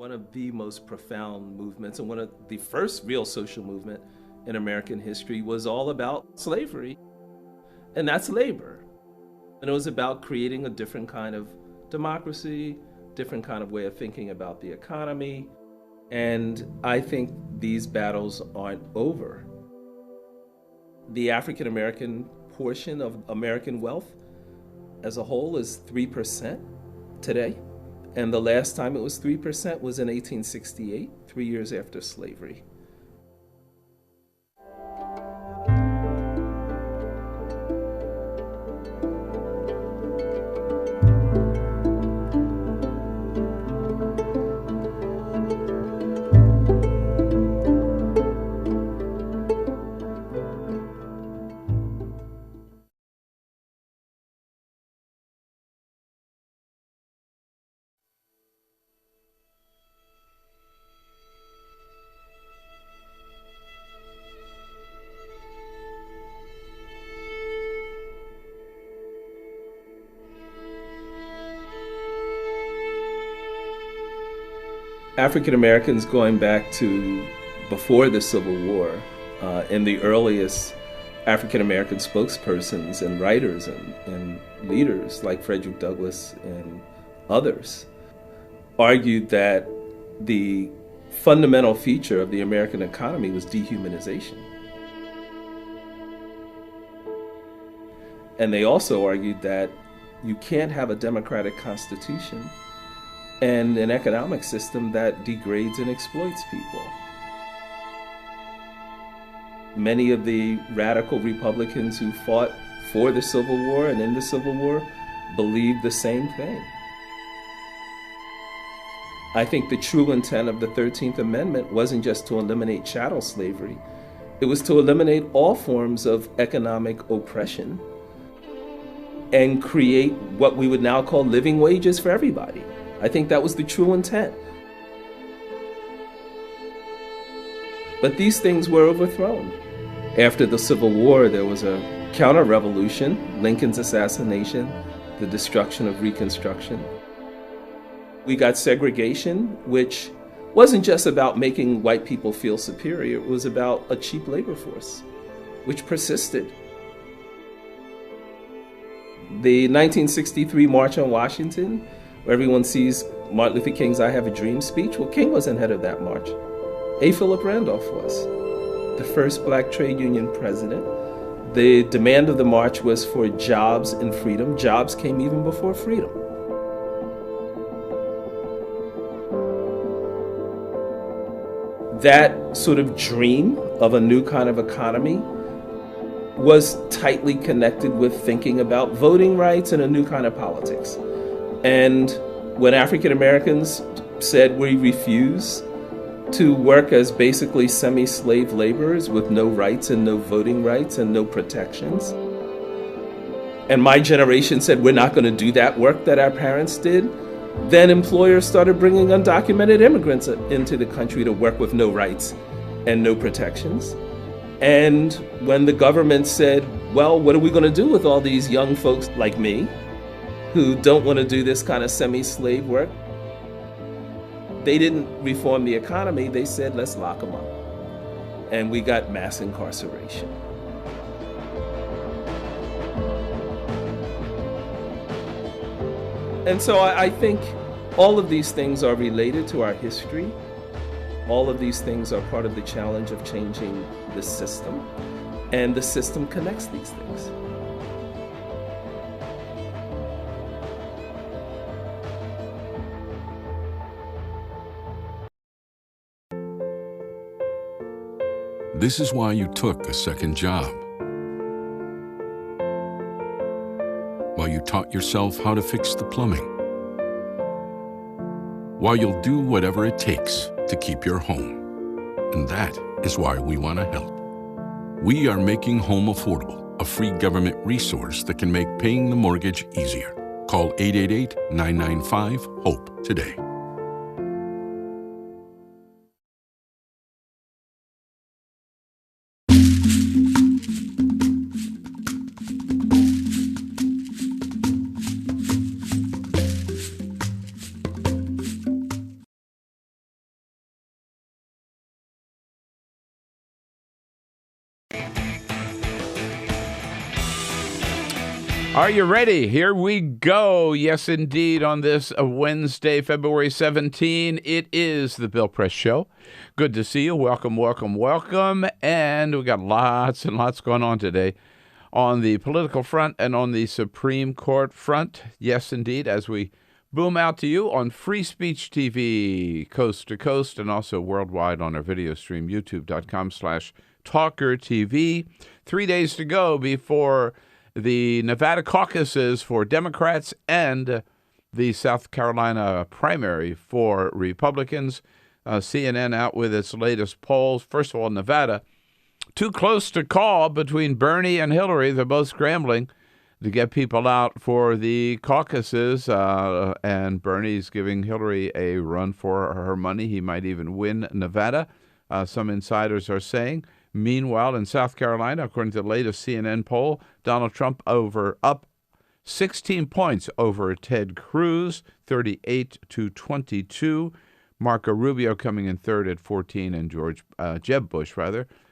One of the most profound movements and one of the first real social movement in American history was all about slavery, and that's labor. And it was about creating a different kind of democracy, different kind of way of thinking about the economy. And I think these battles aren't over. The African American portion of American wealth as a whole is 3% today. And the last time it was 3% was in 1868, 3 years after slavery. African Americans going back to before the Civil War, and the earliest African American spokespersons and writers and leaders like Frederick Douglass and others argued that the fundamental feature of the American economy was dehumanization. And they also argued that you can't have a democratic constitution and an economic system that degrades and exploits people. Many of the radical Republicans who fought for the Civil War and in the Civil War believed the same thing. I think the true intent of the 13th Amendment wasn't just to eliminate chattel slavery. It was to eliminate all forms of economic oppression and create what we would now call living wages for everybody. I think that was the true intent. But these things were overthrown. After the Civil War, there was a counter-revolution, Lincoln's assassination, the destruction of Reconstruction. We got segregation, which wasn't just about making white people feel superior, it was about a cheap labor force, which persisted. The 1963 March on Washington, where everyone sees Martin Luther King's I Have a Dream speech. Well, King wasn't head of that march. A. Philip Randolph was, the first black trade union president. The demand of the march was for jobs and freedom. Jobs came even before freedom. That sort of dream of a new kind of economy was tightly connected with thinking about voting rights and a new kind of politics. And when African Americans said we refuse to work as basically semi-slave laborers with no rights and no voting rights and no protections, and my generation said we're not going to do that work that our parents did, then employers started bringing undocumented immigrants into the country to work with no rights and no protections. And when the government said, well, what are we going to do with all these young folks like me who don't want to do this kind of semi-slave work? They didn't reform the economy. They said, let's lock them up. And we got mass incarceration. And so I think all of these things are related to our history. All of these things are part of the challenge of changing the system. And the system connects these things. This is why you took a second job. While you taught yourself how to fix the plumbing. While you'll do whatever it takes to keep your home. And that is why we want to help. We are making home affordable, a free government resource that can make paying the mortgage easier. Call 888-995-HOPE today. Are you ready? Here we go. Yes, indeed. On this Wednesday, February 17, it is the Bill Press Show. Good to see you. Welcome, welcome, welcome. And we got lots and lots going on today on the political front and on the Supreme Court front. Yes, indeed, as we boom out to you on Free Speech TV, coast to coast, and also worldwide on our video stream, youtube.com/TawkrTV. 3 days to go before the Nevada caucuses for Democrats and the South Carolina primary for Republicans. CNN out with its latest polls. First of all, Nevada, too close to call between Bernie and Hillary. They're both scrambling to get people out for the caucuses, and Bernie's giving Hillary a run for her money. He might even win Nevada, some insiders are saying. Meanwhile, in South Carolina, according to the latest CNN poll, Donald Trump up 16 points over Ted Cruz, 38-22. Marco Rubio coming in third at 14, and Jeb Bush,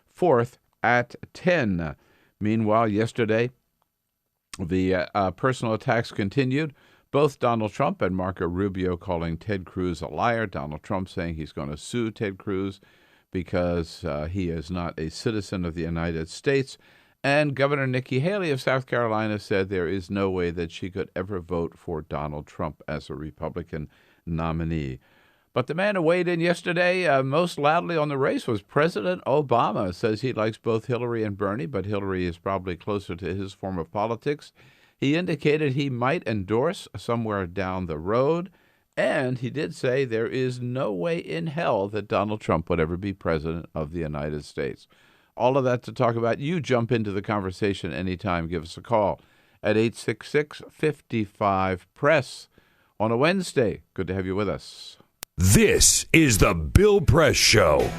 fourth at 10. Meanwhile, yesterday, the personal attacks continued. Both Donald Trump and Marco Rubio calling Ted Cruz a liar. Donald Trump saying he's going to sue Ted Cruz because he is not a citizen of the United States. And Governor Nikki Haley of South Carolina said there is no way that she could ever vote for Donald Trump as a Republican nominee. But the man who weighed in yesterday most loudly on the race was President Obama. Says he likes both Hillary and Bernie, but Hillary is probably closer to his form of politics. He indicated he might endorse somewhere down the road. And he did say there is no way in hell that Donald Trump would ever be president of the United States. All of that to talk about. You jump into the conversation anytime. Give us a call at 866-55-PRESS on a Wednesday. Good to have you with us. This is the Bill Press Show.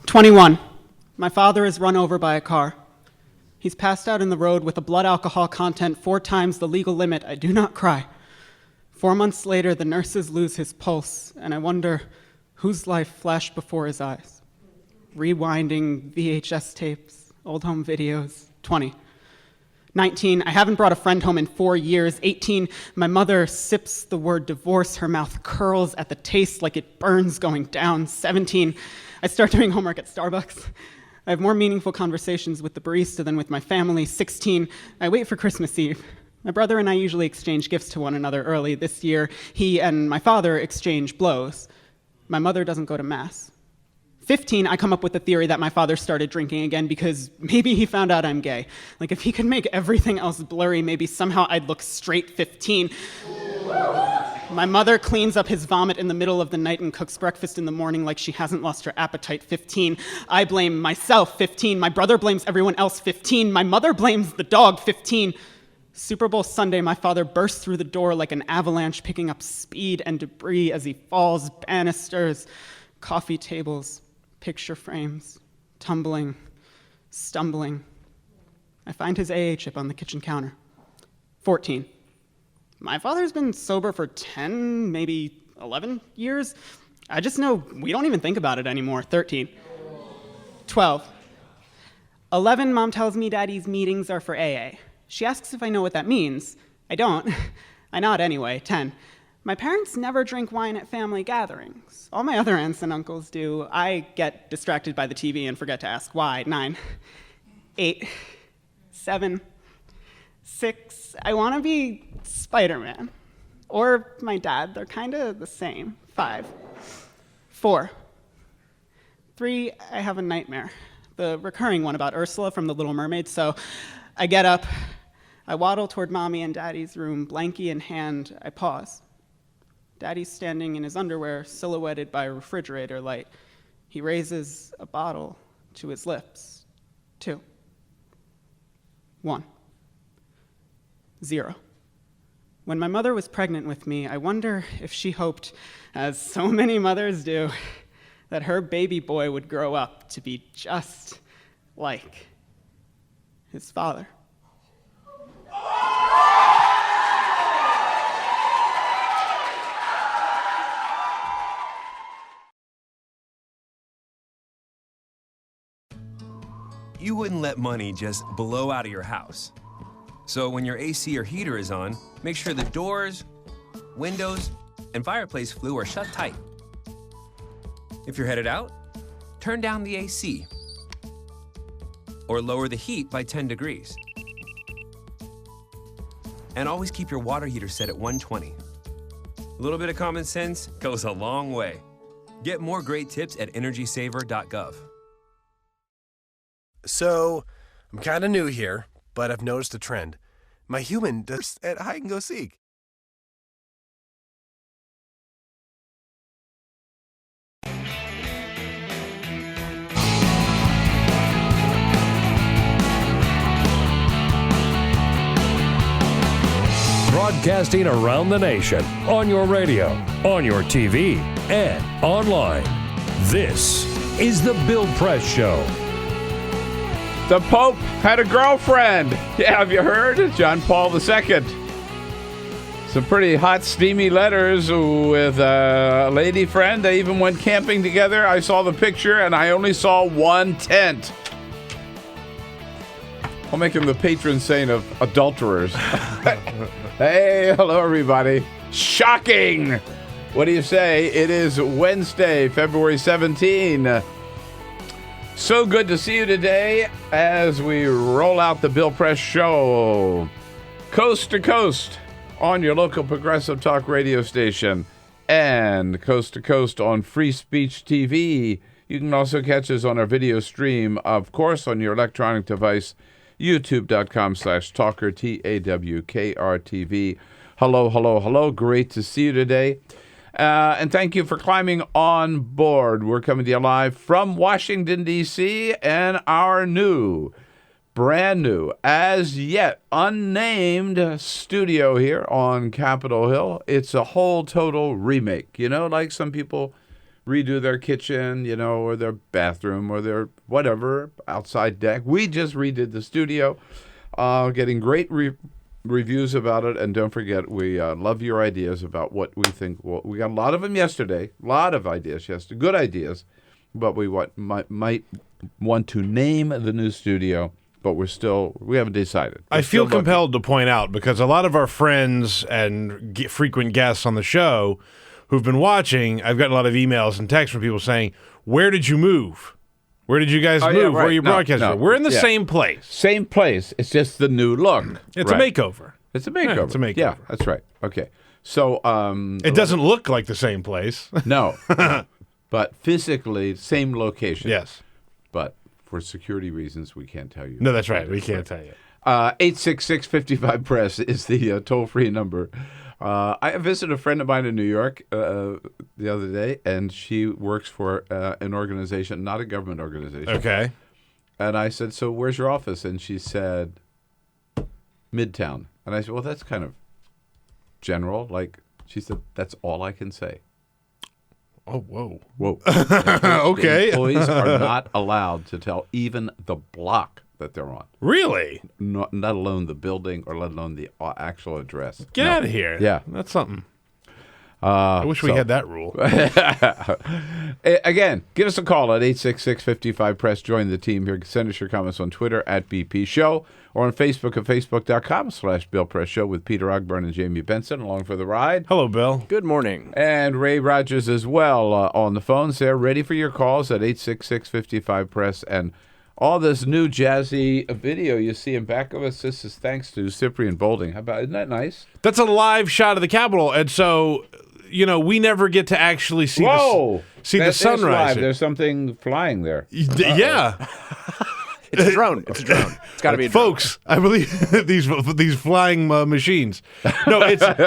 "21. My father is run over by a car. He's passed out in the road with a blood alcohol content 4 times the legal limit. I do not cry. 4 months later, the nurses lose his pulse, and I wonder whose life flashed before his eyes. Rewinding VHS tapes, old home videos. 20. 19. I haven't brought a friend home in 4 years. 18. My mother sips the word divorce. Her mouth curls at the taste like it burns going down. 17. I start doing homework at Starbucks. I have more meaningful conversations with the barista than with my family. 16. I wait for Christmas Eve. My brother and I usually exchange gifts to one another early. This year, he and my father exchange blows. My mother doesn't go to Mass. 15, I come up with the theory that my father started drinking again because maybe he found out I'm gay. Like, if he could make everything else blurry, maybe somehow I'd look straight. 15. My mother cleans up his vomit in the middle of the night and cooks breakfast in the morning like she hasn't lost her appetite. 15. I blame myself. 15. My brother blames everyone else. 15. My mother blames the dog. 15. Super Bowl Sunday, my father bursts through the door like an avalanche, picking up speed and debris as he falls. Banisters, coffee tables, picture frames, tumbling, stumbling. I find his AA chip on the kitchen counter. 14. My father's been sober for 10, maybe 11 years. I just know we don't even think about it anymore. 13. 12. 11, Mom tells me Daddy's meetings are for AA. She asks if I know what that means. I don't. I nod anyway. 10. My parents never drink wine at family gatherings. All my other aunts and uncles do. I get distracted by the TV and forget to ask why. 9. 8. 7. 6. I want to be Spider-Man. Or my dad. They're kind of the same. 5. 4. 3. I have a nightmare. The recurring one about Ursula from The Little Mermaid. So I get up. I waddle toward Mommy and Daddy's room, blankie in hand. I pause. Daddy's standing in his underwear, silhouetted by a refrigerator light. He raises a bottle to his lips. 2. 1. 0. When my mother was pregnant with me, I wonder if she hoped, as so many mothers do, that her baby boy would grow up to be just like his father. you wouldn't let money just blow out of your house. So when your AC or heater is on, make sure the doors, windows, and fireplace flue are shut tight. If you're headed out, turn down the AC or lower the heat by 10 degrees. And always keep your water heater set at 120. A little bit of common sense goes a long way. Get more great tips at energysaver.gov. So, I'm kind of new here, but I've noticed a trend. My human does at hide and go seek. Broadcasting around the nation, on your radio, on your TV, and online. This is The Bill Press Show. The Pope had a girlfriend. Yeah, have you heard? John Paul II. Some pretty hot, steamy letters with a lady friend. They even went camping together. I saw the picture, and I only saw one tent. I'll make him the patron saint of adulterers. Hey, hello, everybody. Shocking! What do you say? It is Wednesday, February 17. So good to see you today as we roll out the Bill Press Show. Coast to coast on your local progressive talk radio station and coast to coast on Free Speech TV. You can also catch us on our video stream, of course, on your electronic device, youtube.com/Tawker, TAWKRTV. Hello, hello, hello. Great to see you today. And thank you for climbing on board. We're coming to you live from Washington, D.C. and our brand new, as yet unnamed studio here on Capitol Hill. It's a whole total remake. You know, like some people redo their kitchen, you know, or their bathroom or their whatever, outside deck. We just redid the studio, getting great reviews about it. And don't forget, we love your ideas about what we think. Well, we got a lot of them yesterday, a lot of ideas yesterday, good ideas, but we might want to name the new studio, but we haven't decided. I feel compelled to point out, because a lot of our friends and frequent guests on the show who've been watching, I've gotten a lot of emails and texts from people saying, where did you move? Where did you guys move? Yeah, right. Where are you broadcasting? No. We're in the same place. Same place. It's just the new look. It's a makeover. It's a makeover. Yeah, it's a makeover. Yeah, that's right. Okay. So it doesn't look like the same place. No. But physically, same location. Yes. But for security reasons, we can't tell you. No, that's right. We can't tell you. 866-55-PRESS is the toll-free number. I visited a friend of mine in New York the other day, and she works for an organization, not a government organization. Okay. And I said, so where's your office? And she said, Midtown. And I said, well, that's kind of general. Like, she said, that's all I can say. Oh, whoa. Whoa. Okay. The employees are not allowed to tell even the block that they're on. Really? Not alone the building, or let alone the actual address. Get out of here. Yeah. That's something. I wish we had that rule. Again, give us a call at 866-55-PRESS. Join the team here. Send us your comments on Twitter at BP Show, or on Facebook at facebook.com/Bill Press Show with Peter Ogburn and Jamie Benson along for the ride. Hello, Bill. Good morning. And Ray Rogers as well on the phones there, ready for your calls at 866-55-PRESS. And all this new jazzy video you see in back of us, this is thanks to Cyprian Bolding. How about, isn't that nice? That's a live shot of the Capitol, and so, you know, we never get to actually see the sunrise. Live. There's something flying there. Yeah. It's a drone. It's a drone. It's got to be a drone. Folks, I believe these flying machines. No,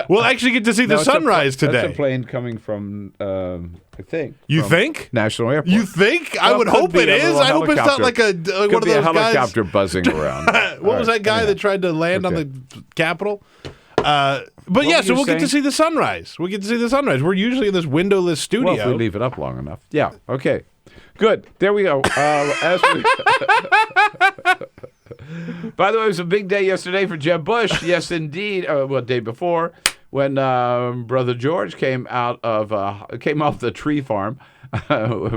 we'll actually get to see the sunrise today. That's a plane coming from, I think. You think? National Airport. You think? I would hope it is. I hope it's not like one of those guys. Helicopter buzzing around. What was that guy that tried to land on the Capitol? But yeah, so we'll get to see the sunrise. We'll get to see the sunrise. We're usually in this windowless studio. Well, if we leave it up long enough. Yeah, okay. Good. There we go. By the way, it was a big day yesterday for Jeb Bush. Yes, indeed. Day before, when Brother George came off the tree farm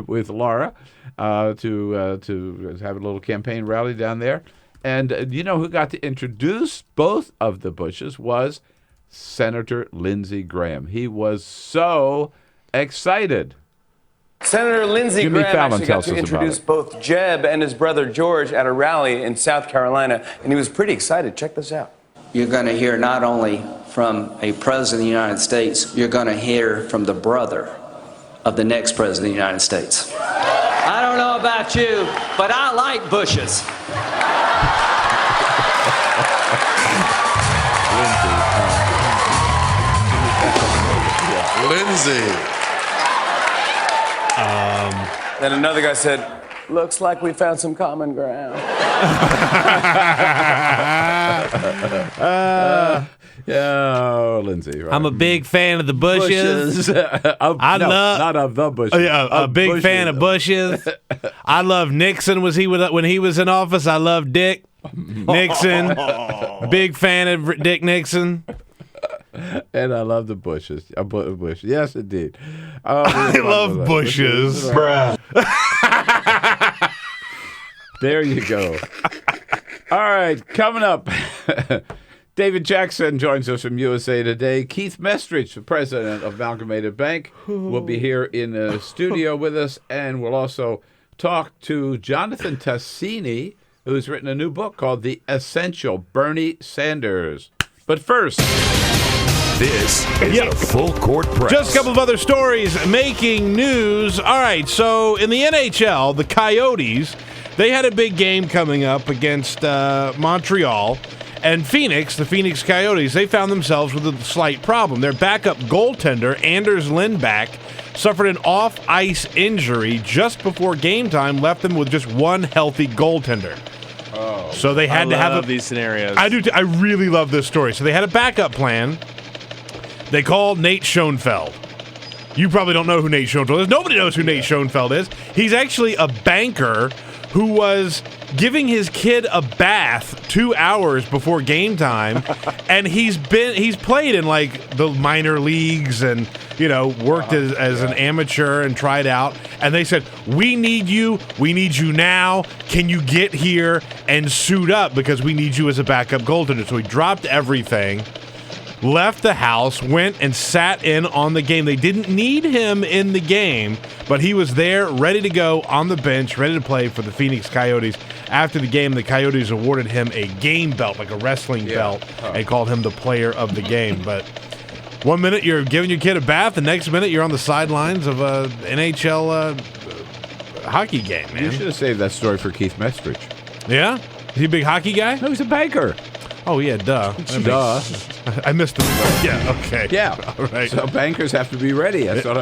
with Laura to have a little campaign rally down there. And you know who got to introduce both of the Bushes was Senator Lindsey Graham. He was so excited. Senator Lindsey Jimmy Graham Fallon actually got tells to us about introduce it. both Jeb and his brother George at a rally in South Carolina, and he was pretty excited. Check this out. You're going to hear not only from a president of the United States, you're going to hear from the brother of the next president of the United States. I don't know about you, but I like Bushes. Lindsey. Then another guy said, looks like we found some common ground. Lindsey. Right. I'm a big fan of the Bushes. Not of the Bushes. A big fan of Bushes. I love Nixon. When he was in office? I love Dick Nixon. Big fan of Dick Nixon. And I love the Bushes. Bush. Yes, indeed. I love Bushes. There you go. All right, coming up. David Jackson joins us from USA Today. Keith Mestrich, the president of Amalgamated Bank, will be here in the studio with us, and we'll also talk to Jonathan Tassini, who's written a new book called The Essential Bernie Sanders. But first, this is the Full Court Press. Just a couple of other stories making news. All right, so in the NHL, the Coyotes, they had a big game coming up against Montreal. And Phoenix, the Phoenix Coyotes, they found themselves with a slight problem. Their backup goaltender, Anders Lindback, suffered an off-ice injury just before game time, left them with just one healthy goaltender. Oh, so they had to have these scenarios. I do. I really love this story. So they had a backup plan. They called Nate Schoenfeld. You probably don't know who Nate Schoenfeld is. Nobody knows who Nate Schoenfeld is. He's actually a banker who was giving his kid a bath 2 hours before game time, and he's played in like the minor leagues and worked as an amateur and tried out. And they said, we need you now. Can you get here and suit up because we need you as a backup goaltender? So he dropped everything, left the house, went and sat in on the game. They didn't need him in the game, but he was there, ready to go on the bench, ready to play for the Phoenix Coyotes. After the game, the Coyotes awarded him a game belt, like a wrestling belt, and called him the player of the game. But 1 minute you're giving your kid a bath, the next minute you're on the sidelines of a NHL hockey game, man. You should have saved that story for Keith Mestrich. Yeah? Is he a big hockey guy? No, he's a banker. Oh, yeah, duh. I missed the Yeah, okay. Yeah. All right. So bankers have to be ready. That's what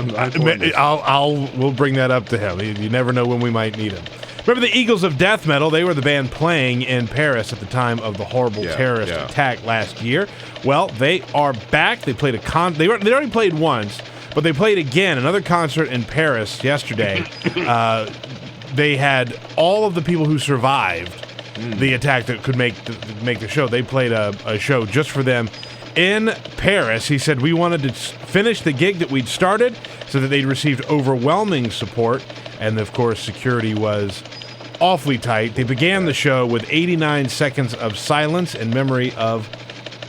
we'll bring that up to him. You never know when we might need him. Remember the Eagles of Death Metal? They were the band playing in Paris at the time of the horrible terrorist attack last year. Well, they are back. They played they already played once, but they played again, another concert in Paris yesterday. They had all of the people who survived the attack that could make the show. They played a show just for them in Paris. He said, we wanted to finish the gig that we'd started so that they'd received overwhelming support. And, of course, security was awfully tight. They began the show with 89 seconds of silence in memory of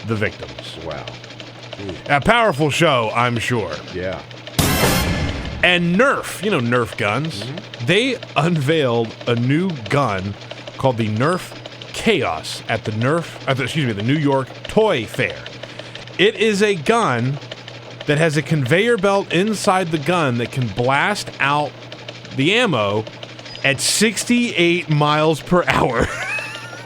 the victims. Wow. A powerful show, I'm sure. Yeah. And Nerf, Nerf guns, they unveiled a new gun called the Nerf Chaos at the the New York Toy Fair. It is a gun that has a conveyor belt inside the gun that can blast out the ammo at 68 miles per hour.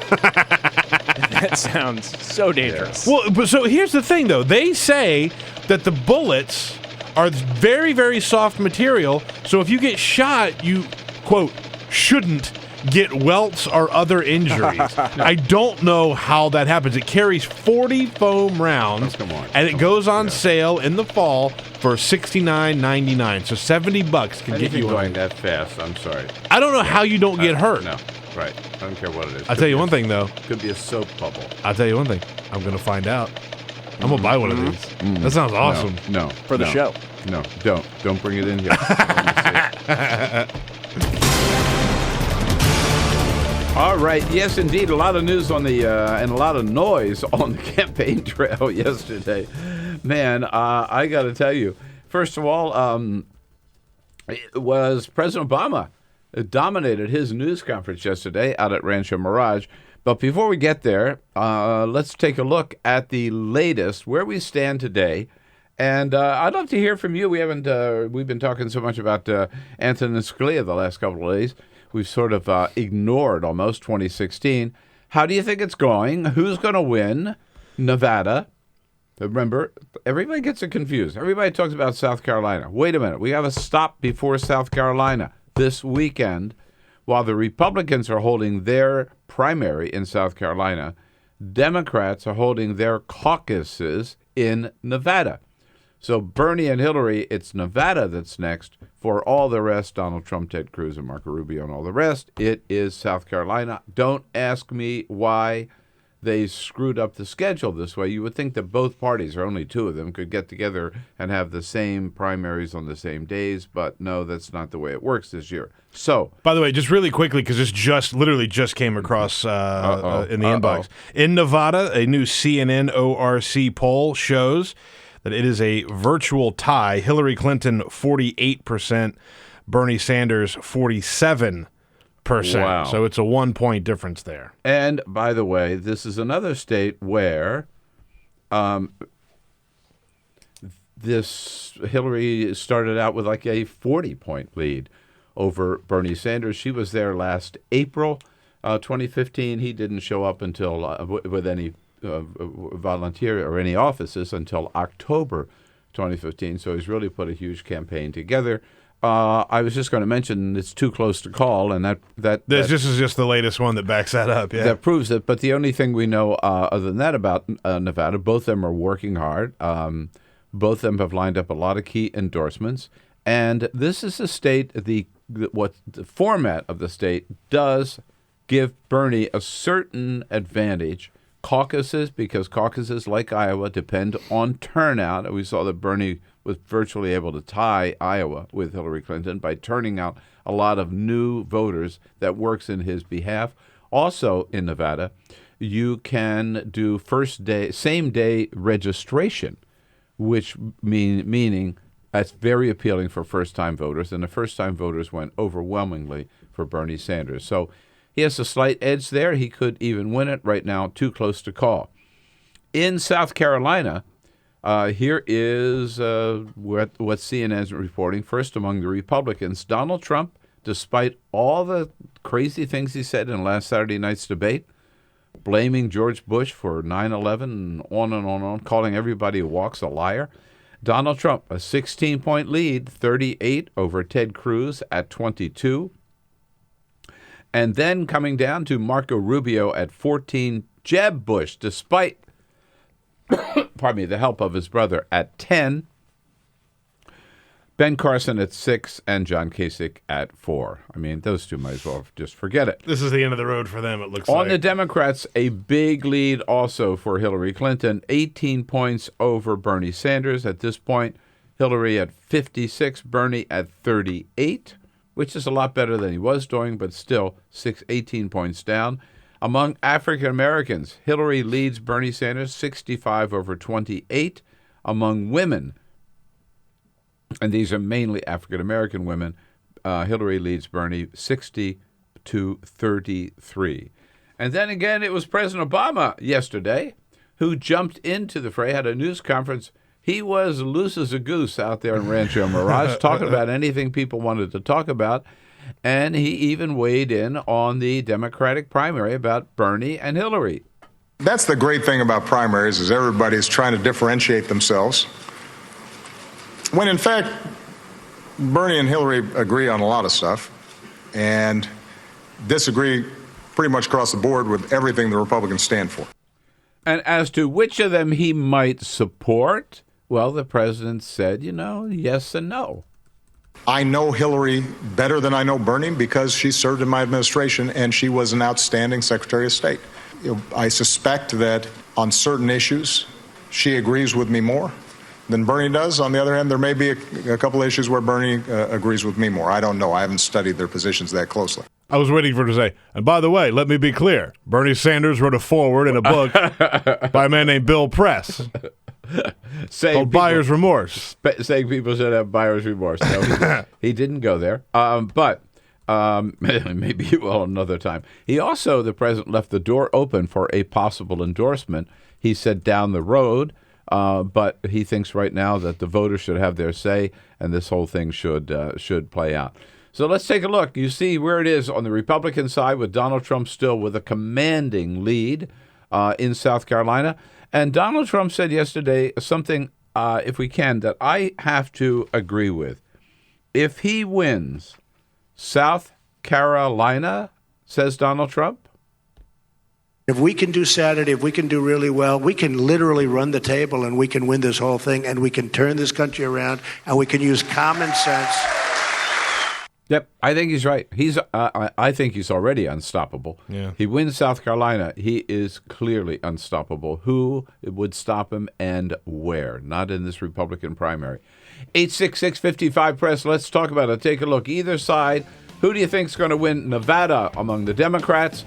That sounds so dangerous. Well, but so here's the thing, though. They say that the bullets are very, very soft material, so if you get shot, you, quote, shouldn't get welts or other injuries. I don't know how that happens. It carries 40 foam rounds, and it goes on sale in the fall for $69.99. So $70 can get you going that fast. I'm sorry. I don't know how you don't get hurt. No, right. I don't care what it is. I'll tell you one thing, though. Could be a soap bubble. I'll tell you one thing. I'm going to find out. I'm gonna buy one of these. That sounds awesome. No, For the show. No, don't bring it in here. All right. Yes, indeed. A lot of news on the and a lot of noise on the campaign trail yesterday. Man, I got to tell you. First of all, it was President Obama who dominated his news conference yesterday out at Rancho Mirage. But before we get there, let's take a look at the latest, where we stand today. And I'd love to hear from you. We've been talking so much about Antonin Scalia the last couple of days. We've sort of ignored almost 2016. How do you think it's going? Who's going to win? Nevada. Remember, everybody gets it confused. Everybody talks about South Carolina. Wait a minute. We have a stop before South Carolina this weekend. While the Republicans are holding their primary in South Carolina, Democrats are holding their caucuses in Nevada. So Bernie and Hillary, it's Nevada that's next. For all the rest, Donald Trump, Ted Cruz, and Marco Rubio, and all the rest, it is South Carolina. Don't ask me why they screwed up the schedule this way. You would think that both parties, or only two of them, could get together and have the same primaries on the same days, but no, that's not the way it works this year. So, by the way, just really quickly, because this literally just came across in the inbox. In Nevada, a new CNN ORC poll shows that it is a virtual tie. Hillary Clinton, 48%, Bernie Sanders, 47%. Wow. So it's a 1-point difference there. And by the way, this is another state where this Hillary started out with like a 40-point lead over Bernie Sanders. She was there last April 2015. He didn't show up until with any volunteer or any offices until October 2015. So he's really put a huge campaign together. I was just going to mention it's too close to call, and this is just the latest one that backs that up. Yeah, that proves it. But the only thing we know other than that about Nevada, both of them are working hard. Both of them have lined up a lot of key endorsements, and this is a state. What the format of the state does give Bernie a certain advantage. Caucuses, because caucuses like Iowa depend on turnout. We saw that Bernie was virtually able to tie Iowa with Hillary Clinton by turning out a lot of new voters that works in his behalf. Also in Nevada, you can do same day registration, which meaning that's very appealing for first-time voters, and the first-time voters went overwhelmingly for Bernie Sanders. So he has a slight edge there. He could even win it right now, too close to call. In South Carolina, here is what CNN is reporting. First, among the Republicans, Donald Trump, despite all the crazy things he said in last Saturday night's debate, blaming George Bush for 9/11 and on, calling everybody who walks a liar, Donald Trump, a 16-point lead, 38 over Ted Cruz at 22. And then coming down to Marco Rubio at 14, Jeb Bush, despite the help of his brother, at 10, Ben Carson at 6, and John Kasich at 4. I mean, those two might as well just forget it. This is the end of the road for them, it looks like. On the Democrats, a big lead also for Hillary Clinton, 18 points over Bernie Sanders. At this point, Hillary at 56, Bernie at 38. Which is a lot better than he was doing, but still 18 points down. Among African Americans, Hillary leads Bernie Sanders 65 over 28. Among women, and these are mainly African American women, Hillary leads Bernie 60 to 33. And then again, it was President Obama yesterday who jumped into the fray, had a news conference. He was loose as a goose out there in Rancho Mirage, talking about anything people wanted to talk about. And he even weighed in on the Democratic primary about Bernie and Hillary. That's the great thing about primaries, is everybody's trying to differentiate themselves. When in fact, Bernie and Hillary agree on a lot of stuff and disagree pretty much across the board with everything the Republicans stand for. And as to which of them he might support, well, the president said, yes and no. I know Hillary better than I know Bernie because she served in my administration and she was an outstanding Secretary of State. I suspect that on certain issues, she agrees with me more than Bernie does. On the other hand, there may be a couple issues where Bernie agrees with me more. I don't know. I haven't studied their positions that closely. I was waiting for her to say, and by the way, let me be clear. Bernie Sanders wrote a foreword in a book by a man named Bill Press called Buyer's Remorse. Saying people should have buyer's remorse. No, he didn't go there. But maybe he will another time. He also, the president, left the door open for a possible endorsement. He said down the road, but he thinks right now that the voters should have their say, and this whole thing should play out. So let's take a look. You see where it is on the Republican side with Donald Trump still with a commanding lead in South Carolina. And Donald Trump said yesterday something, if we can, that I have to agree with. If he wins South Carolina, says Donald Trump, if we can do Saturday, if we can do really well, we can literally run the table and we can win this whole thing and we can turn this country around and we can use common sense. Yep, I think he's right. I think he's already unstoppable. Yeah. He wins South Carolina. He is clearly unstoppable. Who would stop him and where? Not in this Republican primary. 866-55-PRESS. Let's talk about it. Take a look. Either side. Who do you think is going to win Nevada among the Democrats?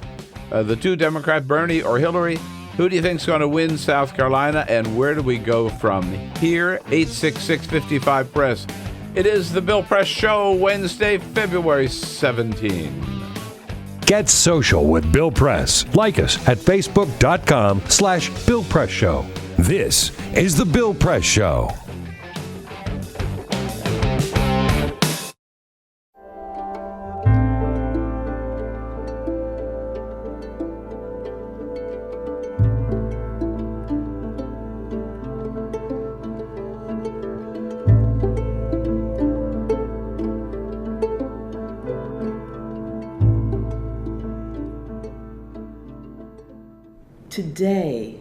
The two Democrats, Bernie or Hillary? Who do you think is going to win South Carolina? And where do we go from here? 866-55-PRESS. It is the Bill Press Show, Wednesday, February 17. Get social with Bill Press. Like us at Facebook.com/Bill Press Show. This is the Bill Press Show. Today,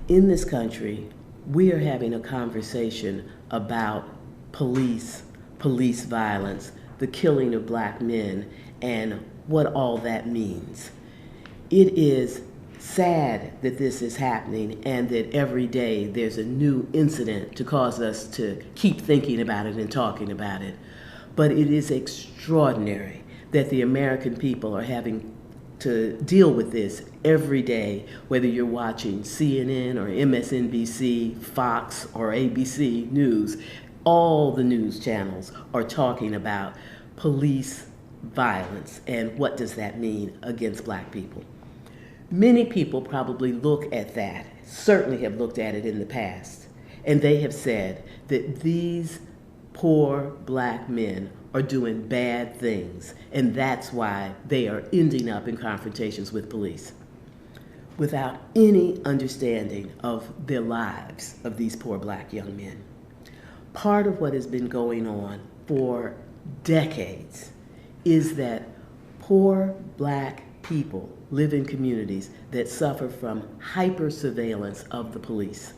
in this country, we are having a conversation about police violence, the killing of black men, and what all that means. It is sad that this is happening and that every day there's a new incident to cause us to keep thinking about it and talking about it. But it is extraordinary that the American people are having to deal with this every day, whether you're watching CNN or MSNBC, Fox, or ABC News. All the news channels are talking about police violence and what does that mean against black people. Many people probably look at that, certainly have looked at it in the past, and they have said that these poor black men are doing bad things, and that's why they are ending up in confrontations with police without any understanding of their lives of these poor black young men. Part of what has been going on for decades is that poor black people live in communities that suffer from hyper surveillance of the police.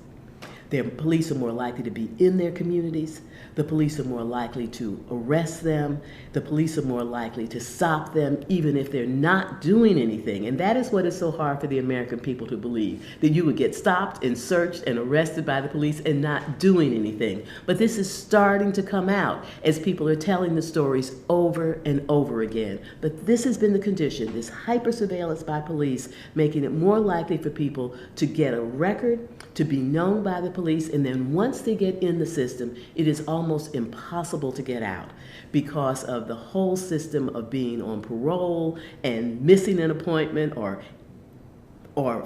Their police are more likely to be in their communities. The police are more likely to arrest them. The police are more likely to stop them even if they're not doing anything. And that is what is so hard for the American people to believe, that you would get stopped and searched and arrested by the police and not doing anything. But this is starting to come out as people are telling the stories over and over again. But this has been the condition, this hyper surveillance by police, making it more likely for people to get a record, to be known by the police, and then once they get in the system, it is almost impossible to get out because of the whole system of being on parole and missing an appointment or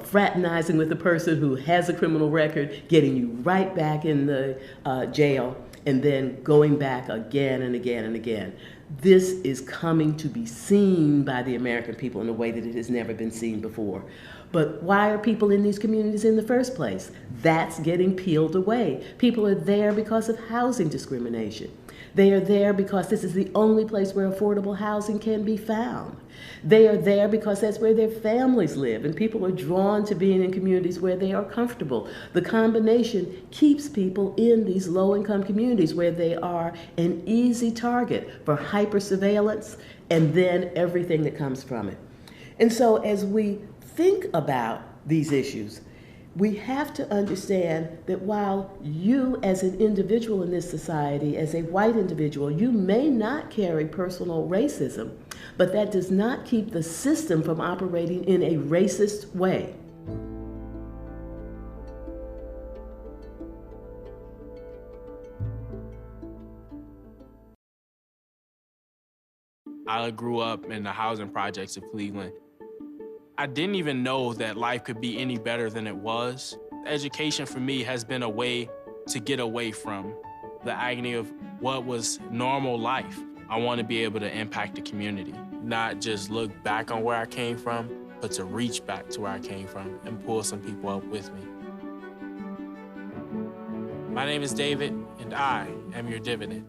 fraternizing with a person who has a criminal record, getting you right back in the jail, and then going back again and again and again. This is coming to be seen by the American people in a way that it has never been seen before. But why are people in these communities in the first place? That's getting peeled away. People are there because of housing discrimination. They are there because this is the only place where affordable housing can be found. They are there because that's where their families live, and people are drawn to being in communities where they are comfortable. The combination keeps people in these low-income communities where they are an easy target for hyper-surveillance and then everything that comes from it. And so as we think about these issues, We have to understand that while you as an individual in this society, as a white individual, you may not carry personal racism, but that does not keep the system from operating in a racist way. I grew up in the housing projects of Cleveland. I didn't even know that life could be any better than it was. Education for me has been a way to get away from the agony of what was normal life. I want to be able to impact the community, not just look back on where I came from, but to reach back to where I came from and pull some people up with me. My name is David, and I am your dividend.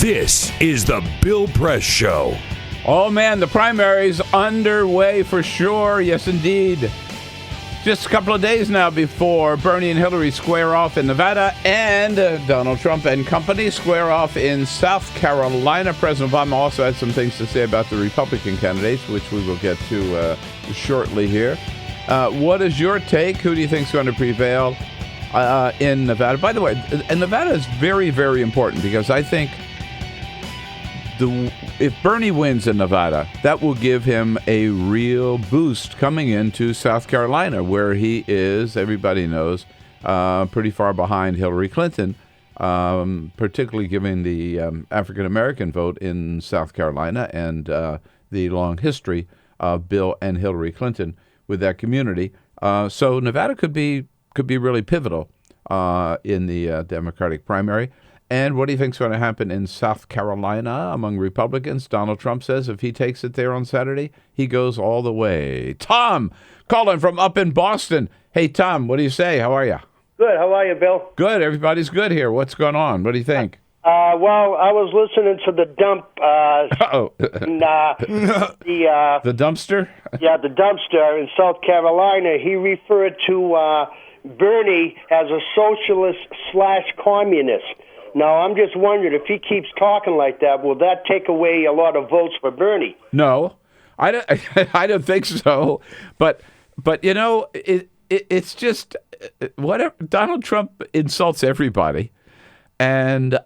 This is the Bill Press Show. Oh, man, the primary's underway for sure. Yes, indeed. Just a couple of days now before Bernie and Hillary square off in Nevada and Donald Trump and company square off in South Carolina. President Obama also had some things to say about the Republican candidates, which we will get to shortly here. What is your take? Who do you think is going to prevail in Nevada? By the way, Nevada is very, very important because I think if Bernie wins in Nevada, that will give him a real boost coming into South Carolina, where he is, everybody knows, pretty far behind Hillary Clinton, particularly given the African-American vote in South Carolina and the long history of Bill and Hillary Clinton with that community. So Nevada could be really pivotal in the Democratic primary. And what do you think is going to happen in South Carolina among Republicans? Donald Trump says if he takes it there on Saturday, he goes all the way. Tom, calling from up in Boston. Hey, Tom, what do you say? How are you? Good. How are you, Bill? Good. Everybody's good here. What's going on? What do you think? Well, I was listening to the dump. The dumpster? Yeah, the dumpster in South Carolina. He referred to Bernie as a socialist/communist. Now, I'm just wondering, if he keeps talking like that, will that take away a lot of votes for Bernie? No, I don't think so. But you know, it's just whatever. Donald Trump insults everybody, and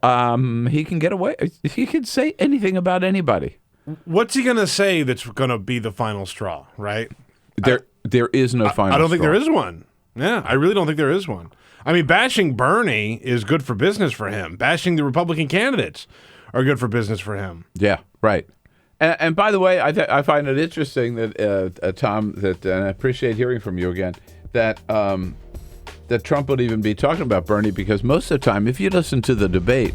he can get away. He can say anything about anybody. What's he going to say that's going to be the final straw, right? There is no final straw. I don't think there is one. Yeah, I really don't think there is one. I mean, bashing Bernie is good for business for him. Bashing the Republican candidates are good for business for him. Yeah, right. And by the way, I find it interesting that, Tom, and I appreciate hearing from you again, that Trump would even be talking about Bernie, because most of the time, if you listen to the debate,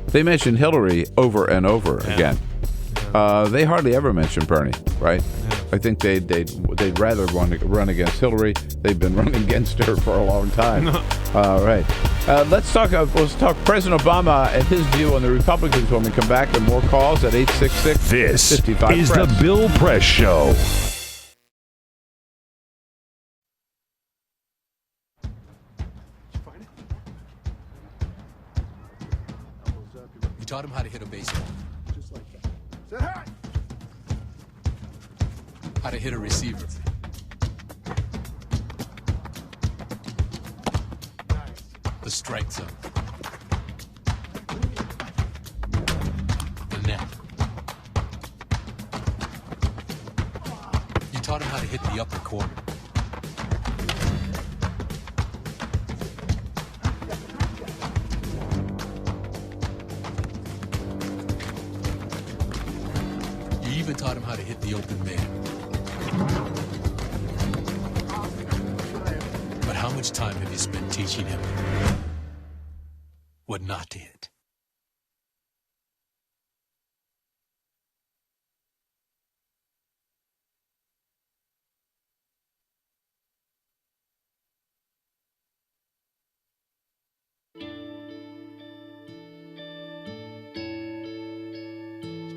they mention Hillary over and over again. They hardly ever mention Bernie, right? Yeah. I think they'd rather want to run against Hillary. They've been running against her for a long time. Right. Let's talk President Obama and his view on the Republicans when we come back, and more calls at 866. This 55 is Press. the Bill Press Show. You taught him how to hit a baseball. Just like that. Say hi. How to hit a receiver. The strike zone. The net. You taught him how to hit the upper corner. You even taught him how to hit the open man. But how much time have you spent teaching him what not to hit?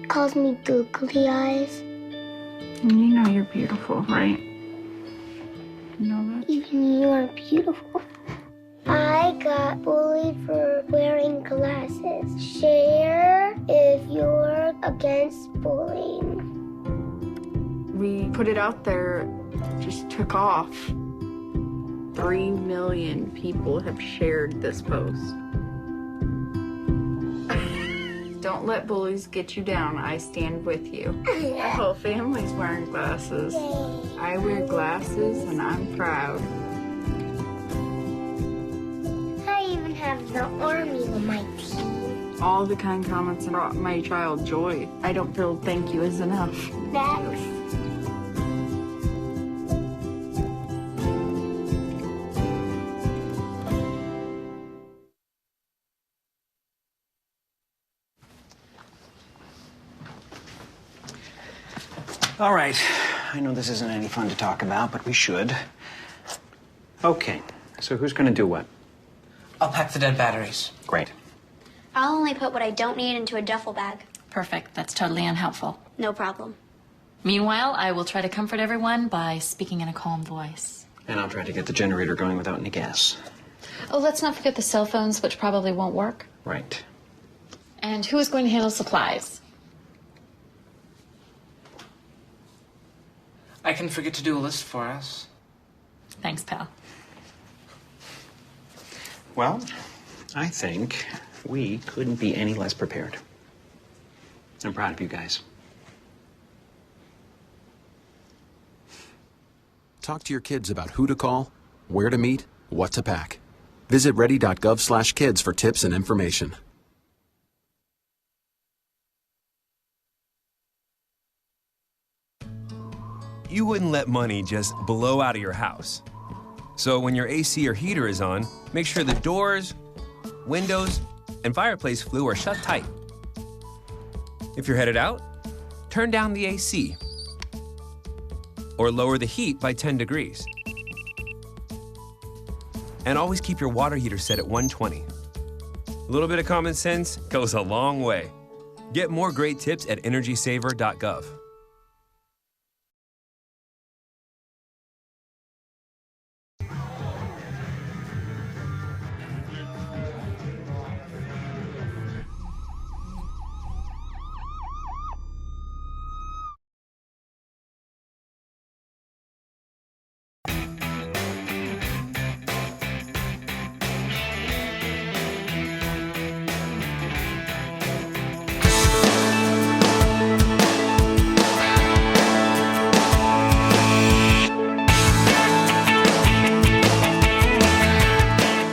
Calls me googly eyes. You know you're beautiful, right? You know that? Even you're beautiful. I got bullied for wearing glasses. Share if you're against bullying. We put it out there, just took off. 3 million people have shared this post. Don't let bullies get you down. I stand with you. The whole family's wearing glasses. I wear glasses and I'm proud. I even have the army on my team. All the kind comments brought my child joy. I don't feel thank you is enough. Thanks. All right. I know this isn't any fun to talk about, but we should. Okay. So who's going to do what? I'll pack the dead batteries. Great. I'll only put what I don't need into a duffel bag. Perfect. That's totally unhelpful. No problem. Meanwhile, I will try to comfort everyone by speaking in a calm voice. And I'll try to get the generator going without any gas. Oh, let's not forget the cell phones, which probably won't work. Right. And who is going to handle supplies? I can forget to do a list for us. Thanks, pal. Well, I think we couldn't be any less prepared. I'm proud of you guys. Talk to your kids about who to call, where to meet, what to pack. Visit ready.gov/kids for tips and information. You wouldn't let money just blow out of your house. So when your AC or heater is on, make sure the doors, windows, and fireplace flue are shut tight. If you're headed out, turn down the AC or lower the heat by 10 degrees. And always keep your water heater set at 120. A little bit of common sense goes a long way. Get more great tips at energysaver.gov.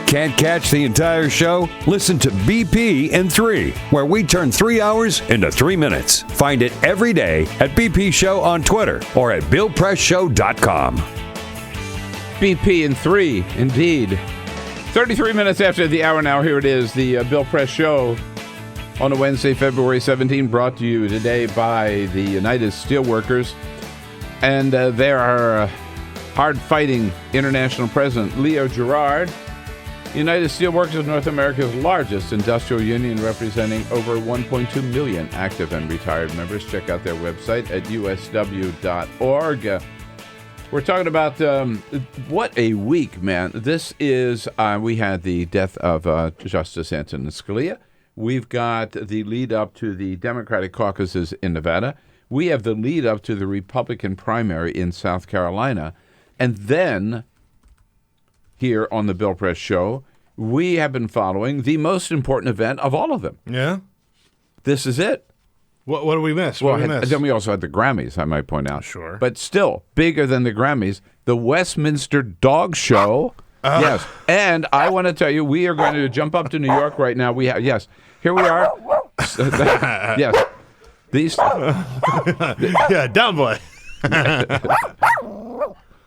Can't catch the entire show? Listen to BP in 3, where we turn 3 hours into 3 minutes. Find it every day at BP Show on Twitter or at BillPressShow.com. BP in 3, indeed. 33 minutes after the hour now, here it is, the Bill Press Show on a Wednesday, February 17, brought to you today by the United Steelworkers. And there are hard-fighting international president Leo Gerard. United Steelworkers is North America's largest industrial union, representing over 1.2 million active and retired members. Check out their website at usw.org. We're talking about what a week, man. This is, we had the death of Justice Antonin Scalia. We've got the lead up to the Democratic caucuses in Nevada. We have the lead up to the Republican primary in South Carolina. And then here on the Bill Press Show, we have been following the most important event of all of them. Yeah? This is it. What do we miss? Then we also had the Grammys, I might point out. Sure. But still, bigger than the Grammys, the Westminster Dog Show. Yes. And I want to tell you, we are going to jump up to New York right now. Here we are. Yes. These. Yeah, down boy.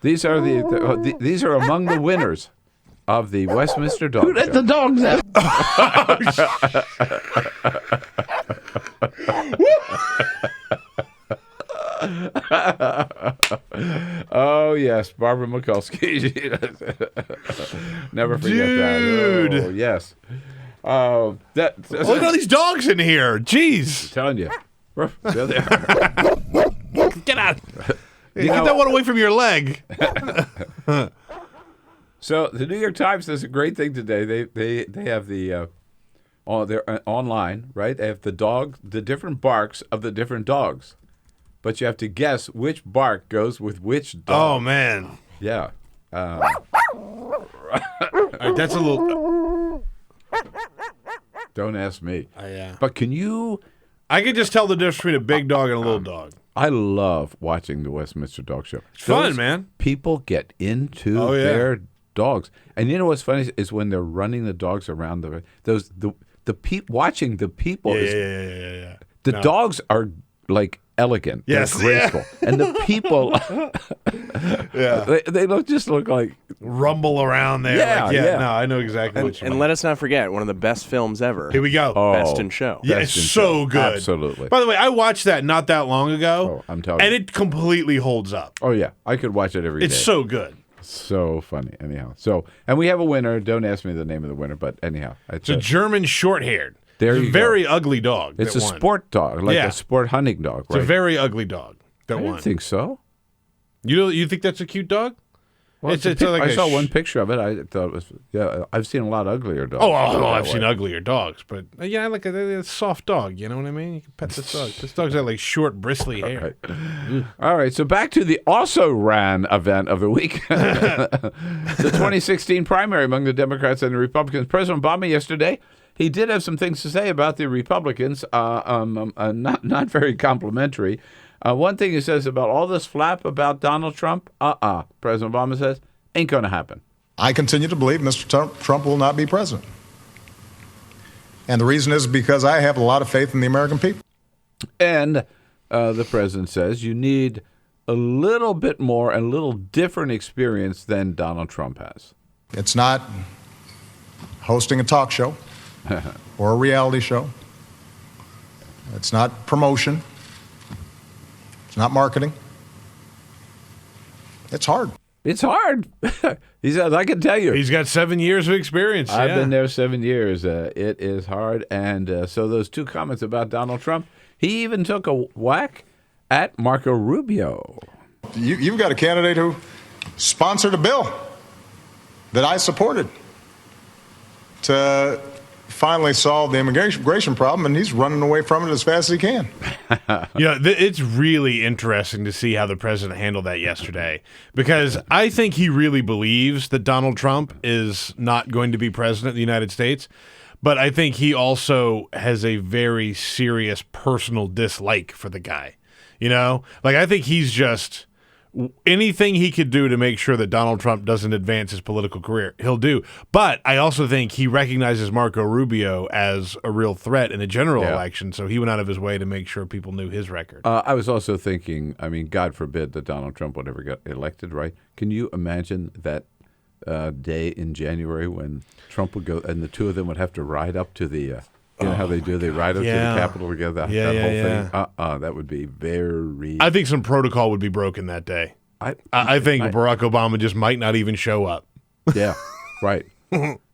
These are these are among the winners of the Westminster Dog Show. Who let the dogs out? Oh yes, Barbara Mikulski. Never forget that. Dude. Oh, yes. Look at all these dogs in here. Jeez. I'm telling you. There they are. Get out. Get that one away from your leg. So the New York Times does a great thing today. They have they're online, right? They have the different barks of the different dogs, but you have to guess which bark goes with which dog. Oh man, yeah. All right, that's a little. Don't ask me. Yeah. But can you? I can just tell the difference between a big dog and a little dog. I love watching the Westminster Dog Show. It's fun, man. People get into their dogs, and you know what's funny is when they're running the dogs around watching the people. Yeah. The dogs are like elegant, yes, they're graceful, and the people, they look like rumble around there. Yeah. No, I know exactly what you mean. And let us not forget one of the best films ever. Here we go. Best in Show. Yeah, it's so good. Absolutely. By the way, I watched that not that long ago. Oh, I'm telling you, and it completely holds up. Oh yeah, I could watch it every day. It's so good. So funny. Anyhow, and we have a winner. Don't ask me the name of the winner, but anyhow, it's a German short-haired. There it's a very ugly dog. It's a sport dog, like a sport hunting dog. It's a very ugly dog. I didn't think so. You think that's a cute dog? Well, I saw one picture of it. I thought it was. Yeah, I've seen a lot uglier dogs. I've seen uglier dogs, but I like a soft dog. You know what I mean? You can pet this dog. This dog's got like short, bristly hair. All right, so back to the also ran event of the week, the 2016 primary among the Democrats and the Republicans. President Obama yesterday. He did have some things to say about the Republicans, not very complimentary. One thing he says about all this flap about Donald Trump, President Obama says, ain't going to happen. I continue to believe Mr. Trump will not be president. And the reason is because I have a lot of faith in the American people. And the president says you need a little bit more and a little different experience than Donald Trump has. It's not hosting a talk show. Or a reality show. It's not promotion. It's not marketing. It's hard. It's hard. He says, I can tell you. He's got 7 years of experience. I've been there 7 years. It is hard. And so those two comments about Donald Trump, he even took a whack at Marco Rubio. You've got a candidate who sponsored a bill that I supported to finally solve the immigration problem, and he's running away from it as fast as he can. It's really interesting to see how the president handled that yesterday, because I think he really believes that Donald Trump is not going to be president of the United States, but I think he also has a very serious personal dislike for the guy. I think he's just... anything he could do to make sure that Donald Trump doesn't advance his political career, he'll do. But I also think he recognizes Marco Rubio as a real threat in the general election, so he went out of his way to make sure people knew his record. I was also thinking, God forbid that Donald Trump would ever get elected, right? Can you imagine that day in January when Trump would go and the two of them would have to ride up to the... how they do? They ride up to the Capitol together. That whole thing. That would be very... I think some protocol would be broken that day. I think Barack Obama just might not even show up. Yeah, right.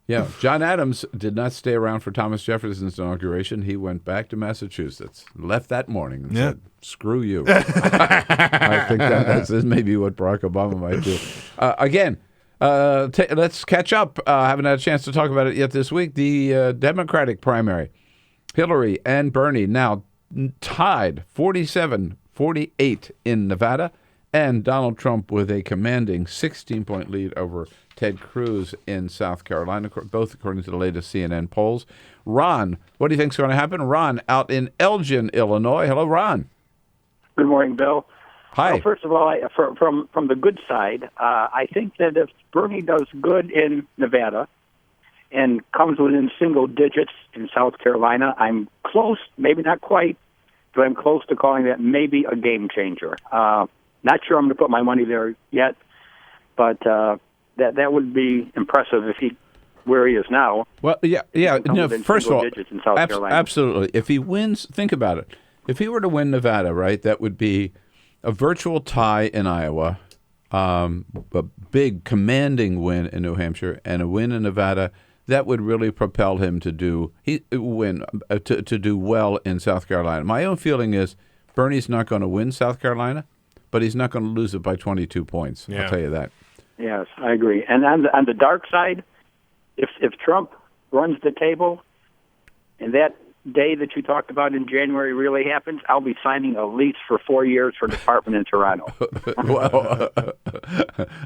Yeah, John Adams did not stay around for Thomas Jefferson's inauguration. He went back to Massachusetts, left that morning, and said, screw you. I think that's maybe what Barack Obama might do. Again, let's catch up. Haven't had a chance to talk about it yet this week. The Democratic primary, Hillary and Bernie now tied 47-48 in Nevada, and Donald Trump with a commanding 16-point lead over Ted Cruz in South Carolina, both according to the latest CNN polls. Ron, what do you think is going to happen? Ron out in Elgin, Illinois. Hello, Ron. Good morning, Bill. Hi. Well, first of all, from the good side, I think that if Bernie does good in Nevada and comes within single digits in South Carolina, I'm close, maybe not quite, but I'm close to calling that maybe a game changer. Not sure I'm going to put my money there yet, but that would be impressive if he where he is now. Well, yeah. No, first of all, in South Carolina. Absolutely. If he wins, think about it. If he were to win Nevada, right, that would be a virtual tie in Iowa, a big commanding win in New Hampshire, and a win in Nevada. That would really propel him to do well in South Carolina. My own feeling is Bernie's not going to win South Carolina, but he's not going to lose it by 22 points. Yeah. I'll tell you that. Yes, I agree. And on the dark side, if Trump runs the table, and that day that you talked about in January really happens, I'll be signing a lease for 4 years for an apartment in Toronto. Well,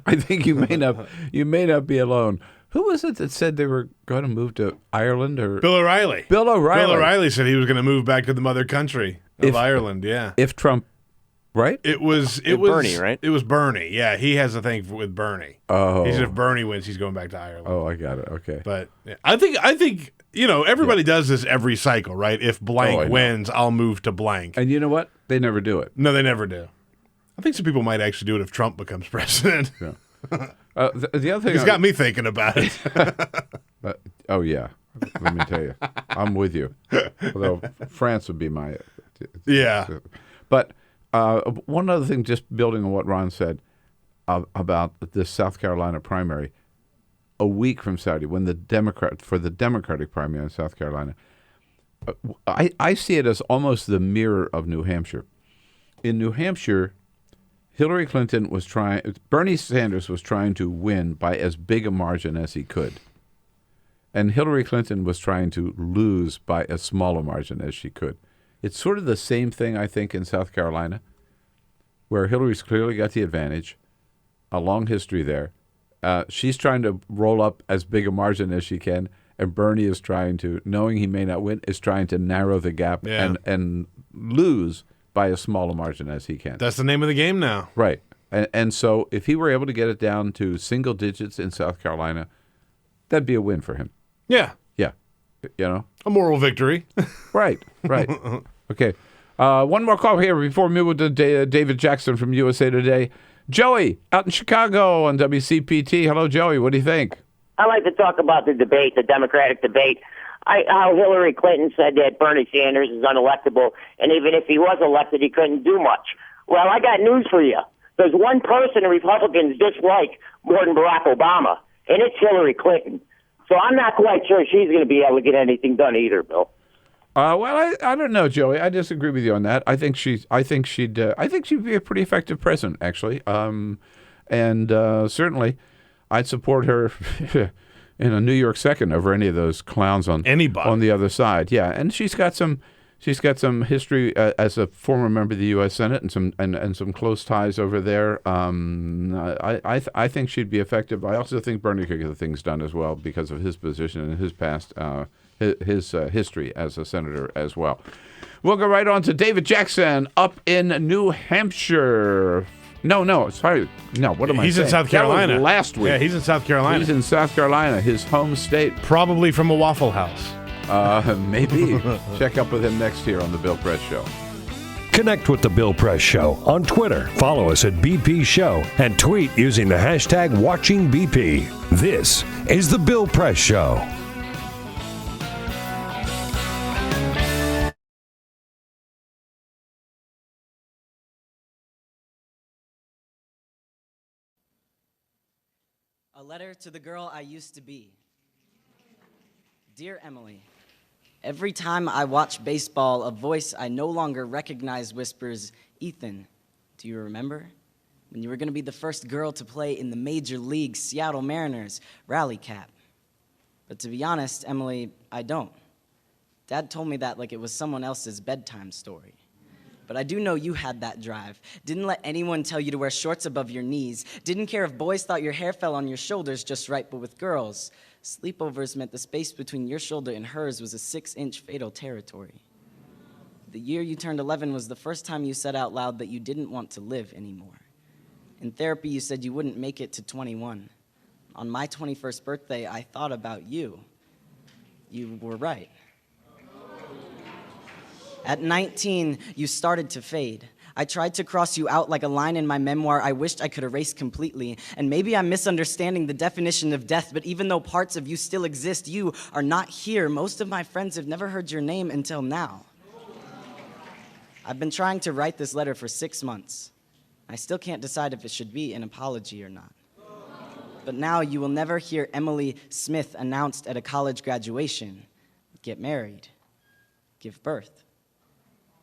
I think you may not be alone. Who was it that said they were going to move to Ireland? Or Bill O'Reilly. Bill O'Reilly. Bill O'Reilly said he was going to move back to the mother country of Ireland. Yeah. If Trump, right? It was Bernie, right? It was Bernie. Yeah, he has a thing with Bernie. Oh. He said if Bernie wins, he's going back to Ireland. Oh, I got it. Okay. But yeah, I think everybody does this every cycle, right? If blank wins, I'll move to blank. And you know what? They never do it. No, they never do. I think some people might actually do it if Trump becomes president. Yeah. The other thing he's got me thinking about it. Oh yeah, let me tell you, I'm with you. Although France would be my But one other thing, just building on what Ron said about this South Carolina primary, a week from Saturday, when the Democratic primary in South Carolina, I see it as almost the mirror of New Hampshire. In New Hampshire, Bernie Sanders was trying to win by as big a margin as he could. And Hillary Clinton was trying to lose by as small a margin as she could. It's sort of the same thing, I think, in South Carolina, where Hillary's clearly got the advantage, a long history there. She's trying to roll up as big a margin as she can, and Bernie is trying to, knowing he may not win, is trying to narrow the gap and lose by as small a margin as he can. That's the name of the game now. Right. And so if he were able to get it down to single digits in South Carolina, that'd be a win for him. Yeah. Yeah. You know? A moral victory. Right. Okay. One more call here before we move to David Jackson from USA Today. Joey, out in Chicago on WCPT. Hello, Joey. What do you think? I like to talk about the debate, the Democratic debate. How Hillary Clinton said that Bernie Sanders is unelectable, and even if he was elected, he couldn't do much. Well, I got news for you. There's one person the Republicans dislike more than Barack Obama, and it's Hillary Clinton. So I'm not quite sure she's going to be able to get anything done either, Bill. Well, I don't know, Joey. I disagree with you on that. I think she'd be a pretty effective president, actually. And certainly, I'd support her in a New York second over any of those clowns on the other side. Yeah, and she's got some history as a former member of the U.S. Senate and some close ties over there. I think she'd be effective. I also think Bernie could get things done as well because of his position and his past. His history as a senator as well. We'll go right on to David Jackson up in New Hampshire. No, sorry. No, what am I saying? He's in South Carolina. That was last week. Yeah, he's in South Carolina. He's in South Carolina, his home state. Probably from a Waffle House. Maybe. Check up with him next here on The Bill Press Show. Connect with The Bill Press Show on Twitter. Follow us at BP Show and tweet using the hashtag WatchingBP. This is The Bill Press Show. A letter to the girl I used to be. Dear Emily, every time I watch baseball, a voice I no longer recognize whispers, Ethan, do you remember? When you were going to be the first girl to play in the Major League Seattle Mariners rally cap. But to be honest, Emily, I don't. Dad told me that like it was someone else's bedtime story. But I do know you had that drive. Didn't let anyone tell you to wear shorts above your knees. Didn't care if boys thought your hair fell on your shoulders just right, but with girls, sleepovers meant the space between your shoulder and hers was a 6-inch fatal territory. The year you turned 11 was the first time you said out loud that you didn't want to live anymore. In therapy, you said you wouldn't make it to 21. On my 21st birthday, I thought about you. You were right. At 19, you started to fade. I tried to cross you out like a line in my memoir I wished I could erase completely. And maybe I'm misunderstanding the definition of death, but even though parts of you still exist, you are not here. Most of my friends have never heard your name until now. I've been trying to write this letter for 6 months. I still can't decide if it should be an apology or not. But now you will never hear Emily Smith announced at a college graduation. Get married. Give birth.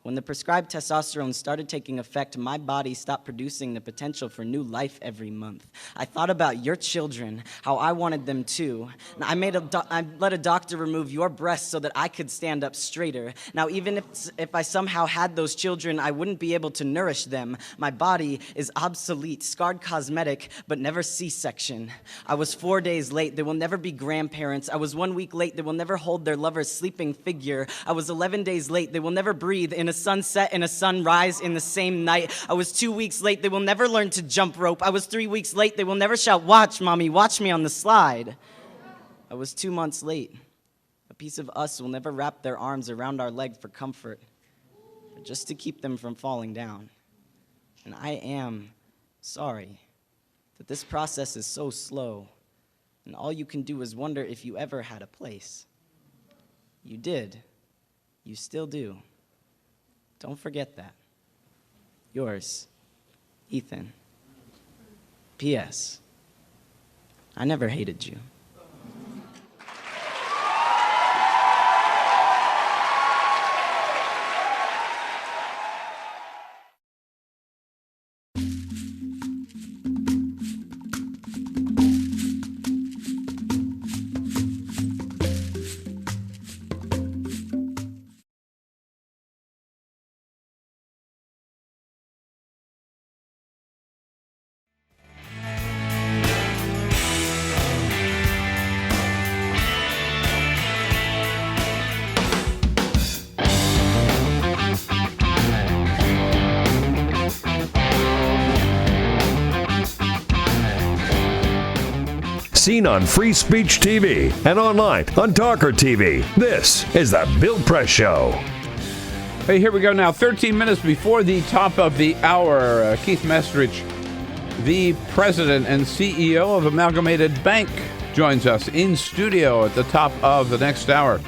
When the prescribed testosterone started taking effect, my body stopped producing the potential for new life every month. I thought about your children, how I wanted them too. I let a doctor remove your breasts so that I could stand up straighter. Now, even if I somehow had those children, I wouldn't be able to nourish them. My body is obsolete, scarred cosmetic, but never C-section. I was 4 days late. They will never be grandparents. I was 1 week late. They will never hold their lover's sleeping figure. I was 11 days late. They will never breathe in a sunset and a sunrise in the same night. I was 2 weeks late. They will never learn to jump rope. I was 3 weeks late. They will never shout, "Watch, Mommy, watch me on the slide." I was 2 months late. A piece of us will never wrap their arms around our leg for comfort, but just to keep them from falling down. And I am sorry that this process is so slow, and all you can do is wonder if you ever had a place. You did. You still do. Don't forget that. Yours, Ethan. P.S. I never hated you. Seen on Free Speech TV and online on TawkrTV. This is the Bill Press Show. Hey, here we go now. 13 minutes before the top of the hour. Keith Mestridge, the president and CEO of Amalgamated Bank, joins us in studio at the top of the next hour.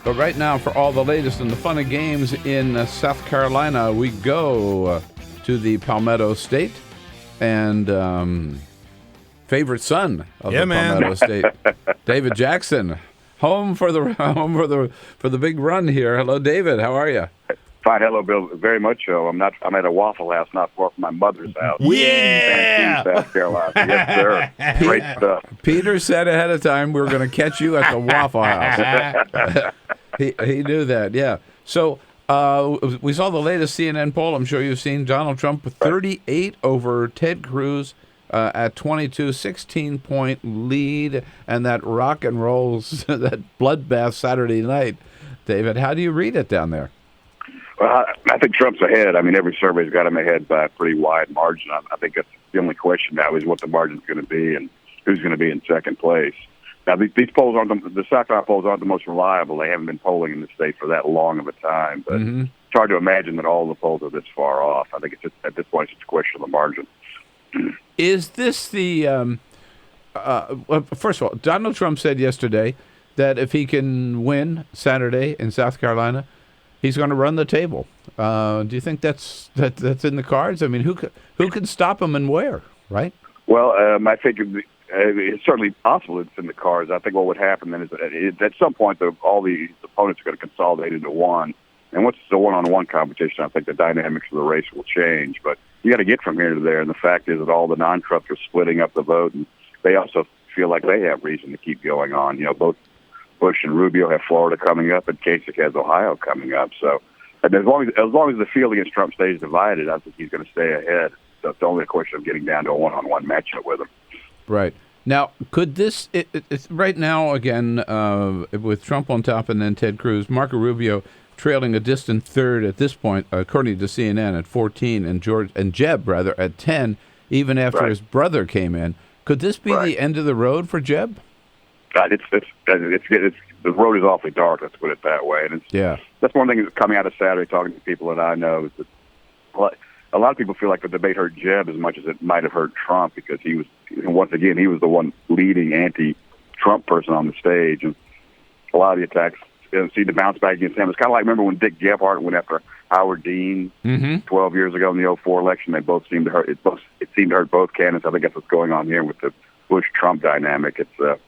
But right now, for all the latest in the fun and games in South Carolina, we go to the Palmetto State and favorite son of the Palmetto State, David Jackson, home for the big run here. Hello, David. How are you? Fine. Hello, Bill. Very much so. I'm at a Waffle House not far from my mother's house. Yeah, in South Carolina. Yes, sir. Great stuff. Peter said ahead of time we were going to catch you at the Waffle House. he knew that. Yeah. So we saw the latest CNN poll. I'm sure you've seen Donald Trump with 38 over Ted Cruz. At 22, 16-point lead, and that rock and rolls, that bloodbath Saturday night. David, how do you read it down there? Well, I think Trump's ahead. I mean, every survey's got him ahead by a pretty wide margin. I think that's the only question now is what the margin's going to be and who's going to be in second place. Now, these polls aren't the South Carolina polls aren't the most reliable. They haven't been polling in the state for that long of a time, but it's hard to imagine that all the polls are this far off. I think it's just, at this point, it's just a question of the margin. Is this the first of all, Donald Trump said yesterday that if he can win Saturday in South Carolina, he's going to run the table. Do you think that's in the cards? I mean, who can stop him and where? Right? Well, I think it's certainly possible it's in the cards. I think what would happen then is at some point all the opponents are going to consolidate into one. And once it's a one-on-one competition, I think the dynamics of the race will change. But you got to get from here to there. And the fact is that all the non-Trumps are splitting up the vote, and they also feel like they have reason to keep going on. You know, both Bush and Rubio have Florida coming up, and Kasich has Ohio coming up. So, and as long as the field against Trump stays divided, I think he's going to stay ahead. So it's only a question of getting down to a one-on-one matchup with him. Right. Now, could this it's right now again with Trump on top and then Ted Cruz, Marco Rubio trailing a distant third at this point, according to CNN, at 14, and Jeb at 10, even after his brother came in. Could this be the end of the road for Jeb? The road is awfully dark. Let's put it that way. And that's one thing that's coming out of Saturday, talking to people that I know, is that a lot of people feel like the debate hurt Jeb as much as it might have hurt Trump because he was the one leading anti-Trump person on the stage, and a lot of the attacks seemed to bounce back against him. It's kind of like, remember when Dick Gephardt went after Howard Dean 12 years ago in the 2004 election? They both seemed to hurt. It seemed to hurt both candidates. I think that's what's going on here with the Bush-Trump dynamic. It's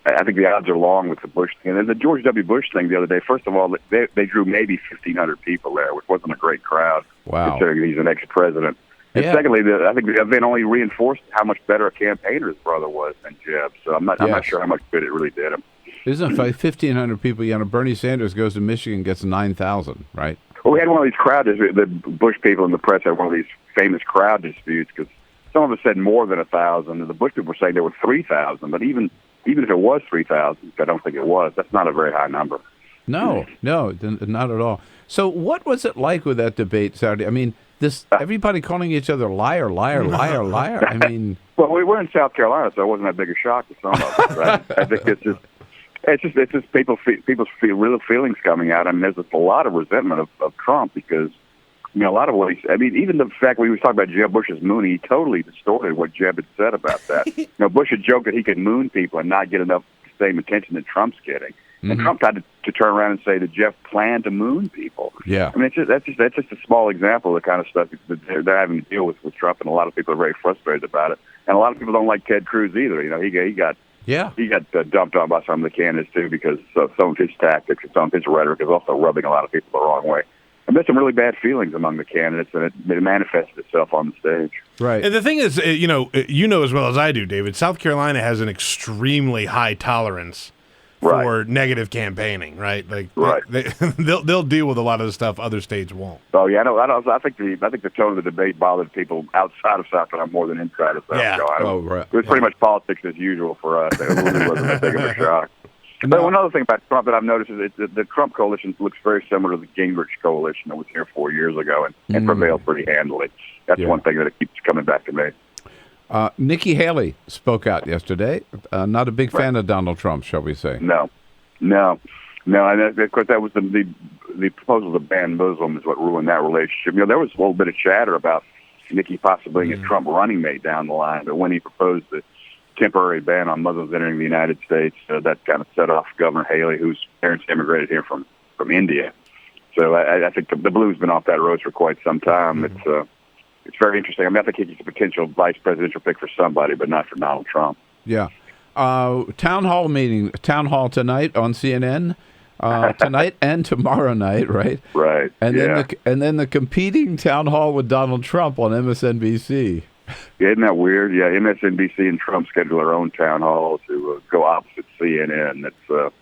I think the odds are long with the Bush thing. And then the George W. Bush thing the other day, first of all, they drew maybe 1,500 people there, which wasn't a great crowd, considering he's an ex-president. And secondly, I think the event only reinforced how much better a campaigner his brother was than Jeb. So I'm not sure how much good it really did him. Isn't it 1,500 people? Bernie Sanders goes to Michigan, gets 9,000, right? Well, we had one of these the Bush people in the press had one of these famous crowd disputes because some of us said more than 1,000, and the Bush people were saying there were 3,000. But even if it was 3,000, I don't think it was. That's not a very high number. No, not at all. So what was it like with that debate Saturday? I mean, everybody calling each other liar, liar, liar, liar. I mean, well, we were in South Carolina, so it wasn't that big a shock to some of us. Right? I think it's just people's real feelings coming out. I mean, there's a lot of resentment of Trump because a lot of what even the fact we was talking about Jeb Bush's mooning, he totally distorted what Jeb had said about that. Bush had joked that he could moon people and not get enough same attention that Trump's getting. And Trump tried to turn around and say that Jeff planned to moon people. Yeah, I mean, that's just a small example of the kind of stuff that they're having to deal with Trump, and a lot of people are very frustrated about it. And a lot of people don't like Ted Cruz either. He got dumped on by some of the candidates too because some of his tactics and some of his rhetoric is also rubbing a lot of people the wrong way. And there's some really bad feelings among the candidates, and it manifested itself on the stage. Right. And the thing is, you know as well as I do, David, South Carolina has an extremely high tolerance for negative campaigning, right? Like, they'll deal with a lot of the stuff other states won't. Oh yeah, I think the tone of the debate bothered people outside of South Carolina more than inside of South Carolina. It was pretty much politics as usual for us. It really wasn't that big of a shock. But another thing about Trump that I've noticed is that the Trump coalition looks very similar to the Gingrich coalition that was here 4 years ago and prevailed pretty handily. That's one thing that it keeps coming back to me. Nikki Haley spoke out yesterday. Not a big fan of Donald Trump, shall we say? No. And of course, that was the proposal to ban Muslims is what ruined that relationship. There was a little bit of chatter about Nikki possibly being a Trump running mate down the line, but when he proposed the temporary ban on Muslims entering the United States, that kind of set off Governor Haley, whose parents immigrated here from India. So I think the blue's been off that road for quite some time. It's very interesting. I mean, I think he's a potential vice presidential pick for somebody, but not for Donald Trump. Yeah. Town hall tonight on CNN, tonight and tomorrow night, right? Right. And then the competing town hall with Donald Trump on MSNBC. Yeah, isn't that weird? Yeah, MSNBC and Trump schedule their own town hall to go opposite CNN. It's a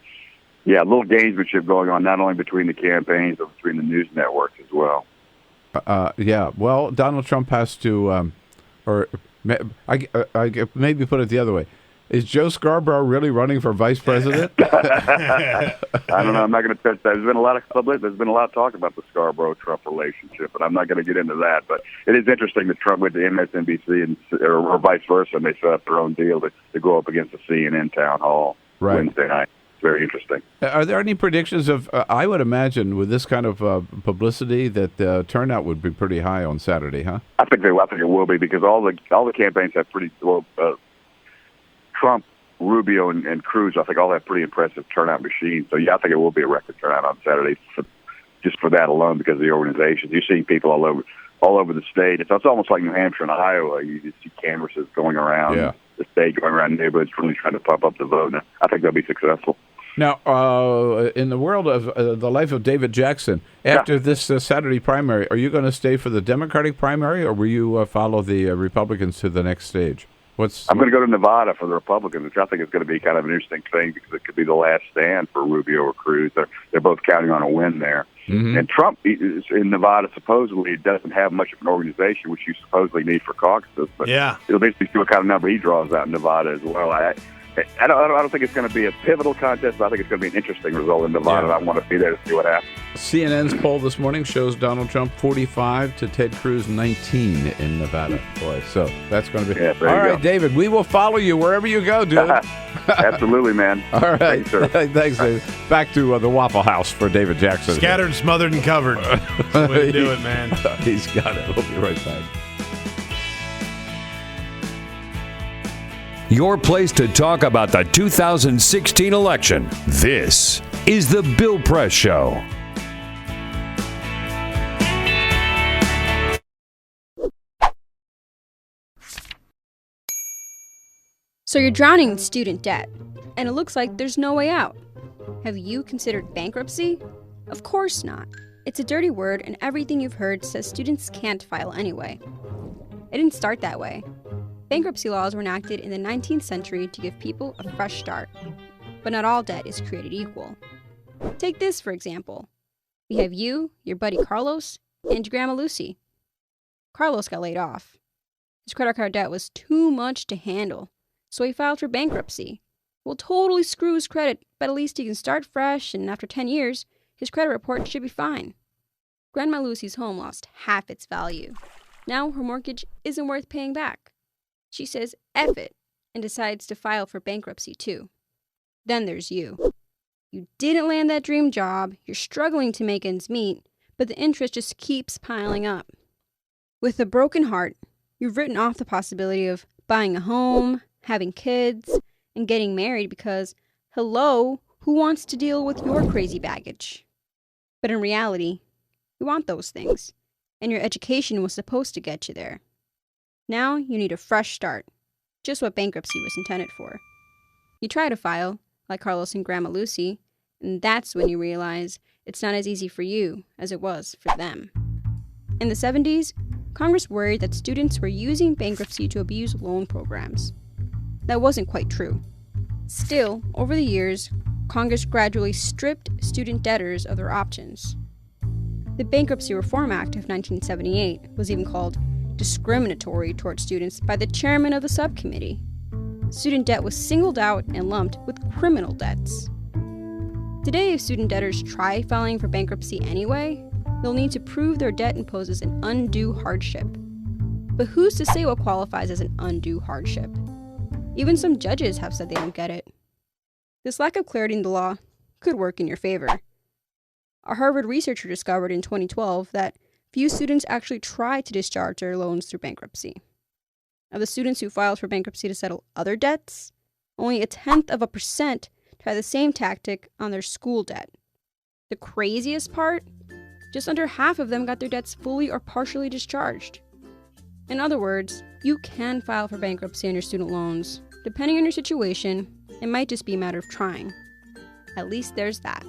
little gamesmanship going on not only between the campaigns but between the news networks as well. Well, Donald Trump has to, maybe put it the other way. Is Joe Scarborough really running for vice president? I don't know. I'm not going to touch that. There's been a lot of talk about the Scarborough-Trump relationship, but I'm not going to get into that. But it is interesting that Trump went to MSNBC or vice versa, and they set up their own deal to go up against the CNN town hall Wednesday night. It's very interesting. Are there any predictions of? I would imagine with this kind of publicity that the turnout would be pretty high on Saturday, huh? I think it will be because all the campaigns have pretty well. Trump, Rubio, and Cruz, I think all have pretty impressive turnout machines. So, I think it will be a record turnout on Saturday just for that alone because of the organizations. You're seeing people all over the state. It's almost like New Hampshire and Iowa. You just see canvassers going around the state, going around neighborhoods, really trying to pump up the vote. And I think they'll be successful. Now, in the world of the life of David Jackson, after this Saturday primary, are you going to stay for the Democratic primary, or will you follow the Republicans to the next stage? I'm going to go to Nevada for the Republicans, which I think is going to be kind of an interesting thing because it could be the last stand for Rubio or Cruz. They're both counting on a win there. Mm-hmm. And Trump in Nevada supposedly doesn't have much of an organization, which you supposedly need for caucuses. But it'll basically see what kind of number he draws out in Nevada as well. I don't think it's going to be a pivotal contest, but I think it's going to be an interesting result in Nevada. I want to be there to see what happens. CNN's poll this morning shows Donald Trump 45 to Ted Cruz 19 in Nevada. Boy, so that's going to be... All right, David, we will follow you wherever you go, dude. Absolutely, man. All right. Thanks, sir. Thanks, David. Back to the Waffle House for David Jackson. Scattered, smothered, and covered. That's the way to do it, man. He's got it. We'll be right back. Your place to talk about the 2016 election. This is the Bill Press Show. So you're drowning in student debt, and it looks like there's no way out. Have you considered bankruptcy? Of course not. It's a dirty word, and everything you've heard says students can't file anyway. It didn't start that way. Bankruptcy laws were enacted in the 19th century to give people a fresh start. But not all debt is created equal. Take this, for example. We have you, your buddy Carlos, and your grandma Lucy. Carlos got laid off. His credit card debt was too much to handle, so he filed for bankruptcy. Will totally screw his credit, but at least he can start fresh, and after 10 years, his credit report should be fine. Grandma Lucy's home lost half its value. Now her mortgage isn't worth paying back. She says F it and decides to file for bankruptcy too. Then there's you. You didn't land that dream job, you're struggling to make ends meet, but the interest just keeps piling up. With a broken heart, you've written off the possibility of buying a home, having kids, and getting married because, hello, who wants to deal with your crazy baggage? But in reality, you want those things, and your education was supposed to get you there. Now you need a fresh start, just what bankruptcy was intended for. You try to file, like Carlos and Grandma Lucy, and that's when you realize it's not as easy for you as it was for them. In the 70s, Congress worried that students were using bankruptcy to abuse loan programs. That wasn't quite true. Still, over the years, Congress gradually stripped student debtors of their options. The Bankruptcy Reform Act of 1978 was even called discriminatory towards students by the chairman of the subcommittee. Student debt was singled out and lumped with criminal debts. Today, if student debtors try filing for bankruptcy anyway, they'll need to prove their debt imposes an undue hardship. But who's to say what qualifies as an undue hardship? Even some judges have said they don't get it. This lack of clarity in the law could work in your favor. A Harvard researcher discovered in 2012 that few students actually try to discharge their loans through bankruptcy. Of the students who filed for bankruptcy to settle other debts, only 0.1% try the same tactic on their school debt. The craziest part? Just under half of them got their debts fully or partially discharged. In other words, you can file for bankruptcy on your student loans. Depending on your situation, it might just be a matter of trying. At least there's that.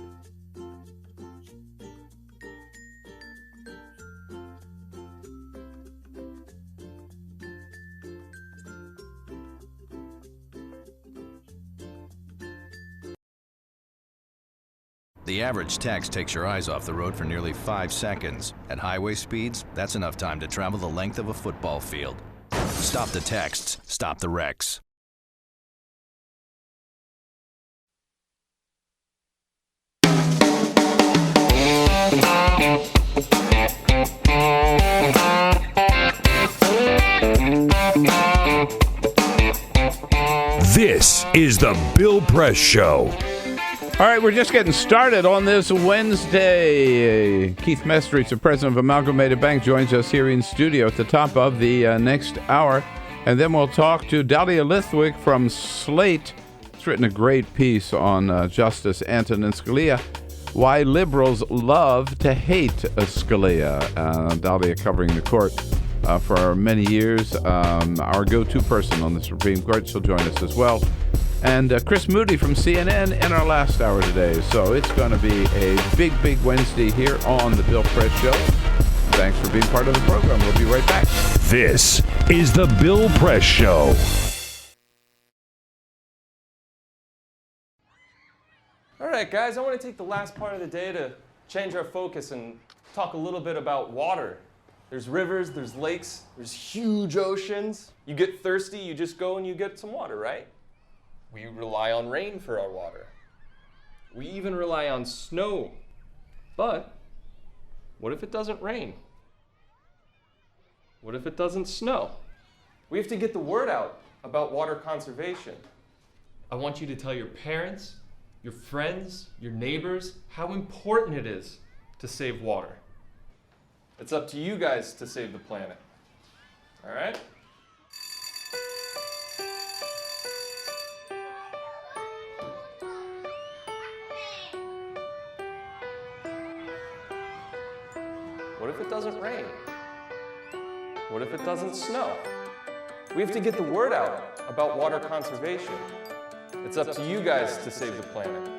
The average text takes your eyes off the road for nearly 5 seconds. At highway speeds, that's enough time to travel the length of a football field. Stop the texts, stop the wrecks. This is the Bill Press Show. All right, we're just getting started on this Wednesday. Keith Mestreitz, the president of Amalgamated Bank, joins us here in studio at the top of the next hour. And then we'll talk to Dahlia Lithwick from Slate. It's written a great piece on Justice Antonin Scalia, why liberals love to hate Scalia. Dahlia covering the court for many years, our go-to person on the Supreme Court. She'll join us as well. And Chris Moody from CNN in our last hour today. So it's going to be a big, big Wednesday here on the Bill Press Show. Thanks for being part of the program. We'll be right back. This is the Bill Press Show. All right, guys, I want to take the last part of the day to change our focus and talk a little bit about water. There's rivers, there's lakes, there's huge oceans. You get thirsty, you just go and you get some water, right? We rely on rain for our water. We even rely on snow. But what if it doesn't rain? What if it doesn't snow? We have to get the word out about water conservation. I want you to tell your parents, your friends, your neighbors, how important it is to save water. It's up to you guys to save the planet. All right? What if it doesn't rain? What if it doesn't snow? We have to get the word out about water conservation. It's up to you guys to save the planet.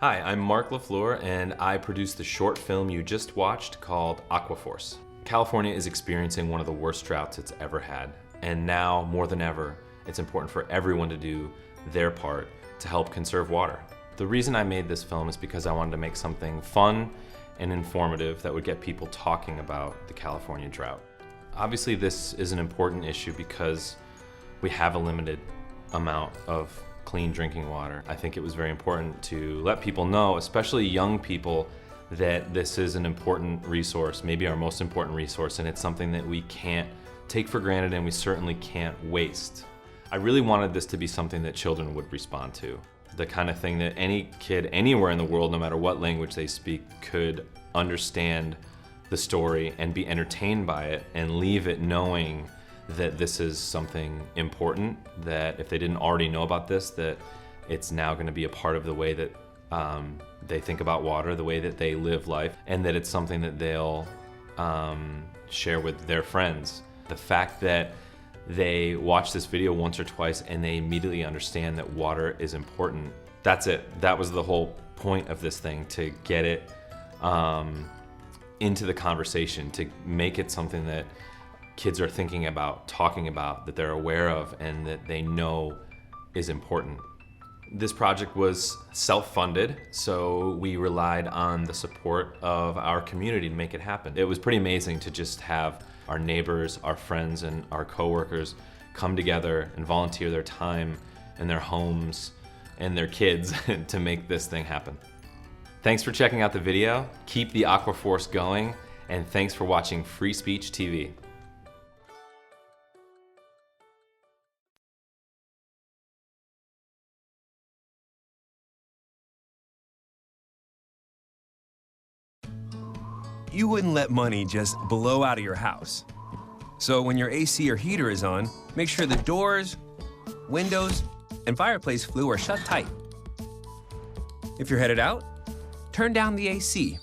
Hi, I'm Mark LaFleur, and I produced the short film you just watched called Aquaforce. California is experiencing one of the worst droughts it's ever had, and now, more than ever, it's important for everyone to do their part to help conserve water. The reason I made this film is because I wanted to make something fun and informative that would get people talking about the California drought. Obviously, this is an important issue because we have a limited amount of clean drinking water. I think it was very important to let people know, especially young people, that this is an important resource, maybe our most important resource, and it's something that we can't take for granted and we certainly can't waste. I really wanted this to be something that children would respond to. The kind of thing that any kid anywhere in the world, no matter what language they speak, could understand the story and be entertained by it and leave it knowing that this is something important, that if they didn't already know about this, that it's now going to be a part of the way that they think about water, the way that they live life, and that it's something that they'll share with their friends. The fact that they watch this video once or twice and they immediately understand that water is important, that's it. That was the whole point of this thing, to get it into the conversation, to make it something that kids are thinking about, talking about, that they're aware of, and that they know is important. This project was self-funded, so we relied on the support of our community to make it happen. It was pretty amazing to just have our neighbors, our friends, and our coworkers come together and volunteer their time and their homes and their kids to make this thing happen. Thanks for checking out the video. Keep the Aquaforce going, and thanks for watching Free Speech TV. You wouldn't let money just blow out of your house. So when your AC or heater is on, make sure the doors, windows, and fireplace flue are shut tight. If you're headed out, turn down the AC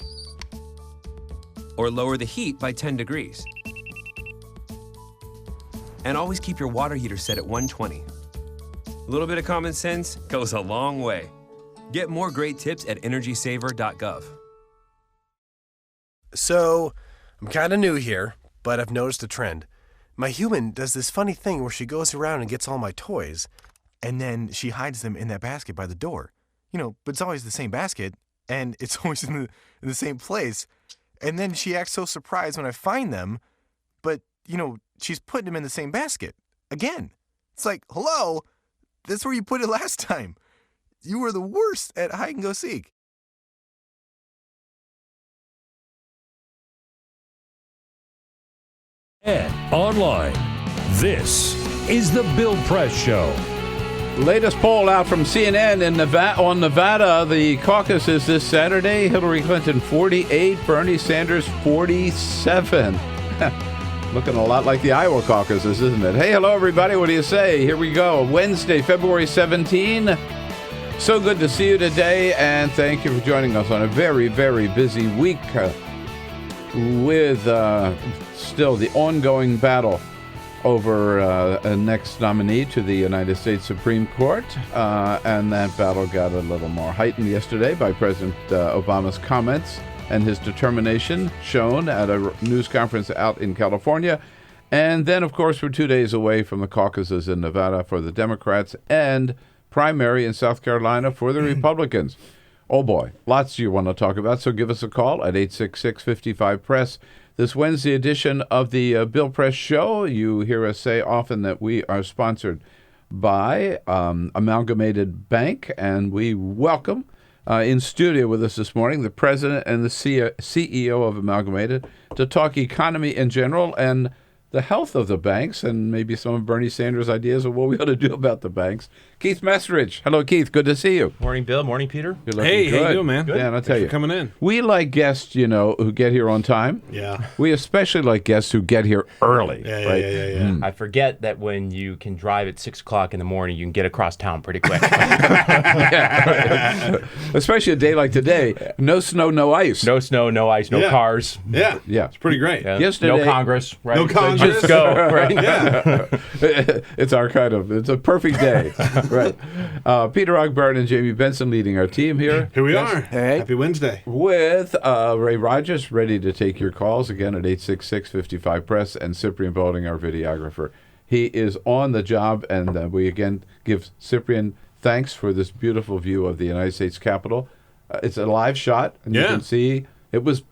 or lower the heat by 10 degrees. And always keep your water heater set at 120. A little bit of common sense goes a long way. Get more great tips at energysaver.gov. So, I'm kind of new here, but I've noticed a trend. My human does this funny thing where she goes around and gets all my toys, and then she hides them in that basket by the door. But it's always the same basket, and it's always in the same place. And then she acts so surprised when I find them, but, she's putting them in the same basket. Again. It's like, hello? That's where you put it last time. You were the worst at hide and go seek. And online, this is the Bill Press Show. Latest poll out from CNN in Nevada. The caucus is this Saturday. Hillary Clinton 48, Bernie Sanders 47. Looking a lot like the Iowa caucuses, isn't it? Hey, hello everybody. What do you say? Here we go. Wednesday, February 17. So good to see you today, and thank you for joining us on a very, very busy week with still the ongoing battle over a next nominee to the United States Supreme Court. And that battle got a little more heightened yesterday by President Obama's comments and his determination shown at a news conference out in California. And then, of course, we're 2 days away from the caucuses in Nevada for the Democrats and primary in South Carolina for the Republicans. Oh, boy, lots you want to talk about, so give us a call at 866-55-PRESS. This Wednesday edition of the Bill Press Show, you hear us say often that we are sponsored by Amalgamated Bank, and we welcome in studio with us this morning the president and the CEO of Amalgamated to talk economy in general and the health of the banks and maybe some of Bernie Sanders' ideas of what we ought to do about the banks. Keith Messrich. Hello, Keith. Good to see you. Morning, Bill. Morning, Peter. Hey, how you doing, man? Good. Yeah, and I'll tell you, for coming in. We like guests, who get here on time. Yeah. We especially like guests who get here early. Yeah. I forget that when you can drive at 6 o'clock in the morning, you can get across town pretty quick. Especially a day like today. No snow, no ice. No snow, no ice, no cars. Yeah. It's pretty great. Yeah. Yesterday, no Congress. Right? No Congress. Just go. Right? Yeah. It's a perfect day. Right. Peter Ogburn and Jamie Benson leading our team here. Here we are. Hey. Happy Wednesday. With Ray Rogers ready to take your calls again at 866-55-PRESS and Cyprian Balding, our videographer. He is on the job, and we again give Cyprian thanks for this beautiful view of the United States Capitol. It's a live shot, and you can see it was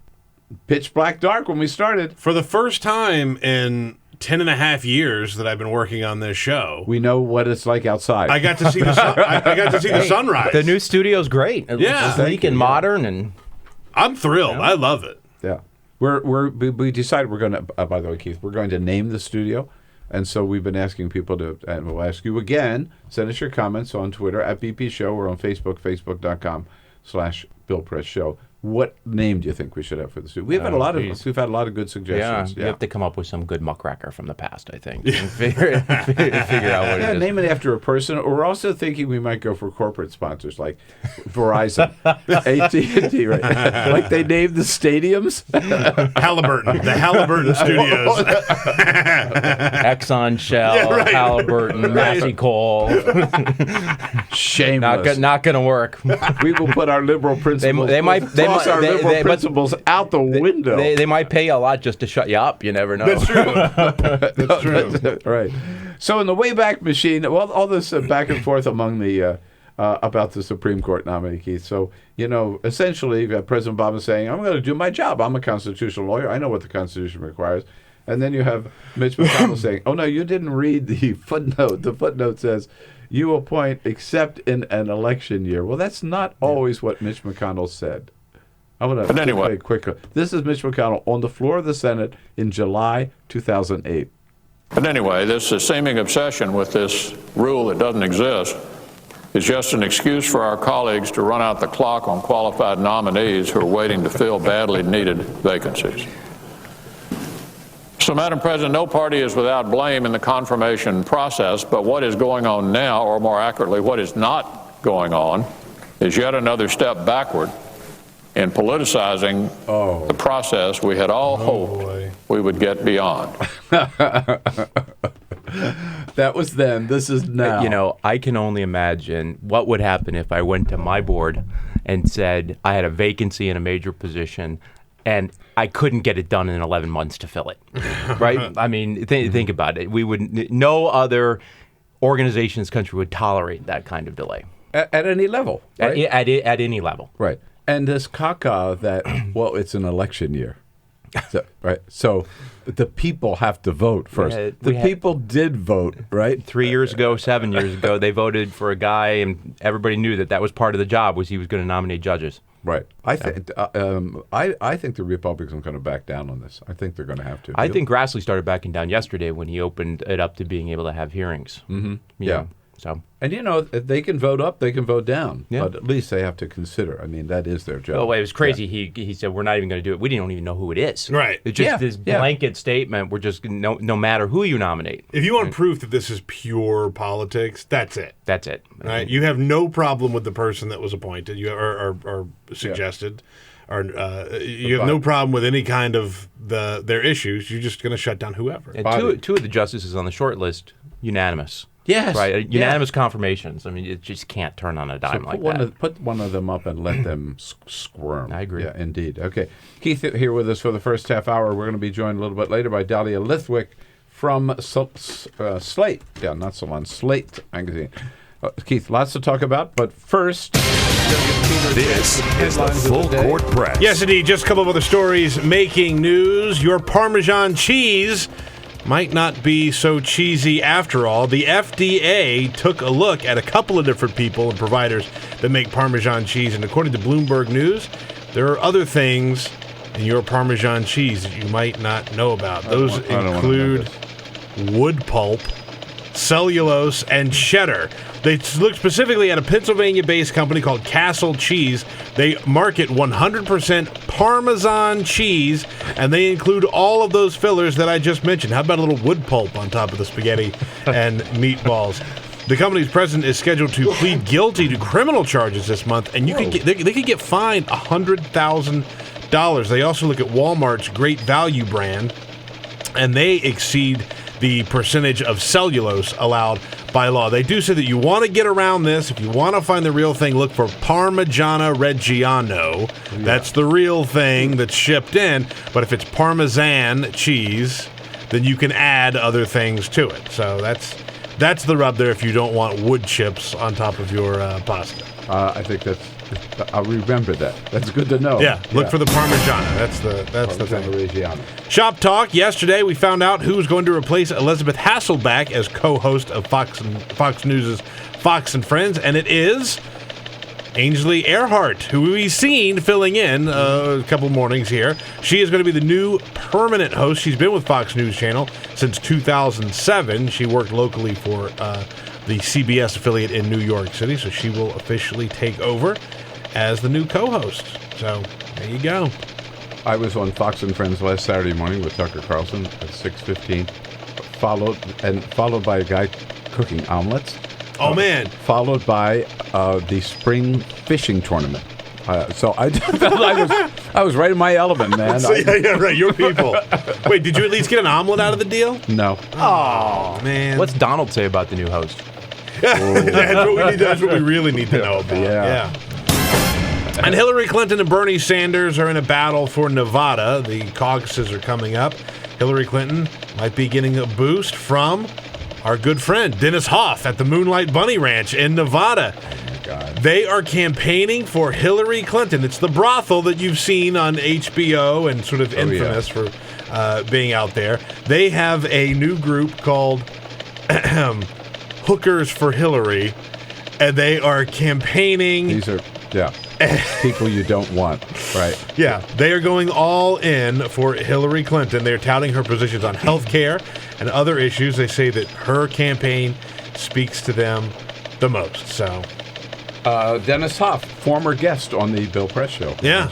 pitch black dark when we started. For the first time in 10 and a half years that I've been working on this show, we know what it's like outside. I got to see the sunrise. The new studio's great. It's sleek and modern, and I'm thrilled. I love it. Yeah. We decided we're going to, by the way, Keith, we're going to name the studio. And so we've been asking people to, and we'll ask you again, send us your comments on Twitter at BP Show or on Facebook, facebook.com/Bill Press Show. What name do you think we should have for the studio? We've had a lot of good suggestions. You have to come up with some good muckracker from the past, I think. And figure out what it is. Name it after a person. Or we're also thinking we might go for corporate sponsors like Verizon, AT&T, right? Like they named the stadiums. Halliburton, the Halliburton Studios. Exxon, Shell, Halliburton, Massey Coal. Shameless. Not going to work. We will put our liberal principles. Principles out the window. They might pay you a lot just to shut you up. You never know. That's true. That's true. Right. So in the Wayback Machine, well, all this back and forth among the about the Supreme Court nominee, Keith. So, essentially, you've got President Obama saying, I'm going to do my job. I'm a constitutional lawyer. I know what the Constitution requires. And then you have Mitch McConnell saying, oh, no, you didn't read the footnote. The footnote says, you appoint except in an election year. Well, that's not always what Mitch McConnell said. I'm going to play quicker. This is Mitch McConnell on the floor of the Senate in July 2008. But anyway, this seeming obsession with this rule that doesn't exist is just an excuse for our colleagues to run out the clock on qualified nominees who are waiting to fill badly needed vacancies. So, Madam President, no party is without blame in the confirmation process, but what is going on now, or more accurately, what is not going on, is yet another step backward in politicizing the process we had all hoped we would get beyond. That was then. This is now. You know, I can only imagine what would happen if I went to my board and said I had a vacancy in a major position and I couldn't get it done in 11 months to fill it. Right? I mean, think about it. No other organization in this country would tolerate that kind of delay. At any level. Right? At any level. Right. And this caca that, well, it's an election year. So, right. So the people have to vote first. The people did vote, right? 3 years ago, 7 years ago, they voted for a guy, and everybody knew that was part of the job, was he was going to nominate judges. Right. I think the Republicans are going to back down on this. I think they're going to have to. I think Grassley started backing down yesterday when he opened it up to being able to have hearings. Mm-hmm. Yeah. So. And, you know, they can vote up, they can vote down, but at least they have to consider. I mean, that is their job. Oh, it was crazy. Yeah. He said, we're not even going to do it. We don't even know who it is. Right. It's just this blanket statement. We're just, no matter who you nominate. If you want proof that this is pure politics, that's it. That's it. Right? You have no problem with the person that was appointed or suggested. Or you have no problem with any kind of their issues. You're just going to shut down whoever. And two of the justices on the short list, unanimous. Yes. Right. Unanimous confirmations. I mean, it just can't turn on a dime like that. Put one of them up and let them squirm. I agree. Yeah, indeed. Okay. Keith here with us for the first half hour. We're going to be joined a little bit later by Dahlia Lithwick from Slate. Yeah, not Salon. Slate magazine. Keith, lots to talk about, but first, this is the Full Court Press. Yes, indeed. Just a couple of other stories making news. Your Parmesan cheese might not be so cheesy after all. The FDA took a look at a couple of different people and providers that make Parmesan cheese, and according to Bloomberg News, there are other things in your Parmesan cheese that you might not know about. Those include wood pulp, cellulose, and cheddar. They look specifically at a Pennsylvania-based company called Castle Cheese. They market 100% Parmesan cheese, and they include all of those fillers that I just mentioned. How about a little wood pulp on top of the spaghetti and meatballs? The company's president is scheduled to plead guilty to criminal charges this month, and they could get fined $100,000. They also look at Walmart's Great Value brand, and they exceed the percentage of cellulose allowed by law. They do say that you want to get around this. If you want to find the real thing, look for Parmigiana Reggiano. Yeah. That's the real thing that's shipped in. But if it's Parmesan cheese, then you can add other things to it. So that's the rub there if you don't want wood chips on top of your pasta. I think I'll remember that. That's good to know. Yeah, look for the Parmigiana. That's the thing. Reggiano. Shop Talk. Yesterday, we found out who was going to replace Elizabeth Hasselbeck as co-host of Fox News' Fox and Friends, and it is Ainsley Earhart, who we've seen filling in a couple mornings here. She is going to be the new permanent host. She's been with Fox News Channel since 2007. She worked locally for the CBS affiliate in New York City, so she will officially take over as the new co-host. So there you go. I was on Fox and Friends last Saturday morning with Tucker Carlson at 6:15, followed by a guy cooking omelets. Oh man! Followed by the spring fishing tournament. So I felt I was right in my element, man. Yeah, right. Your people. Wait, did you at least get an omelet out of the deal? No. Oh man. What's Donald say about the new host? That's what we really need to know about. Yeah. And Hillary Clinton and Bernie Sanders are in a battle for Nevada. The caucuses are coming up. Hillary Clinton might be getting a boost from our good friend Dennis Hoff at the Moonlight Bunny Ranch in Nevada. God. They are campaigning for Hillary Clinton. It's the brothel that you've seen on HBO and sort of infamous for being out there. They have a new group called hookers for Hillary, and they are campaigning. These are, people you don't want, right? Yeah, they are going all in for Hillary Clinton. They're touting her positions on health care and other issues. They say that her campaign speaks to them the most. So, Dennis Hoff, former guest on the Bill Press show. Yeah.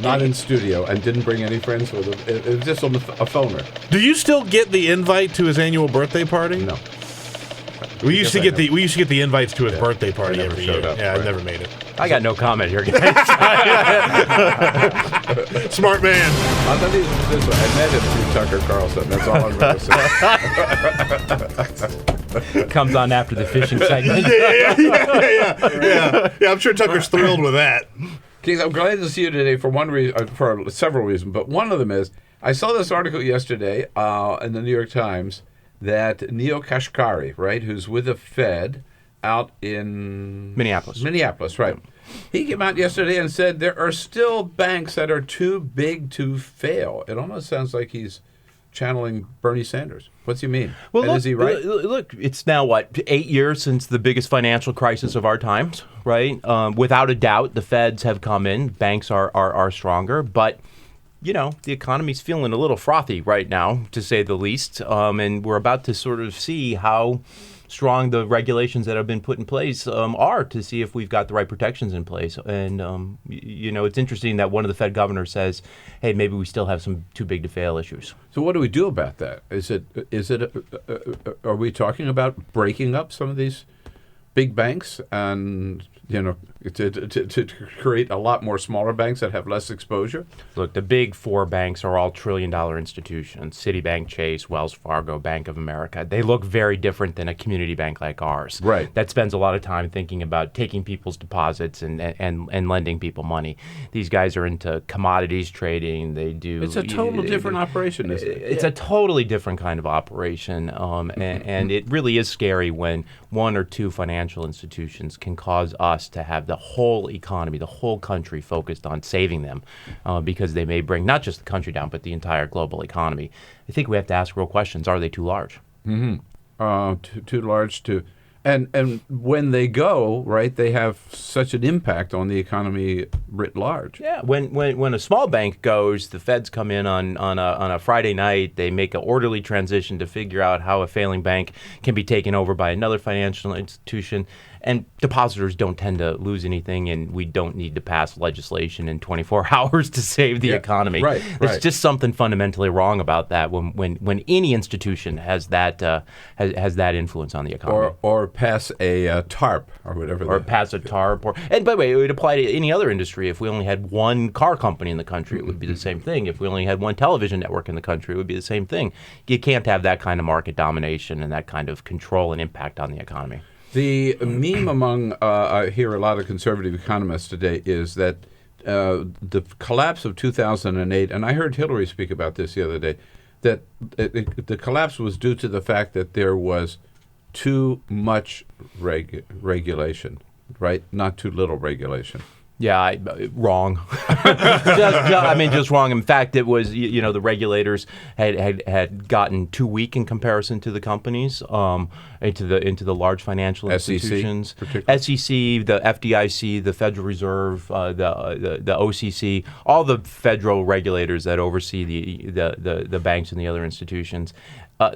Not in studio and didn't bring any friends with him. It was just on a phoner. Do you still get the invite to his annual birthday party? No. We used to get the invites to his birthday party every year. up, Yeah, right. I never made it. I got no comment here, guys. Smart man. I'll tell you this way. I met him through Tucker Carlson. That's all I'm going to say. Comes on after the fishing segment. Yeah, I'm sure Tucker's thrilled with that. Keith, I'm glad to see you today for one reason, for several reasons, but one of them is I saw this article yesterday in the New York Times that Neel Kashkari, right, who's with the Fed out in Minneapolis, right. He came out yesterday and said there are still banks that are too big to fail. It almost sounds like he's channeling Bernie Sanders. What's he mean? Well, and look, is he right? Look, it's now, 8 years since the biggest financial crisis of our times, right? Without a doubt, the Feds have come in. Banks are stronger, but the economy's feeling a little frothy right now, to say the least. And we're about to sort of see how strong the regulations that have been put in place are, to see if we've got the right protections in place. And, it's interesting that one of the Fed governors says, hey, maybe we still have some too big to fail issues. So what do we do about that? Are we talking about breaking up some of these big banks and to create a lot more smaller banks that have less exposure? Look, the big four banks are all trillion-dollar institutions: Citibank, Chase, Wells Fargo, Bank of America. They look very different than a community bank like ours. Right. That spends a lot of time thinking about taking people's deposits and lending people money. These guys are into commodities trading. They do. It's a total different operation, isn't it? It's a totally different kind of operation, and it really is scary when one or two financial institutions can cause us to have the whole economy, the whole country focused on saving them, because they may bring not just the country down, but the entire global economy. I think we have to ask real questions. Are they too large? Mm-hmm. Too large to... And when they go, right, they have such an impact on the economy writ large. Yeah, when a small bank goes, the Feds come in on a Friday night. They make an orderly transition to figure out how a failing bank can be taken over by another financial institution. And depositors don't tend to lose anything, and we don't need to pass legislation in 24 hours to save the economy. Right. There's just something fundamentally wrong about that when any institution has that influence on the economy. Or pass a TARP or whatever. Or pass a TARP. And by the way, it would apply to any other industry. If we only had one car company in the country, it would be the same thing. If we only had one television network in the country, it would be the same thing. You can't have that kind of market domination and that kind of control and impact on the economy. The meme among, I hear a lot of conservative economists today, is that the collapse of 2008, and I heard Hillary speak about this the other day, that the collapse was due to the fact that there was too much regulation, right? Not too little regulation. Yeah, wrong. just wrong. In fact, it was the regulators had gotten too weak in comparison to the companies, into the large financial institutions. SEC, the FDIC, the Federal Reserve, the OCC, all the federal regulators that oversee the banks and the other institutions.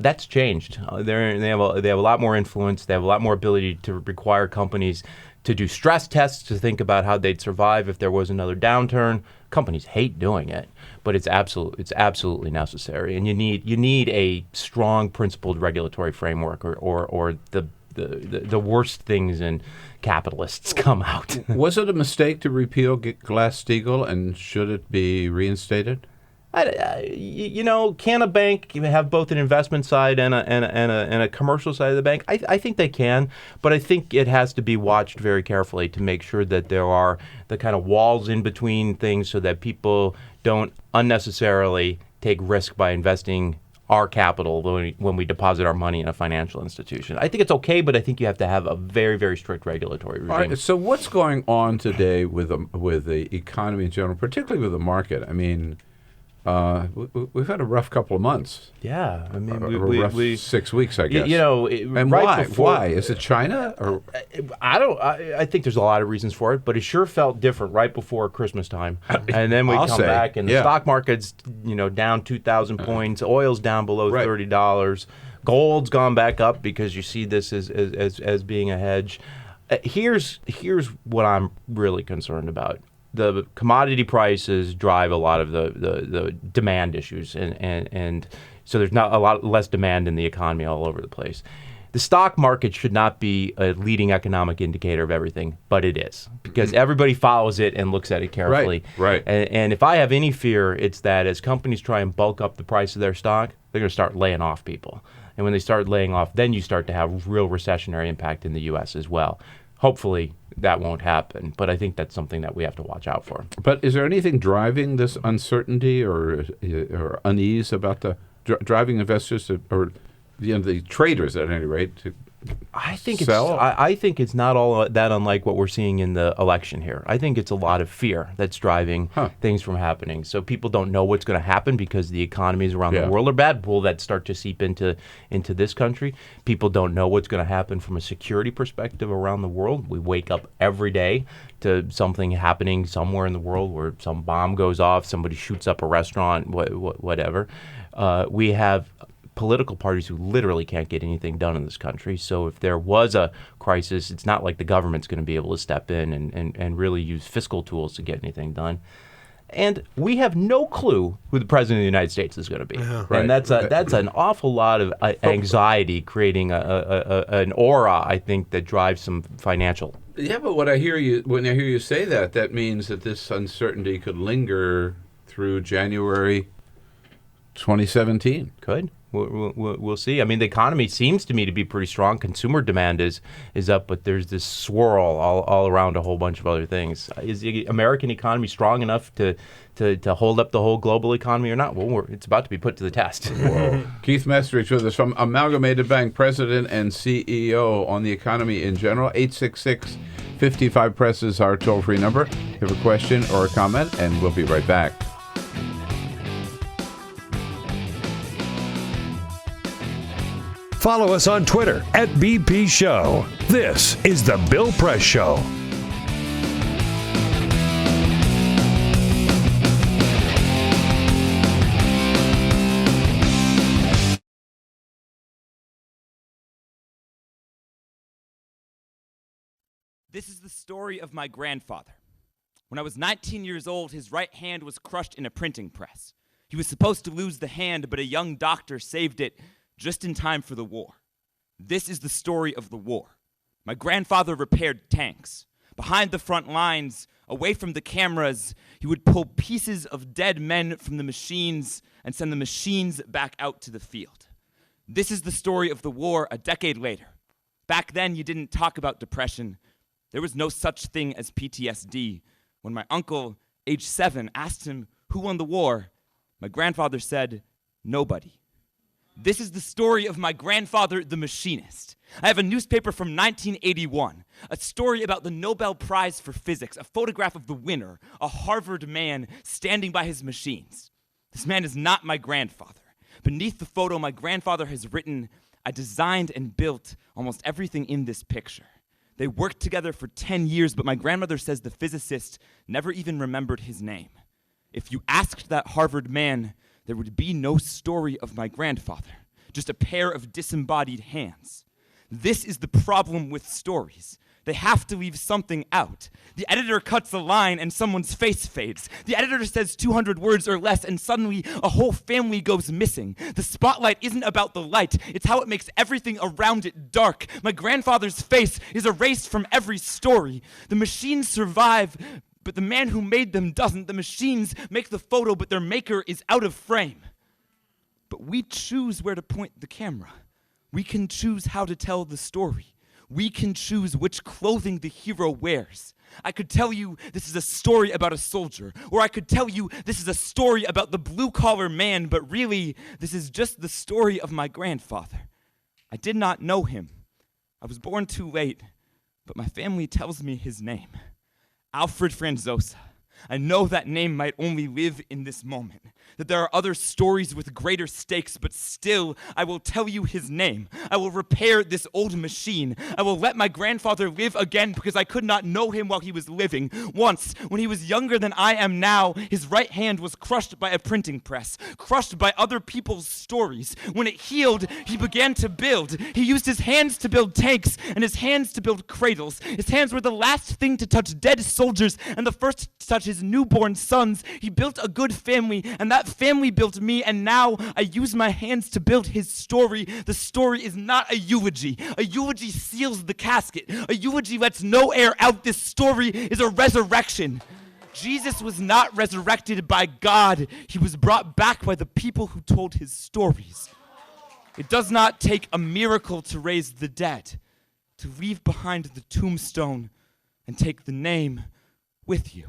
That's changed. They have a lot more influence. They have a lot more ability to require companies to do stress tests, to think about how they'd survive if there was another downturn. Companies hate doing it, but it's absolutely necessary. And you need a strong, principled regulatory framework, or the worst things in capitalists come out. Was it a mistake to repeal Glass-Steagall, and should it be reinstated? Can a bank have both an investment side and a commercial side of the bank? I think they can, but I think it has to be watched very carefully to make sure that there are the kind of walls in between things so that people don't unnecessarily take risk by investing our capital when we deposit our money in a financial institution. I think it's okay, but I think you have to have a very, very strict regulatory regime. All right, so what's going on today with the economy in general, particularly with the market? I mean, We've had a rough couple of months. Yeah, I mean, rough 6 weeks, I guess. And right why? Is it China? Or I think there's a lot of reasons for it, but it sure felt different right before Christmas time. And then we come back, and the stock market's down 2,000 points. Oil's down below $30. Gold's gone back up because you see this as being a hedge. Here's what I'm really concerned about. The commodity prices drive a lot of the demand issues, and so there's not a lot less demand in the economy all over the place. The stock market should not be a leading economic indicator of everything, but it is, because everybody follows it and looks at it carefully. Right. And if I have any fear, it's that as companies try and bulk up the price of their stock, they're going to start laying off people. And when they start laying off, then you start to have real recessionary impact in the U.S. as well. Hopefully that won't happen, but I think that's something that we have to watch out for. But is there anything driving this uncertainty or unease about the driving investors or the traders at any rate to sell? I think it's not all that unlike what we're seeing in the election here. I think it's a lot of fear that's driving things from happening. So people don't know what's going to happen because the economies around the world are bad. Will that start to seep into this country? People don't know what's going to happen from a security perspective around the world. We wake up every day to something happening somewhere in the world where some bomb goes off, somebody shoots up a restaurant, whatever. We have political parties who literally can't get anything done in this country. So if there was a crisis, it's not like the government's going to be able to step in and really use fiscal tools to get anything done. And we have no clue who the president of the United States is going to be. And that's an awful lot of anxiety, creating an aura, I think, that drives some financial. Yeah, but when I hear you say that means that this uncertainty could linger through January 2017. Could. We'll see. I mean, the economy seems to me to be pretty strong. Consumer demand is up, but there's this swirl all around a whole bunch of other things. Is the American economy strong enough to hold up the whole global economy or not? Well, it's about to be put to the test. Keith Mesterich with us from Amalgamated Bank, President and CEO on the economy in general. 866-55-PRESS is our toll-free number. If you have a question or a comment, and we'll be right back. Follow us on Twitter @BP Show. This is The Bill Press Show. This is the story of my grandfather. When I was 19 years old, his right hand was crushed in a printing press. He was supposed to lose the hand, but a young doctor saved it just in time for the war. This is the story of the war. My grandfather repaired tanks. Behind the front lines, away from the cameras, he would pull pieces of dead men from the machines and send the machines back out to the field. This is the story of the war a decade later. Back then, you didn't talk about depression. There was no such thing as PTSD. When my uncle, age 7, asked him who won the war, my grandfather said, nobody. This is the story of my grandfather, the machinist. I have a newspaper from 1981, a story about the Nobel Prize for Physics, a photograph of the winner, a Harvard man standing by his machines. This man is not my grandfather. Beneath the photo, my grandfather has written, I designed and built almost everything in this picture. They worked together for 10 years, but my grandmother says the physicist never even remembered his name. If you asked that Harvard man, there would be no story of my grandfather, just a pair of disembodied hands. This is the problem with stories. They have to leave something out. The editor cuts a line and someone's face fades. The editor says 200 words or less and suddenly a whole family goes missing. The spotlight isn't about the light. It's how it makes everything around it dark. My grandfather's face is erased from every story. The machines survive, but the man who made them doesn't. The machines make the photo, but their maker is out of frame. But we choose where to point the camera. We can choose how to tell the story. We can choose which clothing the hero wears. I could tell you this is a story about a soldier, or I could tell you this is a story about the blue-collar man, but really, this is just the story of my grandfather. I did not know him. I was born too late, but my family tells me his name. Alfred Franzosa. I know that name might only live in this moment, that there are other stories with greater stakes, but still, I will tell you his name. I will repair this old machine. I will let my grandfather live again because I could not know him while he was living. Once, when he was younger than I am now, his right hand was crushed by a printing press, crushed by other people's stories. When it healed, he began to build. He used his hands to build tanks and his hands to build cradles. His hands were the last thing to touch dead soldiers and the first to touch his newborn sons. He built a good family, and that family built me, and now I use my hands to build his story. The story is not a eulogy. A eulogy seals the casket. A eulogy lets no air out. This story is a resurrection. Jesus was not resurrected by God. He was brought back by the people who told his stories. It does not take a miracle to raise the dead, to leave behind the tombstone and take the name with you.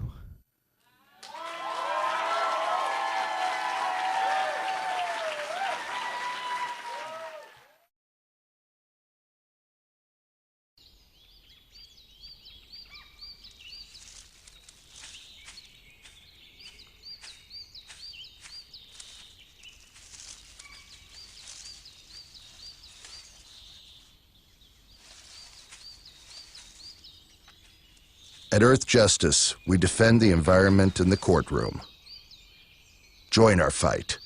At Earth Justice, we defend the environment in the courtroom. Join our fight.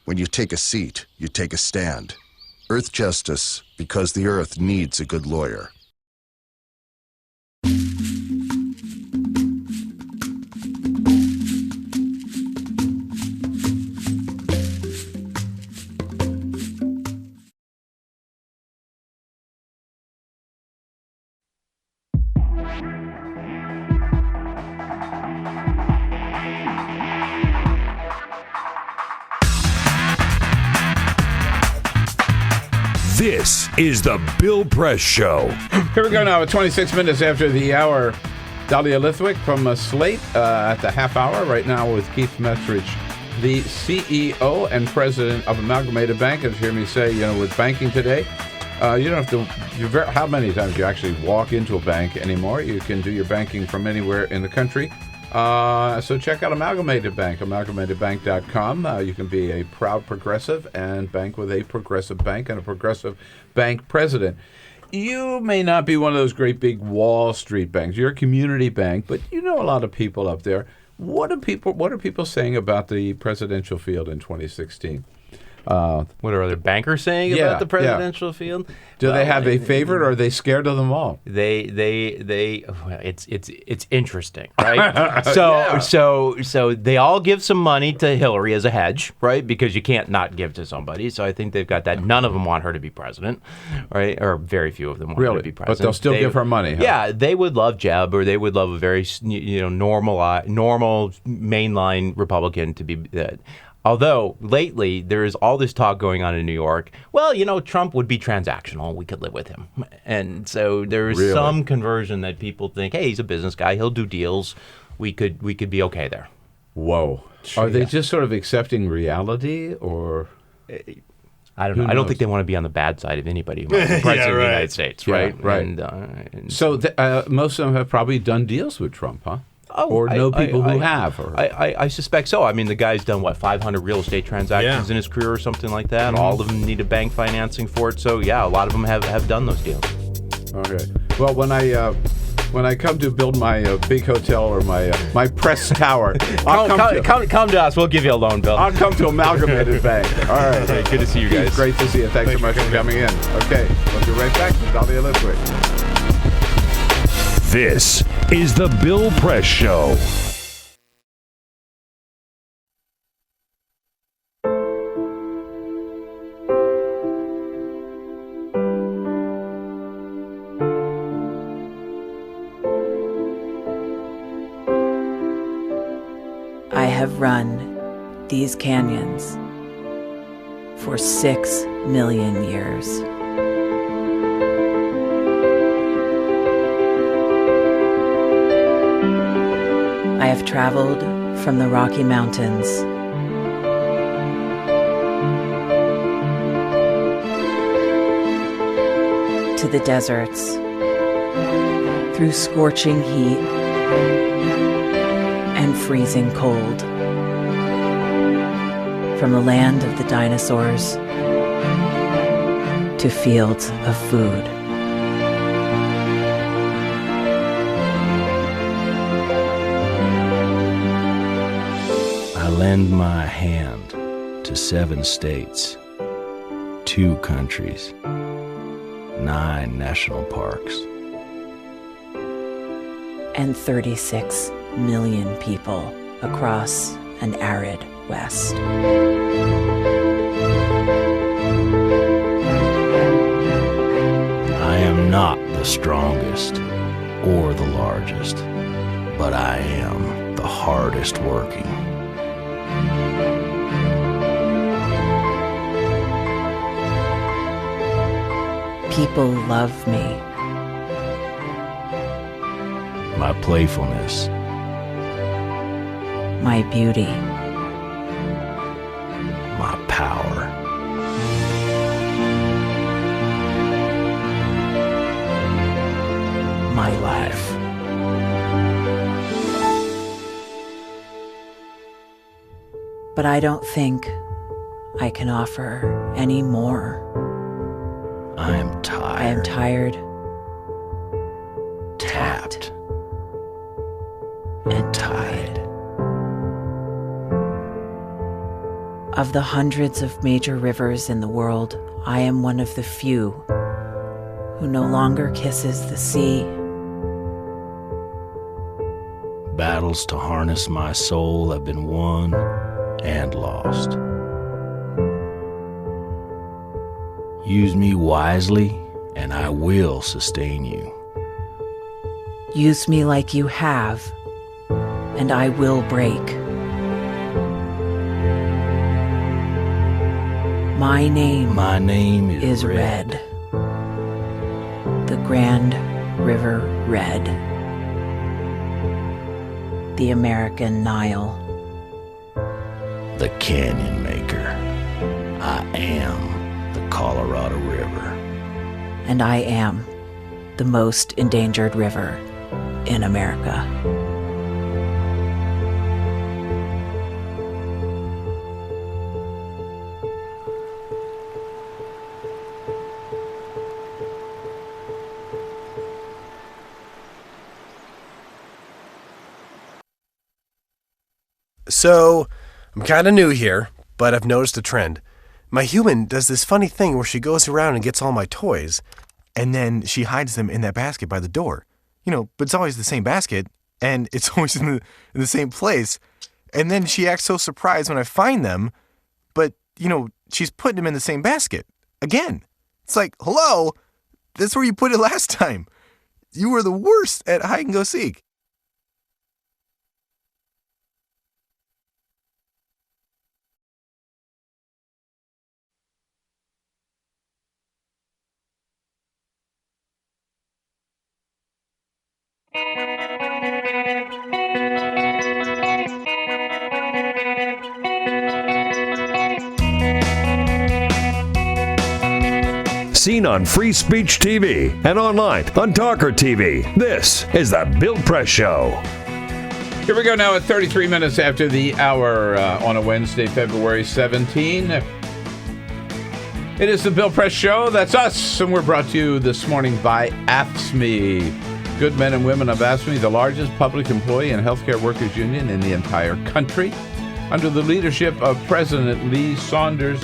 When you take a seat, you take a stand. Earth Justice, because the Earth needs a good lawyer. This is the Bill Press Show. Here we go now at 26 minutes after the hour. Dahlia Lithwick from Slate at the half hour right now with Keith Metzrich, the CEO and president of Amalgamated Bank. As you hear me say, with banking today, you don't have to, how many times do you actually walk into a bank anymore? You can do your banking from anywhere in the country. So check out Amalgamated Bank, amalgamatedbank.com. You can be a proud progressive and bank with a progressive bank and a progressive bank president. You may not be one of those great big Wall Street banks. You're a community bank, but you know a lot of people up there. What are people saying about the presidential field in 2016? What are other bankers saying about the presidential field? Do they have a favorite, or are they scared of them all? It's interesting, right? So they all give some money to Hillary as a hedge, right? Because you can't not give to somebody. So I think they've got that. None of them want her to be president, right? Or very few of them want her to be president. But they'll still give her money. Huh? Yeah, they would love Jeb, or they would love a very normal mainline Republican to be that. Although, lately, there is all this talk going on in New York. Well, Trump would be transactional. We could live with him. And so there's some conversion that people think, hey, he's a business guy. He'll do deals. We could be okay there. Whoa. Are they just sort of accepting reality, or... I don't know. I don't think they want to be on the bad side of anybody who might be president of the United States, right? Yeah, right. So most of them have probably done deals with Trump, huh? Or people who have? Or... I suspect so. I mean, the guy's done, 500 real estate transactions in his career or something like that. Mm-hmm. All of them needed bank financing for it. So, yeah, a lot of them have done those deals. Okay. Well, when I come to build my big hotel or my press tower, come to us. We'll give you a loan, Bill. I'll come to Amalgamated Bank. All right. Hey, good to see you guys. Great to see you. Thanks so much for coming in. Okay. We'll be right back to Dahlia Lithwick. This is the Bill Press Show. I have run these canyons for 6 million years. I have traveled from the Rocky Mountains to the deserts, through scorching heat and freezing cold. From the land of the dinosaurs to fields of food. I lend my hand to 7 states, 2 countries, 9 national parks, and 36 million people across an arid West. I am not the strongest or the largest, but I am the hardest working. People love me. My playfulness, My beauty. my power. My life. But I don't think I can offer any more. I am tired. I am tired, tapped, and tied. Of the hundreds of major rivers in the world, I am one of the few who no longer kisses the sea. Battles to harness my soul have been won and lost. Use me wisely, and I will sustain you. Use me like you have, and I will break. My name is Red. The Grand River Red. The American Nile. The Canyon Maker. I am the Colorado River. And I am the most endangered river in America. So, I'm kind of new here, but I've noticed a trend. My human does this funny thing where she goes around and gets all my toys, and then she hides them in that basket by the door. But it's always the same basket, and it's always in the same place. And then she acts so surprised when I find them, but, she's putting them in the same basket. Again. It's like, hello? That's where you put it last time. You were the worst at hide and go seek. Seen on Free Speech TV and online on TawkrTV. This is the Bill Press Show. Here we go now at 33 minutes after the hour on a Wednesday, February 17. It is the Bill Press Show. That's us. And we're brought to you this morning by AFSCME. Good men and women of AFSCME, the largest public employee and healthcare workers union in the entire country. Under the leadership of President Lee Saunders,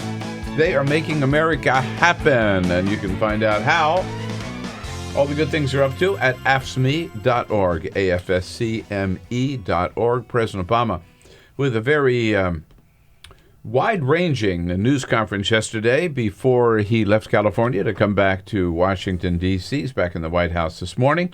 they are making America happen. And you can find out how all the good things are up to at AFSCME.org, AFSCME.org. President Obama with a very wide-ranging news conference yesterday before he left California to come back to Washington, D.C. He's back in the White House this morning.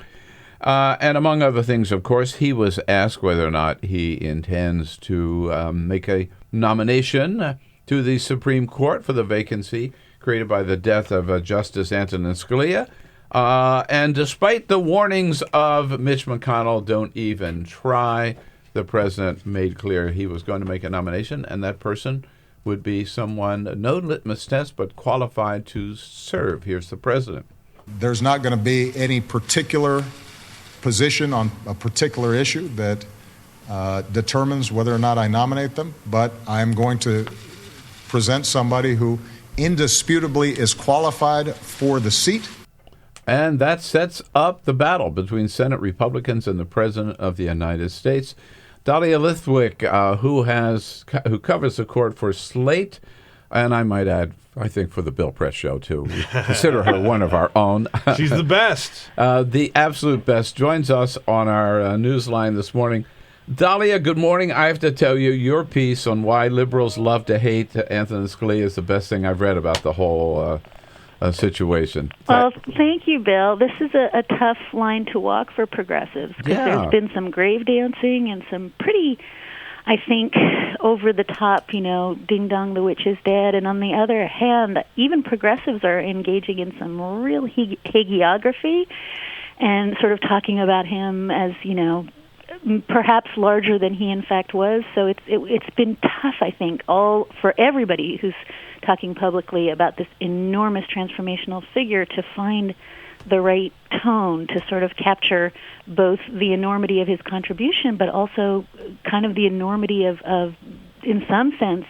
And among other things, of course, he was asked whether or not he intends to make a nomination to the Supreme Court for the vacancy created by the death of Justice Antonin Scalia. And despite the warnings of Mitch McConnell, don't even try, the president made clear he was going to make a nomination, and that person would be someone, no litmus test, but qualified to serve. Here's the president. There's not going to be any particular position on a particular issue that determines whether or not I nominate them, but I'm going to present somebody who indisputably is qualified for the seat. And that sets up the battle between Senate Republicans and the President of the United States. Dahlia Lithwick, who covers the court for Slate, and I might add, I think for the Bill Press Show, too. We consider her one of our own. She's the best. The absolute best, joins us on our news line this morning. Dahlia, good morning. I have to tell you, your piece on why liberals love to hate Anthony Scalia is the best thing I've read about the whole situation. Well, thank you, Bill. This is a tough line to walk for progressives because there's been some grave dancing and some pretty, I think, over the top, ding dong, the witch is dead. And on the other hand, even progressives are engaging in some real hagiography and sort of talking about him as, perhaps larger than he in fact was. So it's been tough, I think, for everybody who's talking publicly about this enormous transformational figure to find the right tone to sort of capture both the enormity of his contribution, but also kind of the enormity of in some sense,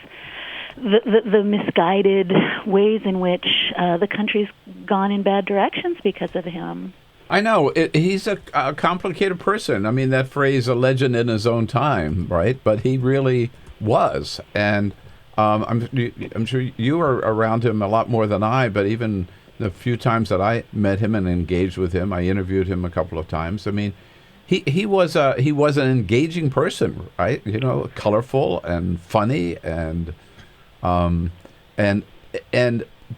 the misguided ways in which the country's gone in bad directions because of him. I know. He's a complicated person. I mean, that phrase, a legend in his own time, right? But he really was. And I'm sure you were around him a lot more than I, but even the few times that I met him and engaged with him, I interviewed him a couple of times. I mean, he was an engaging person, right? Colorful and funny and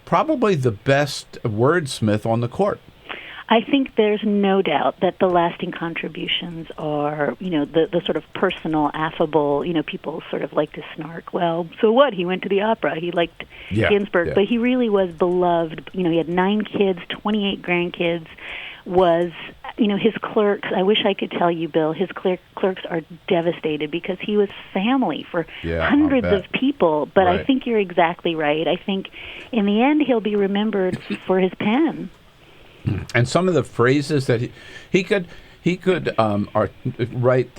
probably the best wordsmith on the court. I think there's no doubt that the lasting contributions are, the sort of personal, affable, people sort of like to snark, well, so what? He went to the opera. He liked Ginsberg. But he really was beloved. He had 9 kids, 28 grandkids, was, his clerks, I wish I could tell you, Bill, his clerks are devastated because he was family for hundreds of people. But I think you're exactly right. I think in the end he'll be remembered for his pen. And some of the phrases that he could write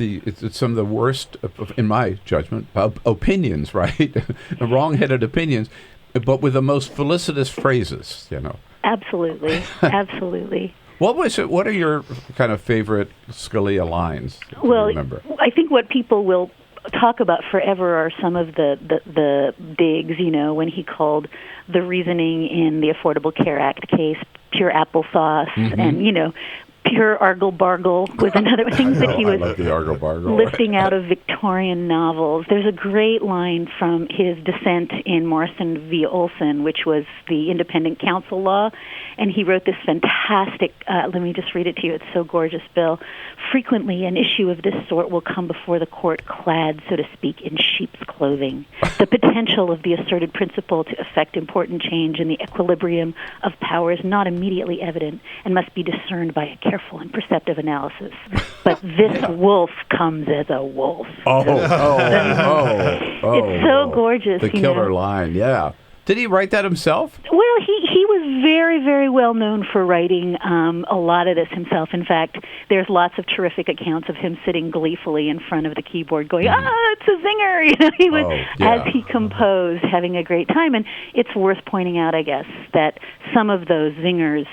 some of the worst, in my judgment, opinions, right? Wrong-headed opinions, but with the most felicitous phrases, Absolutely, absolutely. What are your kind of favorite Scalia lines? Well, remember? I think what people will talk about forever are some of the digs, when he called the reasoning in the Affordable Care Act case pure applesauce, and pure argle-bargle was another thing that he was lifting out of Victorian novels. There's a great line from his dissent in Morrison v. Olson, which was the independent counsel law, and he wrote this fantastic, let me just read it to you, it's so gorgeous, Bill. Frequently, an issue of this sort will come before the court clad, so to speak, in sheep's clothing. The potential of the asserted principle to effect important change in the equilibrium of power is not immediately evident and must be discerned by a careful and perceptive analysis. But this wolf comes as a wolf. It's so gorgeous. The killer line, yeah. Did he write that himself? Well, he was very, very well known for writing a lot of this himself. In fact, there's lots of terrific accounts of him sitting gleefully in front of the keyboard going, it's a zinger! He was, as he composed, having a great time. And it's worth pointing out, I guess, that some of those zingers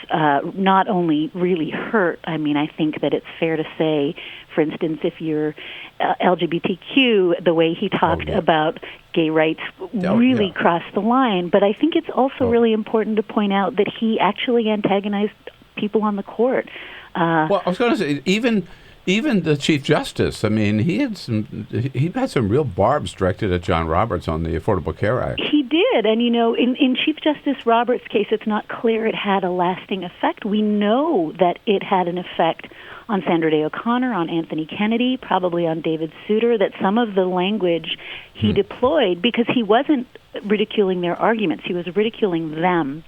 not only really hurt, I mean, I think that it's fair to say, for instance, if you're LGBTQ, the way he talked about gay rights really crossed the line. But I think it's also really important to point out that he actually antagonized people on the court. Well, I was going to say, even the Chief Justice, I mean, he had some real barbs directed at John Roberts on the Affordable Care Act. He did. And, in Chief Justice Roberts' case, it's not clear it had a lasting effect. We know that it had an effect on Sandra Day O'Connor, on Anthony Kennedy, probably on David Souter, that some of the language he deployed, because he wasn't ridiculing their arguments, he was ridiculing them.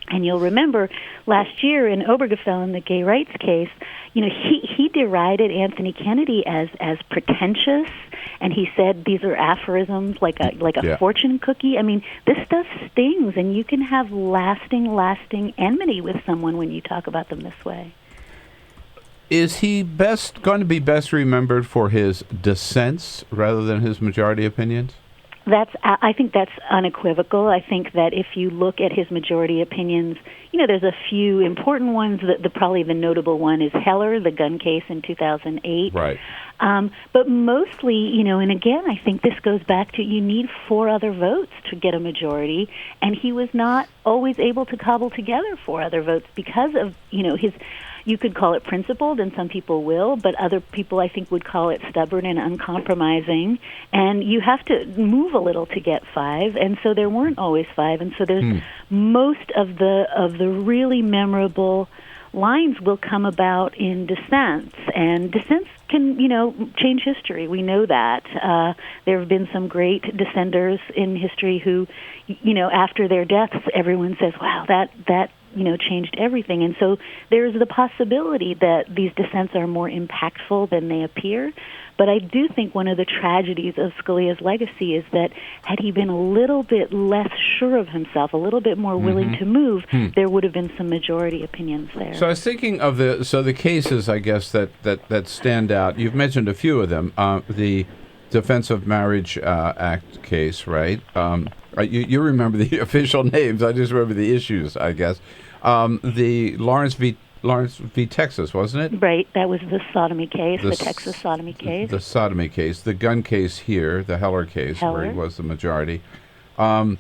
And you'll remember last year in Obergefell, in the gay rights case, he derided Anthony Kennedy as pretentious, and he said these are aphorisms like a fortune cookie. I mean, this stuff stings, and you can have lasting enmity with someone when you talk about them this way. Is he going to be best remembered for his dissents rather than his majority opinions? I think that's unequivocal. I think that if you look at his majority opinions, there's a few important ones. Probably the notable one is Heller, the gun case in 2008. Right. But mostly, and again, I think this goes back to you need 4 other votes to get a majority, and he was not always able to cobble together 4 other votes because of, his. You could call it principled, and some people will, but other people, I think, would call it stubborn and uncompromising. And you have to move a little to get 5, and so there weren't always 5. And so there's most of the really memorable lines will come about in dissents, and dissents can, change history. We know that. There have been some great dissenters in history who, after their deaths, everyone says, wow, that changed everything. And so there's the possibility that these dissents are more impactful than they appear. But I do think one of the tragedies of Scalia's legacy is that had he been a little bit less sure of himself, a little bit more willing to move, there would have been some majority opinions there. So I was thinking of the cases, I guess, that stand out. You've mentioned a few of them. The Defense of Marriage Act case, right? You remember the official names. I just remember the issues, I guess. The Lawrence v. Texas, wasn't it? Right. That was the sodomy case, the Texas sodomy case. The sodomy case. The gun case here, the Heller case, where he was the majority. And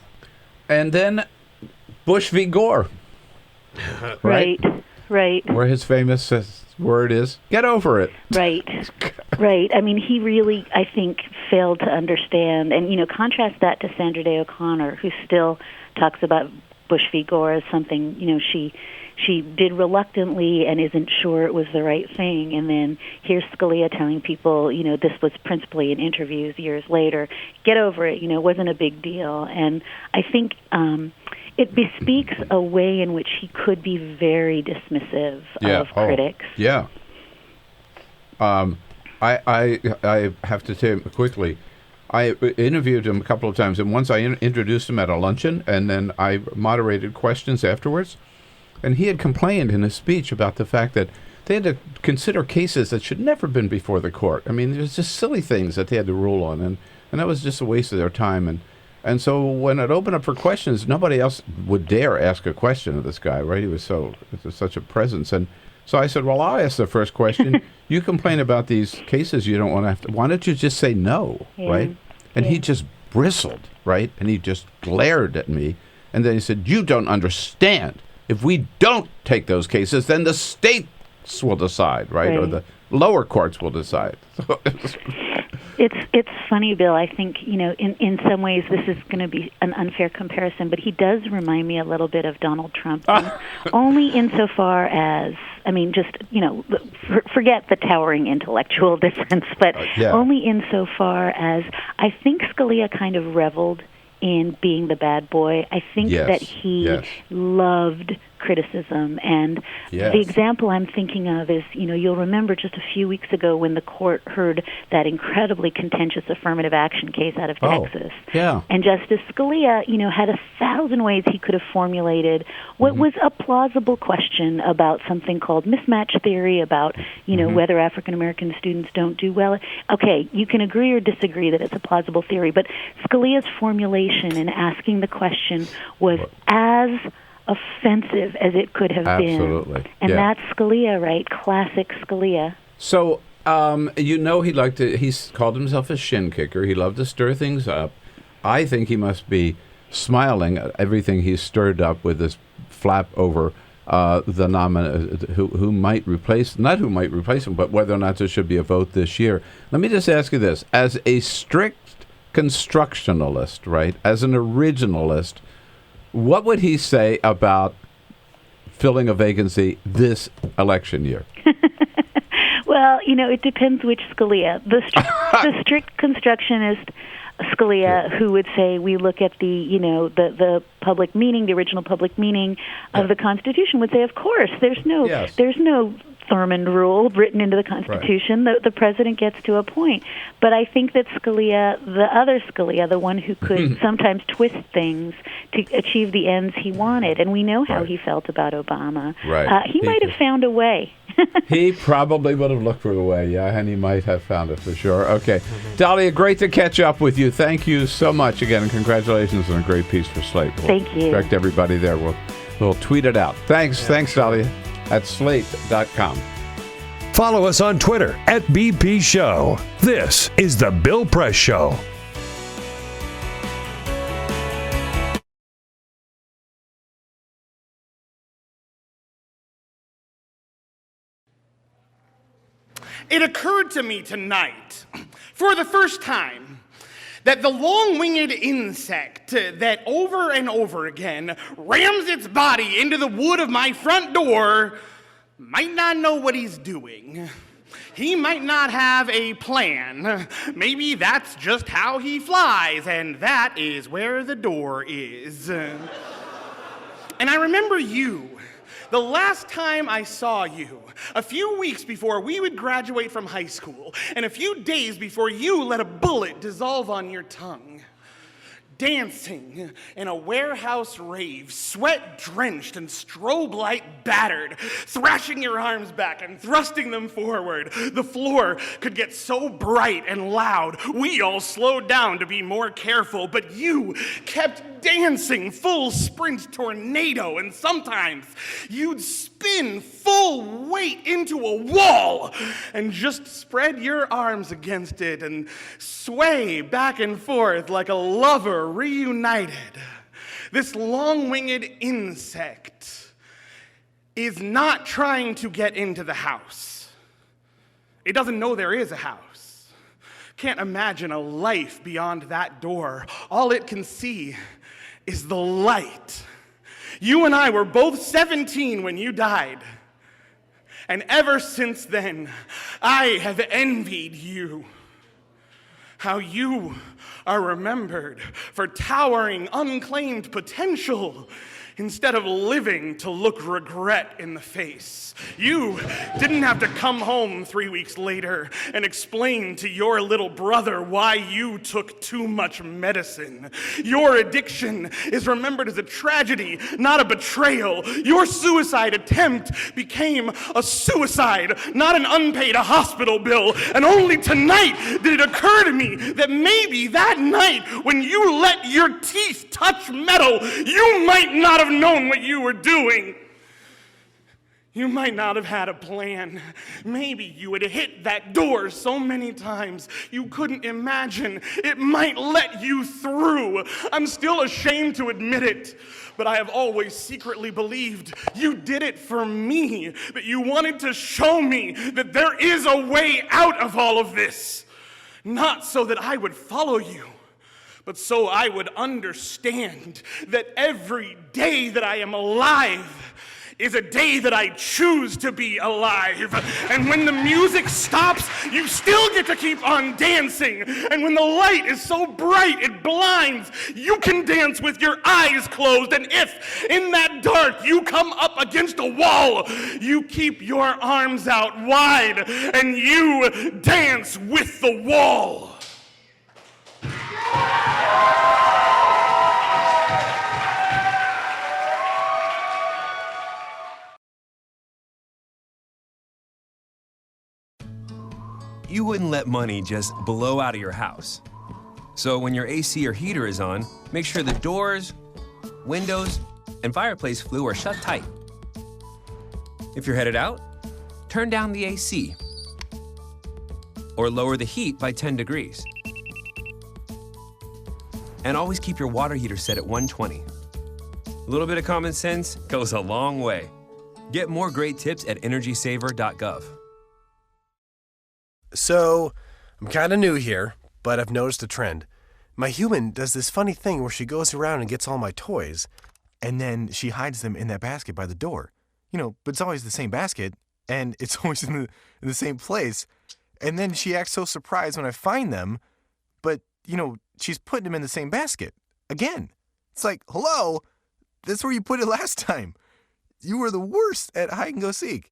then Bush v. Gore. Right. Where his famous word is, get over it. Right. I mean, he really, I think, failed to understand. And, contrast that to Sandra Day O'Connor, who still talks about Bush v. Gore as something, she did reluctantly and isn't sure it was the right thing. And then here's Scalia telling people, this was principally in interviews years later, get over it, it wasn't a big deal. And I think it bespeaks a way in which he could be very dismissive of critics. Yeah. I have to tell you quickly, I interviewed him a couple of times, and once I introduced him at a luncheon, and then I moderated questions afterwards. And he had complained in his speech about the fact that they had to consider cases that should never been before the court. I mean, there's just silly things that they had to rule on, and that was just a waste of their time. And so when it opened up for questions, nobody else would dare ask a question of this guy, right? He was such a presence. And so I said, well, I'll ask the first question. You complain about these cases you don't want to have to. Why don't you just say no, right? And he just bristled, right? And he just glared at me. And then he said, you don't understand. If we don't take those cases, then the states will decide, right? Or the lower courts will decide. It's funny, Bill. I think, in some ways this is going to be an unfair comparison, but he does remind me a little bit of Donald Trump. Only insofar as, forget the towering intellectual difference, but only insofar as I think Scalia kind of reveled in being the bad boy. I think that he loved criticism. And the example I'm thinking of is, you'll remember just a few weeks ago when the court heard that incredibly contentious affirmative action case out of Texas. And Justice Scalia, had 1,000 ways he could have formulated what was a plausible question about something called mismatch theory, about, whether African American students don't do well. Okay, you can agree or disagree that it's a plausible theory, but Scalia's formulation in asking the question was as offensive as it could have been. And that's Scalia, right? Classic Scalia. So, he's called himself a shin kicker. He loved to stir things up. I think he must be smiling at everything he's stirred up with this flap over the nominee who might replace, not who might replace him, but whether or not there should be a vote this year. Let me just ask you this. As a strict constructionalist, right, as an originalist, what would he say about filling a vacancy this election year? Well, it depends which Scalia. The strict constructionist Scalia, who would say we look at the public meaning, the original public meaning of the Constitution, would say, of course, there's no Thurmond rule written into the Constitution. The president gets to appoint. But I think that Scalia, the other Scalia, the one who could sometimes twist things to achieve the ends he wanted, and we know how he felt about Obama, he might have found a way. He probably would have looked for a way, yeah, and he might have found it for sure. Okay. Dahlia, great to catch up with you. Thank you so much again, and congratulations on a great piece for Slate. Thank you. Direct everybody there. We'll tweet it out. Thanks, Dahlia, at slate.com. Follow us on Twitter at BP Show. This is The Bill Press Show. It occurred to me tonight, for the first time, that the long-winged insect that over and over again rams its body into the wood of my front door might not know what he's doing. He might not have a plan. Maybe that's just how he flies, and that is where the door is. And I remember you. The last time I saw you, a few weeks before we would graduate from high school, and a few days before you let a bullet dissolve on your tongue, dancing in a warehouse rave, sweat-drenched and strobe light battered, thrashing your arms back and thrusting them forward. The floor could get so bright and loud, we all slowed down to be more careful, but you kept dancing full sprint tornado, and sometimes you'd spin full weight into a wall and just spread your arms against it and sway back and forth like a lover reunited. This long-winged insect is not trying to get into the house. It doesn't know there is a house. Can't imagine a life beyond that door. All it can see is the light. You and I were both 17 when you died. And ever since then, I have envied you. How you are remembered for towering, unclaimed potential instead of living to look regret in the face. You didn't have to come home 3 weeks later and explain to your little brother why you took too much medicine. Your addiction is remembered as a tragedy, not a betrayal. Your suicide attempt became a suicide, not an unpaid hospital bill. And only tonight did it occur to me that maybe that night when you let your teeth touch metal, you might not have known what you were doing. You might not have had a plan. Maybe you had hit that door so many times you couldn't imagine it might let you through. I'm still ashamed to admit it, but I have always secretly believed you did it for me, that you wanted to show me that there is a way out of all of this. Not so that I would follow you, but so I would understand that every day that I am alive is a day that I choose to be alive. And when the music stops, you still get to keep on dancing. And when the light is so bright it blinds, you can dance with your eyes closed. And if in that dark you come up against a wall, you keep your arms out wide and you dance with the wall. You wouldn't let money just blow out of your house. So when your AC or heater is on, make sure the doors, windows, and fireplace flue are shut tight. If you're headed out, turn down the AC or lower the heat by 10 degrees. And always keep your water heater set at 120. A little bit of common sense goes a long way. Get more great tips at energysaver.gov. So, I'm kind of new here, but I've noticed a trend. My human does this funny thing where she goes around and gets all my toys, and then she hides them in that basket by the door. But it's always the same basket, and it's always in the same place. And then she acts so surprised when I find them, but, she's putting them in the same basket. Again. It's like, hello, that's where you put it last time. You were the worst at hide and go seek.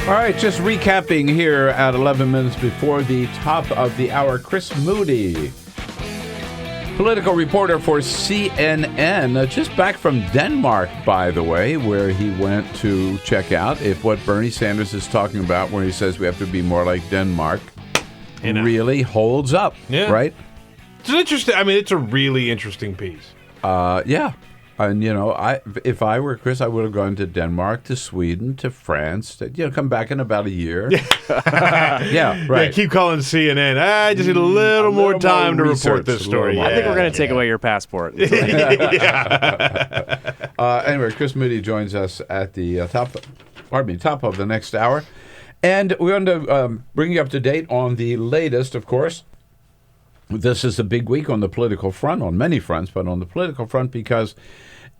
All right, just recapping here at 11 minutes before the top of the hour, Chris Moody, political reporter for CNN, just back from Denmark, by the way, where he went to check out if what Bernie Sanders is talking about, where he says we have to be more like Denmark, really holds up, right? It's interesting. I mean, it's a really interesting piece. Yeah. And, if I were Chris, I would have gone to Denmark, to Sweden, to France, to, come back in about a year. Yeah, right. Yeah, keep calling CNN. I just need a little more time to report this story. I think we're going to take away your passport. Anyway, Chris Moody joins us at the top of the next hour. And we're going to bring you up to date on the latest, of course. This is a big week on the political front, on many fronts, but on the political front because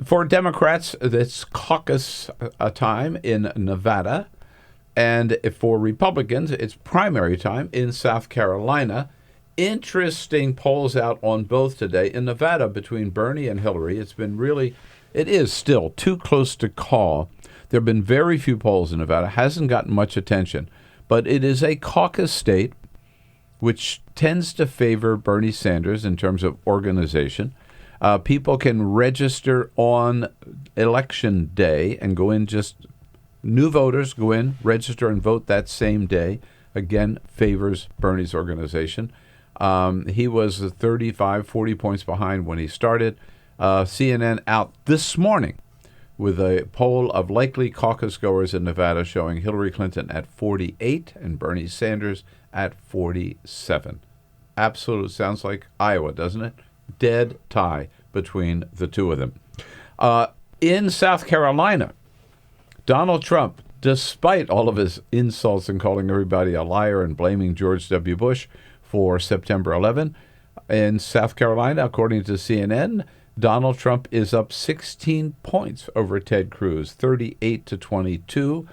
for Democrats, it's caucus time in Nevada. And for Republicans, it's primary time in South Carolina. Interesting polls out on both today. In Nevada, between Bernie and Hillary, it is still too close to call. There have been very few polls in Nevada. Hasn't gotten much attention. But it is a caucus state, which tends to favor Bernie Sanders in terms of organization. People can register on Election Day and go in, new voters go in, register and vote that same day. Again, favors Bernie's organization. He was 35, 40 points behind when he started. CNN out this morning with a poll of likely caucus goers in Nevada showing Hillary Clinton at 48 and Bernie Sanders at 47. Absolute, sounds like Iowa, doesn't it? Dead tie between the two of them. In South Carolina, Donald Trump, despite all of his insults and calling everybody a liar and blaming George W. Bush for September 11, in South Carolina, according to CNN, Donald Trump is up 16 points over Ted Cruz, 38-22.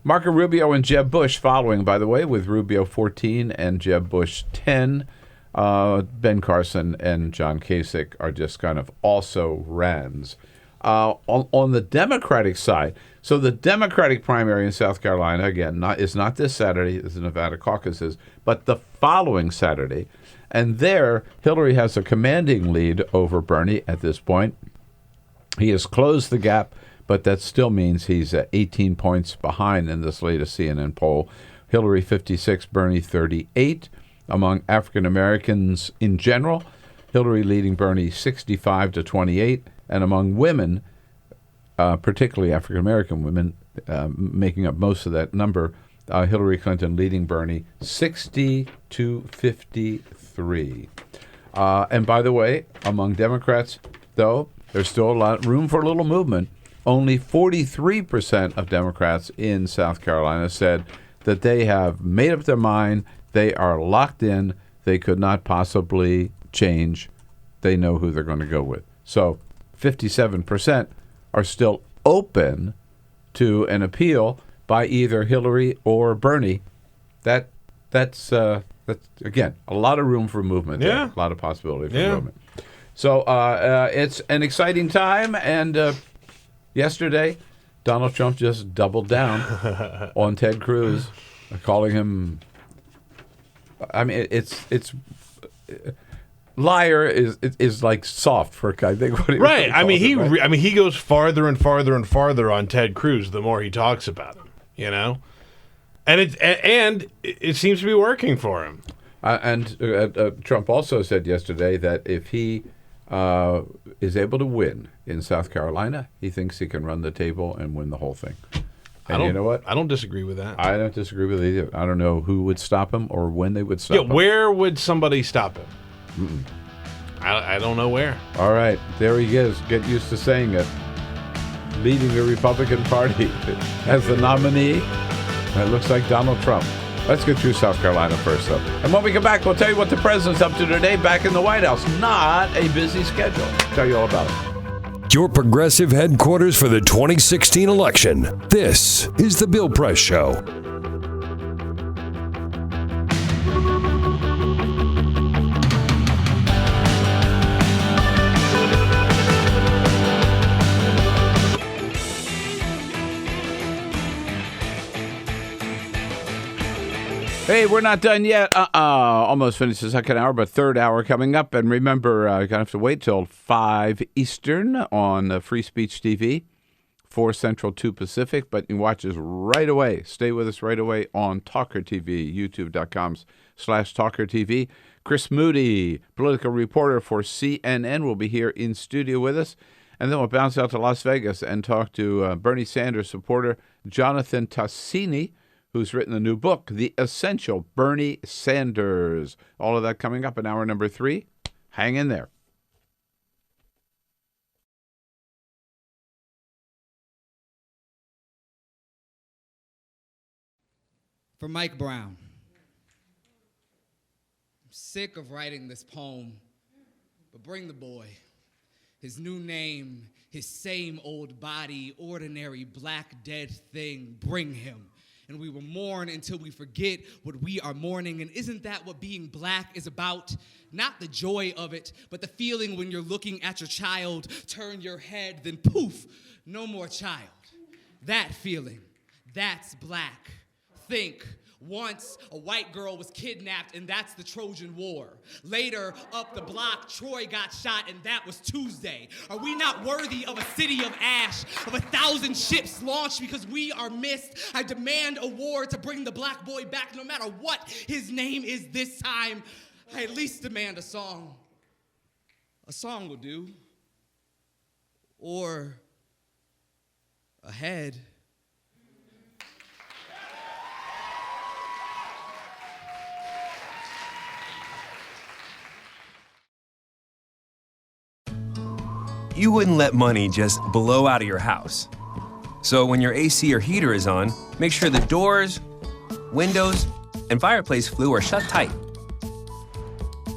Marco Rubio and Jeb Bush following, by the way, with Rubio 14 and Jeb Bush 10. Ben Carson and John Kasich are just kind of also rans. On the Democratic side, so the Democratic primary in South Carolina, again, is not this Saturday, as the Nevada caucuses, but the following Saturday. And there, Hillary has a commanding lead over Bernie at this point. He has closed the gap, but that still means he's 18 points behind in this latest CNN poll. Hillary 56, Bernie 38. Among African Americans in general, Hillary leading Bernie 65-28. And among women, particularly African American women, making up most of that number, Hillary Clinton leading Bernie 60-53. And by the way, among Democrats, though, there's still a lot room for a little movement. Only 43% of Democrats in South Carolina said that they have made up their mind. They are locked in. They could not possibly change. They know who they're going to go with. So 57% are still open to an appeal by either Hillary or Bernie. That's again, a lot of room for movement. Yeah. There. A lot of possibility for movement. So it's an exciting time. And yesterday, Donald Trump just doubled down on Ted Cruz, calling him. I mean, it's liar is like soft for I think what he right. I mean, right? he goes farther and farther and farther on Ted Cruz the more he talks about him. And it seems to be working for him. Trump also said yesterday that if he is able to win in South Carolina, he thinks he can run the table and win the whole thing. And you know what? I don't disagree with that. I don't disagree with it either. I don't know who would stop him or when they would stop him. Where would somebody stop him? I don't know where. All right, there he is. Get used to saying it. Leading the Republican Party as the nominee. It looks like Donald Trump. Let's get through South Carolina first, though. And when we come back, we'll tell you what the president's up to today back in the White House. Not a busy schedule. Tell you all about it. Your progressive headquarters for the 2016 election. This is The Bill Press Show. Hey, we're not done yet. Almost finished the second hour, but third hour coming up. And remember, you're going to have to wait till 5 Eastern on Free Speech TV, 4 Central, 2 Pacific. But you can watch us right away. Stay with us right away on TawkrTV, youtube.com/TawkrTV. Chris Moody, political reporter for CNN, will be here in studio with us. And then we'll bounce out to Las Vegas and talk to Bernie Sanders supporter Jonathan Tassini, who's written a new book, The Essential Bernie Sanders. All of that coming up in hour number 3. Hang in there. For Mike Brown. I'm sick of writing this poem, but bring the boy. His new name, his same old body, ordinary black dead thing, bring him. And we will mourn until we forget what we are mourning. And isn't that what being black is about? Not the joy of it, but the feeling when you're looking at your child, turn your head, then poof, no more child. That feeling, that's black. Think, once a white girl was kidnapped, and that's the Trojan War. Later, up the block, Troy got shot, and that was Tuesday. Are we not worthy of a city of ash, of 1,000 ships launched because we are missed? I demand a war to bring the black boy back, no matter what his name is this time. I at least demand a song. A song will do. Or a head. You wouldn't let money just blow out of your house. So when your AC or heater is on, make sure the doors, windows, and fireplace flue are shut tight.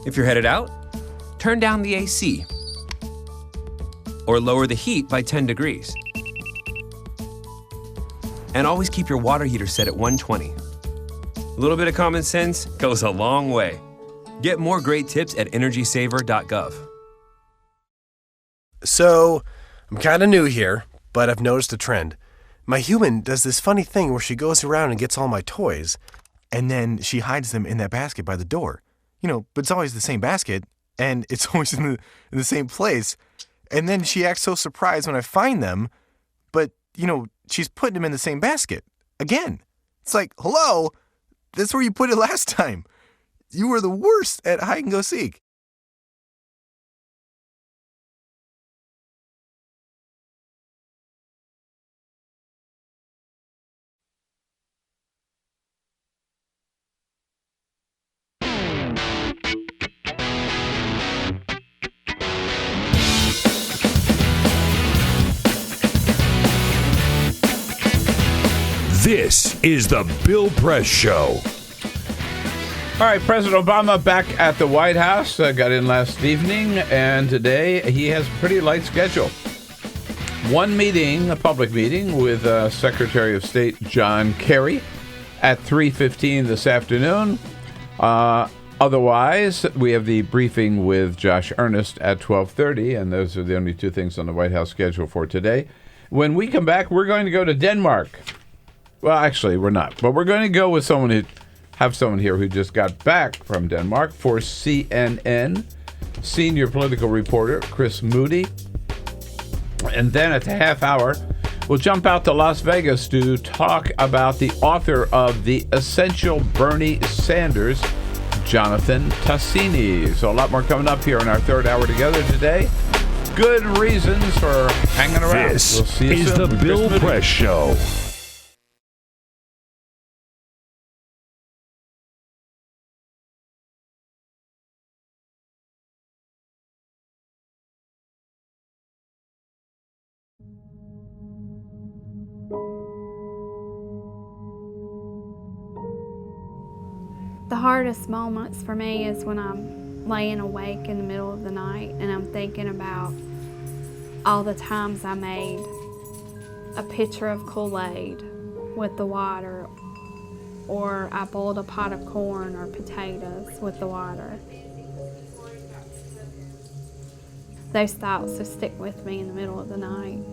If you're headed out, turn down the AC or lower the heat by 10 degrees. And always keep your water heater set at 120. A little bit of common sense goes a long way. Get more great tips at energysaver.gov. So, I'm kind of new here, but I've noticed a trend. My human does this funny thing where she goes around and gets all my toys, and then she hides them in that basket by the door. But it's always the same basket, and it's always in the same place. And then she acts so surprised when I find them, but, she's putting them in the same basket. Again. It's like, hello, that's where you put it last time. You were the worst at hide and go seek. This is the Bill Press Show. All right, President Obama back at the White House. Got in last evening, and today he has a pretty light schedule. One meeting, a public meeting, with Secretary of State John Kerry at 3:15 this afternoon. Otherwise, we have the briefing with Josh Earnest at 12:30, and those are the only two things on the White House schedule for today. When we come back, we're going to go to Denmark. Well, actually, we're not. But we're going to go with someone here who just got back from Denmark for CNN, senior political reporter Chris Moody. And then at the half hour, we'll jump out to Las Vegas to talk about the author of The Essential Bernie Sanders, Jonathan Tassini. So a lot more coming up here in our third hour together today. Good reasons for hanging around. This we'll see you is soon. the Bill Press Show. The hardest moments for me is when I'm laying awake in the middle of the night and I'm thinking about all the times I made a pitcher of Kool-Aid with the water, or I boiled a pot of corn or potatoes with the water. Those thoughts just stick with me in the middle of the night,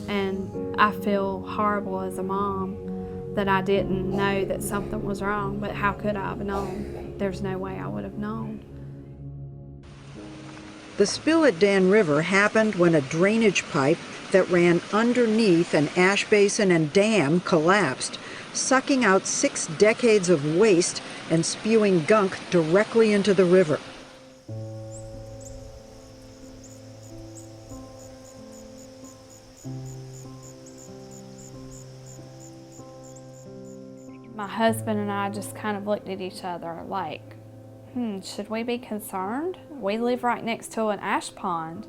and I feel horrible as a mom that I didn't know that something was wrong, but how could I have known? There's no way I would have known. The spill at Dan River happened when a drainage pipe that ran underneath an ash basin and dam collapsed, sucking out 6 decades of waste and spewing gunk directly into the river. My husband and I just kind of looked at each other like, should we be concerned? We live right next to an ash pond,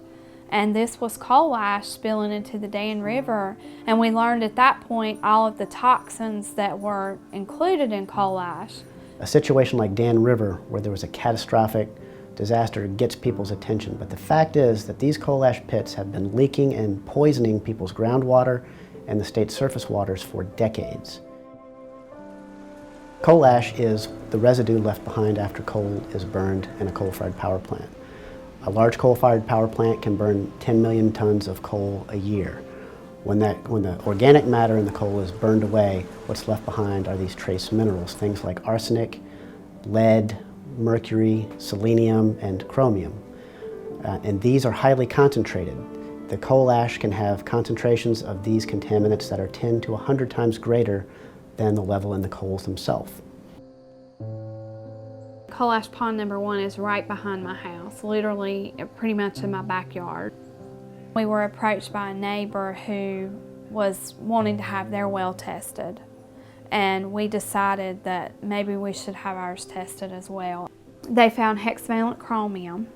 and this was coal ash spilling into the Dan River, and we learned at that point all of the toxins that were included in coal ash. A situation like Dan River, where there was a catastrophic disaster, gets people's attention, but the fact is that these coal ash pits have been leaking and poisoning people's groundwater and the state's surface waters for decades. Coal ash is the residue left behind after coal is burned in a coal-fired power plant. A large coal-fired power plant can burn 10 million tons of coal a year. When the organic matter in the coal is burned away, what's left behind are these trace minerals, things like arsenic, lead, mercury, selenium, and chromium. And these are highly concentrated. The coal ash can have concentrations of these contaminants that are 10 to 100 times greater than the level in the coals themselves. Coal ash pond number 1 is right behind my house, literally pretty much in my backyard. We were approached by a neighbor who was wanting to have their well tested, and we decided that maybe we should have ours tested as well. They found hexavalent chromium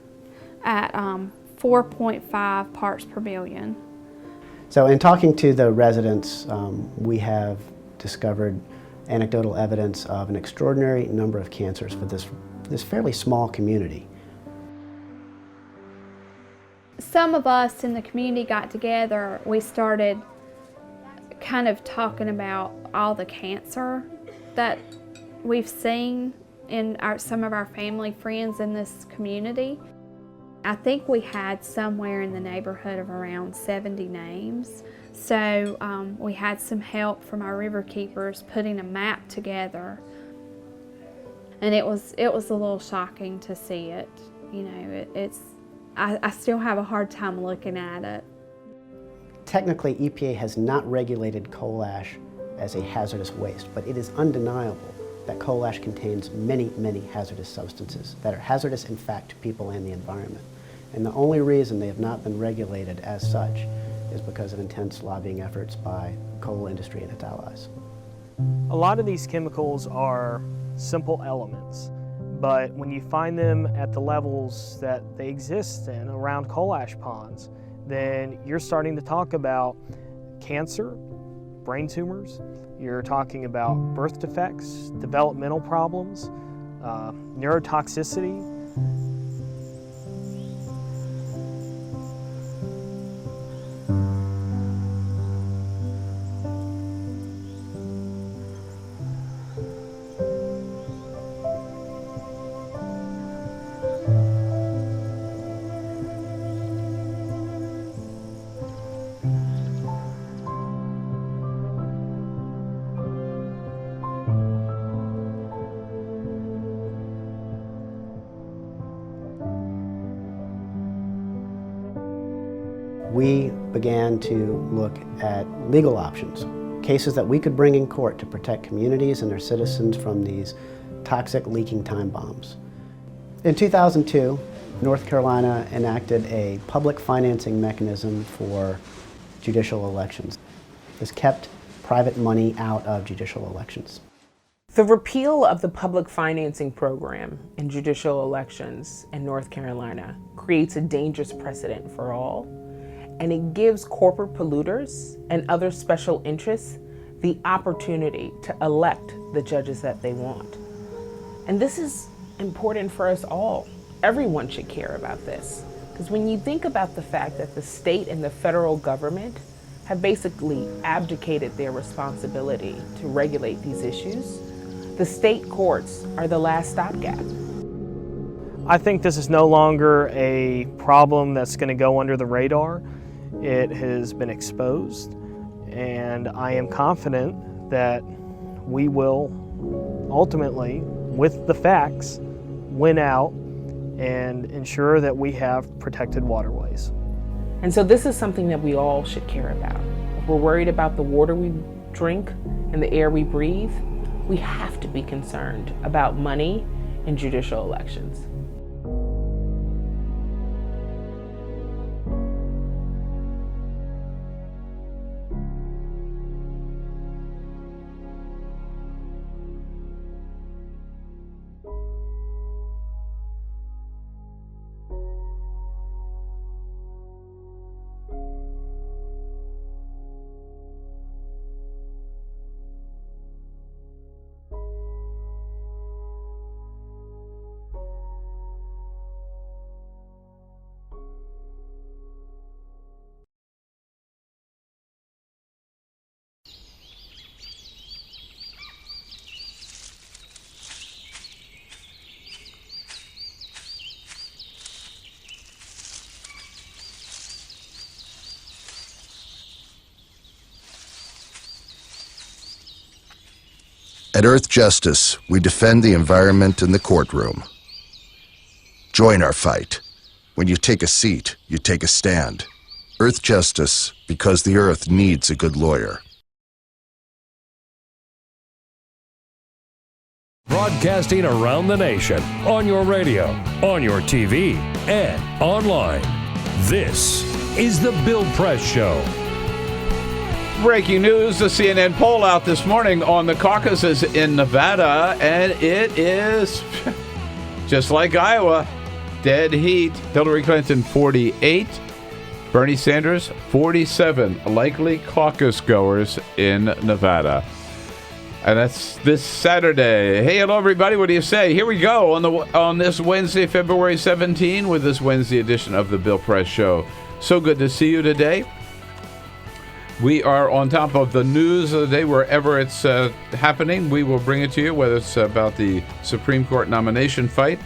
at 4.5 parts per billion. So in talking to the residents, we have discovered anecdotal evidence of an extraordinary number of cancers for this fairly small community. Some of us in the community got together. We started kind of talking about all the cancer that we've seen in some of our family friends in this community. I think we had somewhere in the neighborhood of around 70 names. So we had some help from our river keepers putting a map together, and it was a little shocking to see it. You know, I still have a hard time looking at it. Technically, EPA has not regulated coal ash as a hazardous waste, but it is undeniable that coal ash contains many, many hazardous substances that are hazardous, in fact, to people and the environment. And the only reason they have not been regulated as such is because of intense lobbying efforts by the coal industry and its allies. A lot of these chemicals are simple elements, but when you find them at the levels that they exist in around coal ash ponds, then you're starting to talk about cancer, brain tumors, you're talking about birth defects, developmental problems, neurotoxicity. We began to look at legal options, cases that we could bring in court to protect communities and their citizens from these toxic leaking time bombs. In 2002, North Carolina enacted a public financing mechanism for judicial elections. This kept private money out of judicial elections. The repeal of the public financing program in judicial elections in North Carolina creates a dangerous precedent for all, and it gives corporate polluters and other special interests the opportunity to elect the judges that they want. And this is important for us all. Everyone should care about this, because when you think about the fact that the state and the federal government have basically abdicated their responsibility to regulate these issues, the state courts are the last stopgap. I think this is no longer a problem that's going to go under the radar. It has been exposed, and I am confident that we will ultimately, with the facts, win out and ensure that we have protected waterways. And so this is something that we all should care about. If we're worried about the water we drink and the air we breathe, we have to be concerned about money in judicial elections. At Earth Justice, we defend the environment in the courtroom. Join our fight. When you take a seat, you take a stand. Earth Justice, because the Earth needs a good lawyer. Broadcasting around the nation, on your radio, on your TV, and online. This is The Bill Press Show. Breaking news, the CNN poll out this morning on the caucuses in Nevada, and it is just like Iowa, dead heat. Hillary Clinton 48, Bernie Sanders 47 likely caucus goers in Nevada. And that's this Saturday. Hey, hello everybody, what do you say? Here we go on this Wednesday, February 17, with this Wednesday edition of the Bill Press Show. So good to see you today. We are on top of the news of the day wherever it's happening. We will bring it to you, whether it's about the Supreme Court nomination fight,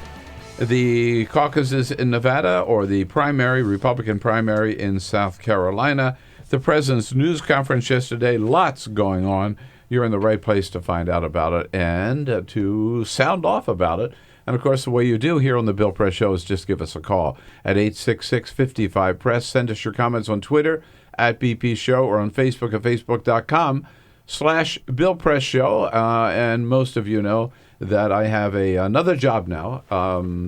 the caucuses in Nevada, or the primary, Republican primary in South Carolina. The president's news conference yesterday, lots going on. You're in the right place to find out about it and to sound off about it. And, of course, the way you do here on the Bill Press Show is just give us a call at 866-55-PRESS. Send us your comments on Twitter at BP Show, or on Facebook at facebook.com/Bill Press Show. And most of you know that I have another job now.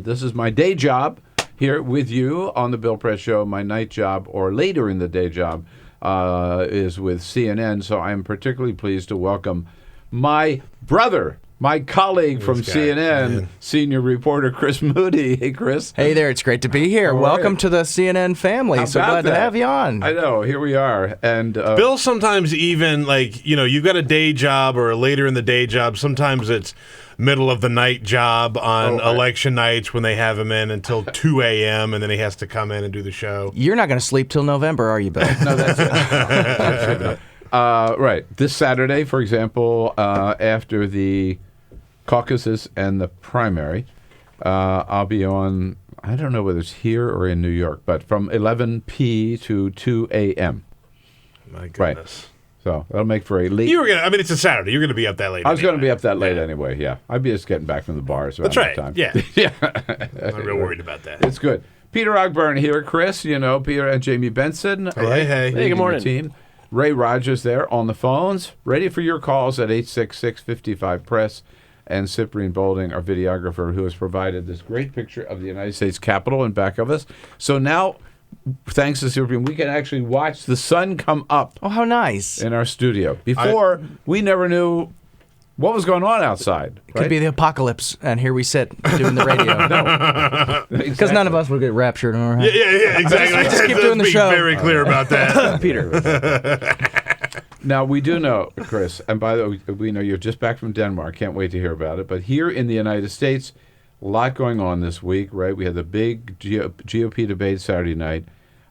This is my day job here with you on the Bill Press Show. My night job, or later in the day job, is with CNN. So I am particularly pleased to welcome my brother, my colleague from CNN, senior reporter Chris Moody. Hey, Chris. Hey there. It's great to be here. Welcome to the CNN family. So glad to have you on. I know. Here we are. And Bill, sometimes even you've got a day job or a later in the day job. Sometimes it's middle of the night job on election nights when they have him in until 2 a.m. and then he has to come in and do the show. You're not going to sleep till November, are you, Bill? No, that's it. Right. This Saturday, for example, after the caucuses and the primary, I'll be on, I don't know whether it's here or in New York, but from 11 p to 2 a.m. My goodness. Right. So that'll make for a late. It's a Saturday. You're going to be up that late. I was going to be up that late anyway, yeah. I'd be just getting back from the bars around That's right. that time. Yeah. Yeah. I'm not real worried about that. It's good. Peter Ogburn here, Chris, Peter and Jamie Benson. Hey. Hey, good morning. Team. Ray Rogers there on the phones, ready for your calls at 866-55-PRESS. And Cyprian Bolding, our videographer, who has provided this great picture of the United States Capitol in back of us. So now, thanks to Cyprian, we can actually watch the sun come up. Oh, how nice. In our studio. Before, we never knew what was going on outside. It could be the apocalypse, and here we sit doing the radio. Because none of us would get raptured. All right? Yeah, exactly. Just keep doing the show. Be very clear about that. Peter. Now, we do know, Chris, and by the way, we know you're just back from Denmark. Can't wait to hear about it. But here in the United States, a lot going on this week, right? We had the big GOP debate Saturday night.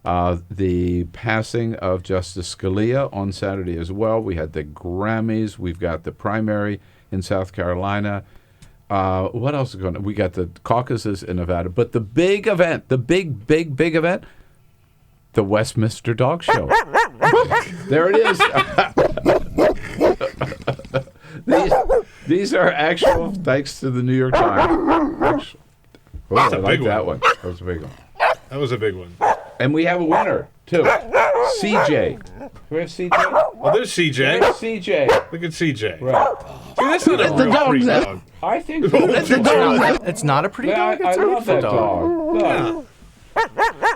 The passing of Justice Scalia on Saturday as well. We had the Grammys. We've got the primary in South Carolina. What else is going on? We got the caucuses in Nevada. But the big event, the big event, the Westminster Dog Show. There it is. These are actual, thanks to the New York Times. Oh, I like that one. That was a big one. That was a big one. And we have a winner, too. CJ. Do we have CJ? Oh, there's CJ. There's CJ. Look at CJ. Right. See, that's not a real freak dog. I think It's not a pretty dog. I It's a love that beautiful dog. dog.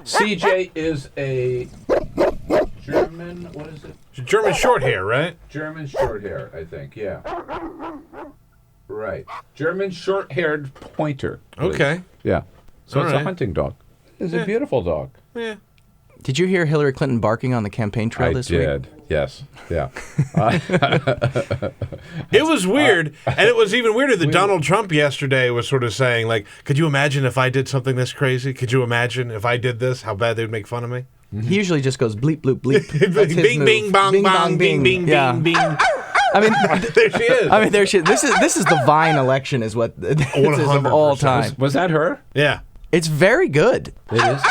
CJ is a German, what is it? German short hair, right? German short hair, I think, yeah. Right. German short-haired pointer. Okay. Yeah. So All it's right. a hunting dog. It's Yeah. a beautiful dog. Yeah. Did you hear Hillary Clinton barking on the campaign trail this week? I did. Yes. Yeah. It was weird, and it was even weirder that Donald Trump yesterday was sort of saying, like, could you imagine if I did something this crazy? Could you imagine if I did this, how bad they would make fun of me? He usually just goes bleep, bloop, bleep. That's his Bing, move. bing, bong, Bing, bong, bing, bing, Yeah. bing, bing. I mean, There she is. I mean, there she is. This is the Vine election, is what this is of all 100%. time. Was that her? Yeah. It's very good. It is.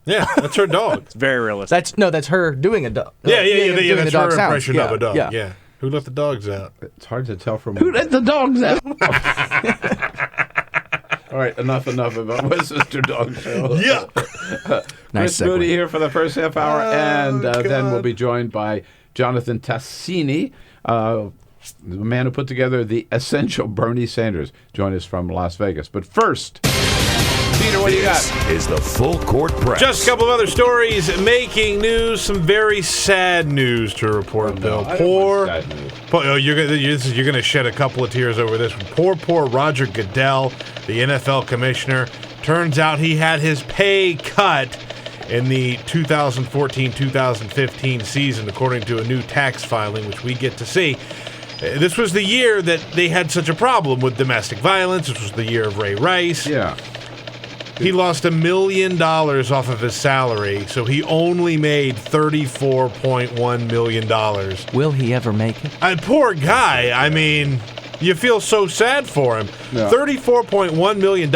Yeah, that's her dog. It's very realistic. That's her doing a dog. Yeah, doing that's the dog her sounds. impression Yeah, of a dog. Yeah. Yeah. Who let the dogs out? It's hard to tell from... Who let the dogs out? All right, enough about Westminster Dog Show. Yeah. Nice Chris Moody segue. here for the first half hour, and then we'll be joined by Jonathan Tassini, the man who put together the essential Bernie Sanders. Join us from Las Vegas. But first, Peter, what do you got? This is the Full Court Press. Just a couple of other stories making news. Some very sad news to report, Bill. You're going to shed a couple of tears over this one. Poor Roger Goodell, the NFL commissioner. Turns out he had his pay cut in the 2014-2015 season, according to a new tax filing, which we get to see. This was the year that they had such a problem with domestic violence. This was the year of Ray Rice. Yeah. He lost $1 million off of his salary, so he only made $34.1 million. Will he ever make it? Poor guy. I mean, you feel so sad for him. Yeah. $34.1 million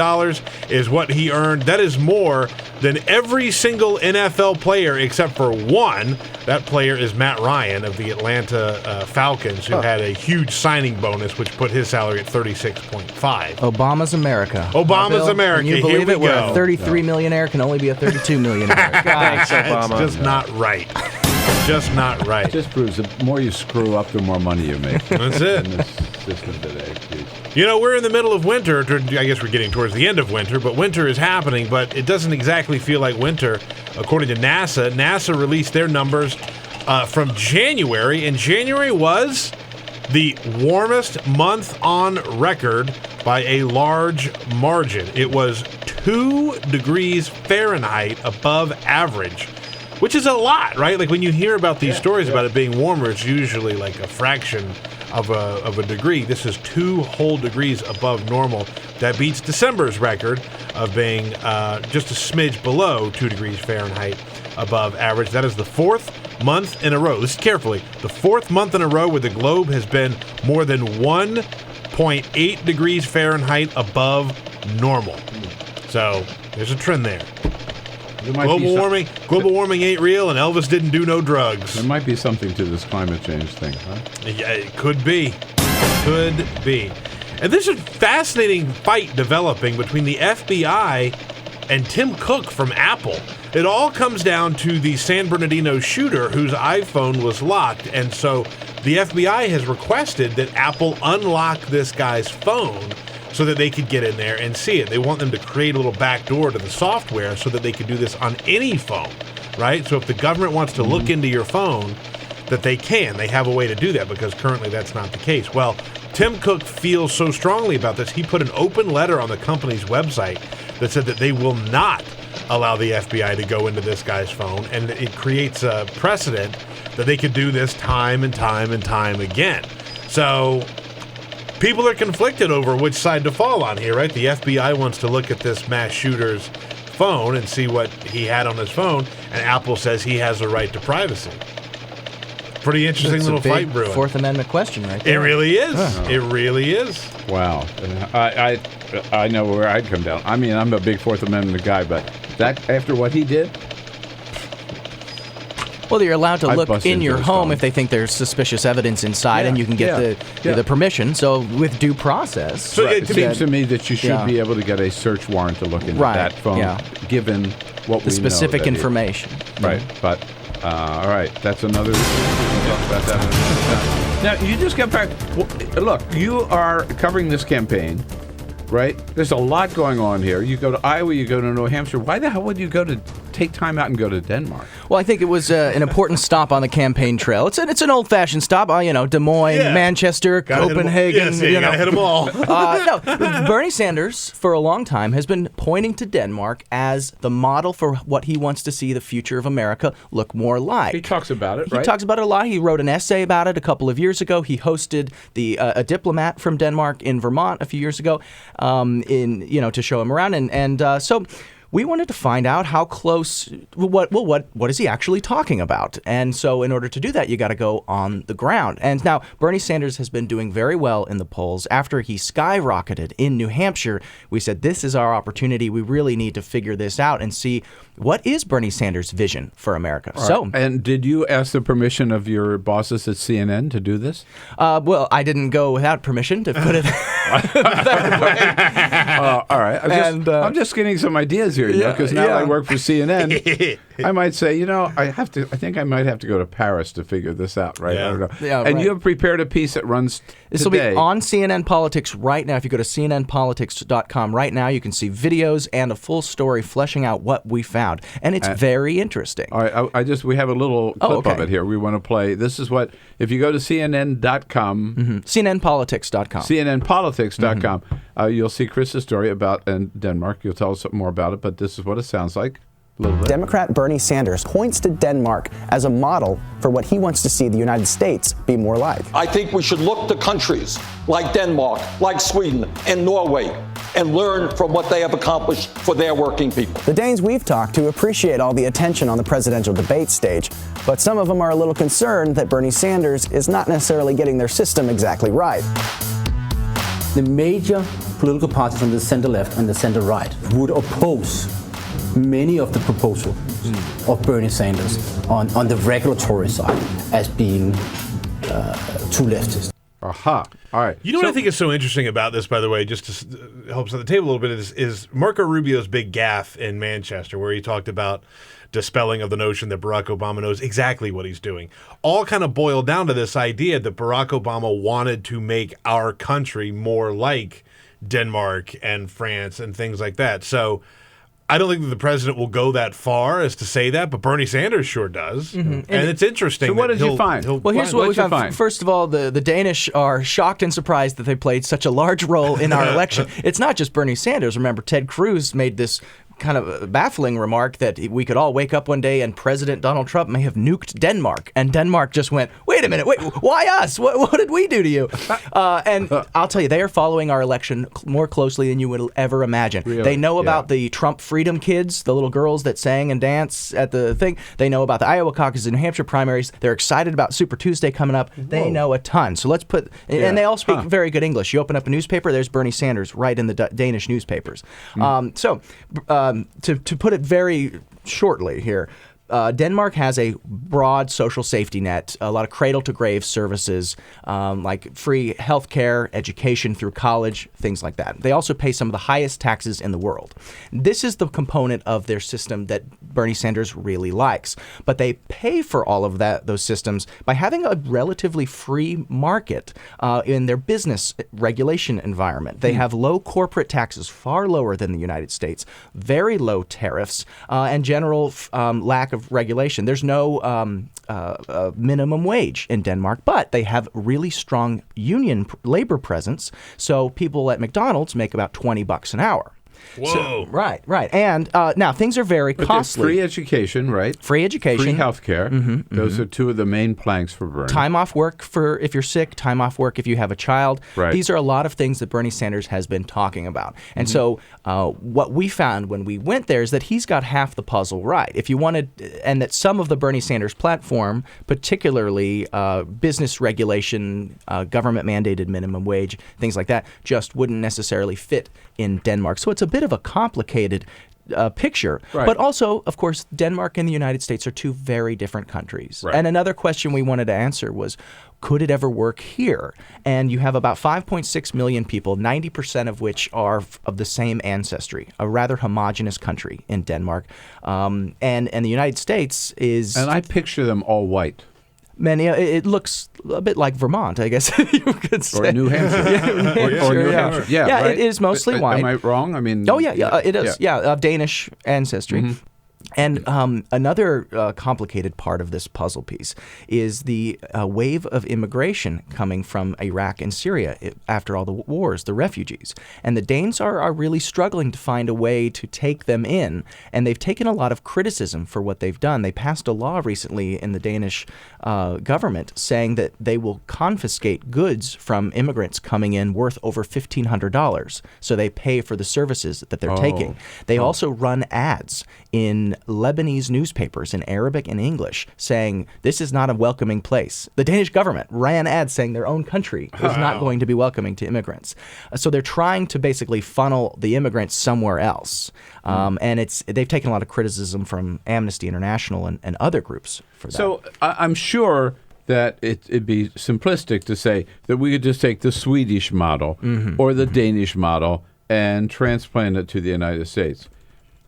is what he earned. That is more than every single NFL player except for one. That player is Matt Ryan of the Atlanta Falcons, who had a huge signing bonus, which put his salary at $36.5. Obama's America. Obama's Bill, America. Can you believe Here we it? Where go. a 33 millionaire can only be a 32 millionaire. Thanks, Obama. It's just not right. Just not right. It just proves the more you screw up, the more money you make. That's it. In this system today. Jeez. You know, we're in the middle of winter. I guess we're getting towards the end of winter, but winter is happening, but it doesn't exactly feel like winter. According to NASA, NASA released their numbers from January, and January was the warmest month on record by a large margin. It was 2 degrees Fahrenheit above average, which is a lot, right? Like when you hear about these stories about it being warmer, it's usually like a fraction of a degree. This is 2 whole degrees above normal. That beats December's record of being just a smidge below 2 degrees Fahrenheit above average. That is the 4th month in a row. Listen carefully. The 4th month in a row where the globe has been more than 1.8 degrees Fahrenheit above normal. So there's a trend there. Global warming ain't real, and Elvis didn't do no drugs. There might be something to this climate change thing, huh? Yeah, it could be. Could be. And there's a fascinating fight developing between the FBI and Tim Cook from Apple. It all comes down to the San Bernardino shooter whose iPhone was locked, and so the FBI has requested that Apple unlock this guy's phone so that they could get in there and see it. They want them to create a little backdoor to the software so that they could do this on any phone, right? So if the government wants to look into your phone, that they can. They have a way to do that because currently that's not the case. Well, Tim Cook feels so strongly about this, he put an open letter on the company's website that said that they will not allow the FBI to go into this guy's phone, and it creates a precedent that they could do this time and time and time again. So people are conflicted over which side to fall on here, right? The FBI wants to look at this mass shooter's phone and see what he had on his phone, and Apple says he has a right to privacy. Pretty interesting It's little a big fight brewing. Fourth Amendment question right there. It really is. It really is. Wow. I know where I'd come down. I mean, I'm a big Fourth Amendment guy, but that after what he did, Well, you're allowed to I've look busted in into your his home phone. if they think there's suspicious evidence inside, Yeah, and you can get the permission. So with due process. So it seems to me that you should be able to get a search warrant to look into that phone, given what we know. The specific that information. Right, but all right, that's another. We can talk about that another time. Now you just got back. Look, you are covering this campaign, right? There's a lot going on here. You go to Iowa, you go to New Hampshire. Why the hell would you go to take time out and go to Denmark? Well, I think it was an important stop on the campaign trail. It's an old-fashioned stop. Des Moines, Manchester, Copenhagen. Gotta hit them all. No, Bernie Sanders, for a long time, has been pointing to Denmark as the model for what he wants to see the future of America look more like. He talks about it, right? He talks about it a lot. He wrote an essay about it a couple of years ago. He hosted a diplomat from Denmark in Vermont a few years ago, to show him around, and so. We wanted to find out how close, what is he actually talking about? And so in order to do that, you got to go on the ground. And now Bernie Sanders has been doing very well in the polls. After he skyrocketed in New Hampshire, we said, this is our opportunity. We really need to figure this out and see what is Bernie Sanders' vision for America. Right. So, and did you ask the permission of your bosses at CNN to do this? Well, I didn't go without permission, to put it that way. All right. I'm just getting some ideas here, because now I work for CNN. I might say, I think I might have to go to Paris to figure this out, right? I don't know. Yeah, and you have prepared a piece that runs This will be on CNN Politics right now. If you go to cnnpolitics.com right now, you can see videos and a full story fleshing out what we found. And it's very interesting. All right. We have a little clip of it here. We want to play. This is what, if you go to CNN.com. CNNpolitics.com. CNNpolitics.com. You'll see Chris's story about Denmark. You'll tell us something more about it, but this is what it sounds like. Democrat Bernie Sanders points to Denmark as a model for what he wants to see the United States be more like. I think we should look to countries like Denmark, like Sweden, and Norway, and learn from what they have accomplished for their working people. The Danes we've talked to appreciate all the attention on the presidential debate stage, but some of them are a little concerned that Bernie Sanders is not necessarily getting their system exactly right. The major political parties on the center-left and the center-right would oppose many of the proposals of Bernie Sanders on the regulatory side as being too leftist. Aha. All right. You know what I think is so interesting about this, by the way, just to help set the table a little bit, is Marco Rubio's big gaffe in Manchester, where he talked about dispelling of the notion that Barack Obama knows exactly what he's doing. All kind of boiled down to this idea that Barack Obama wanted to make our country more like Denmark and France and things like that. So I don't think that the president will go that far as to say that, but Bernie Sanders sure does. And it's interesting. So what did you find? Well, here's what we found. First of all, the Danish are shocked and surprised that they played such a large role in our election. It's not just Bernie Sanders. Remember, Ted Cruz made this kind of baffling remark that we could all wake up one day and President Donald Trump may have nuked Denmark. And Denmark just went, wait a minute, why us? What did we do to you? And I'll tell you, they are following our election more closely than you would ever imagine. Really? They know about the Trump Freedom Kids, the little girls that sang and danced at the thing. They know about the Iowa caucus and New Hampshire primaries. They're excited about Super Tuesday coming up. They know a ton. So let's put, and they all speak very good English. You open up a newspaper, there's Bernie Sanders right in the Danish newspapers. To put it very shortly here, Denmark has a broad social safety net, a lot of cradle-to-grave services, like free health care, education through college, things like that. They also pay some of the highest taxes in the world. This is the component of their system that Bernie Sanders really likes. But they pay for all of those systems by having a relatively free market in their business regulation environment. They have low corporate taxes, far lower than the United States, very low tariffs, and general lack of regulation. There's no minimum wage in Denmark, but they have really strong union labor presence. So people at McDonald's make about $20 an hour. Whoa. So, right. And now things are very costly. Free education, right? Free education. Free health care. Those are two of the main planks for Bernie. Time off work for if you're sick, time off work if you have a child. Right. These are a lot of things that Bernie Sanders has been talking about. And so what we found when we went there is that he's got half the puzzle right. If you wanted, and that some of the Bernie Sanders platform, particularly business regulation, government mandated minimum wage, things like that, just wouldn't necessarily fit in Denmark. So it's a bit of a complicated picture. Right. But also, of course, Denmark and the United States are two very different countries. Right. And another question we wanted to answer was, could it ever work here? And you have about 5.6 million people, 90% of which are of the same ancestry, a rather homogenous country in Denmark. And the United States is... And I picture them all white. Many, it looks a bit like Vermont, I guess you could say. Or New Hampshire. Yeah, New Hampshire, or New Hampshire. Yeah, right? right? It is mostly white. Am I wrong? I mean... Oh, yeah, it is. Yeah, of Danish ancestry. Mm-hmm. And another complicated part of this puzzle piece is the wave of immigration coming from Iraq and Syria after all the wars, the refugees. And the Danes are really struggling to find a way to take them in. And they've taken a lot of criticism for what they've done. They passed a law recently in the Danish government saying that they will confiscate goods from immigrants coming in worth over $1,500. So they pay for the services that they're taking. They also run ads in Lebanese newspapers in Arabic and English saying this is not a welcoming place. The Danish government ran ads saying their own country is not going to be welcoming to immigrants. So they're trying to basically funnel the immigrants somewhere else. And they've taken a lot of criticism from Amnesty International and other groups for that. So I'm sure that it'd be simplistic to say that we could just take the Swedish model or the Danish model and transplant it to the United States.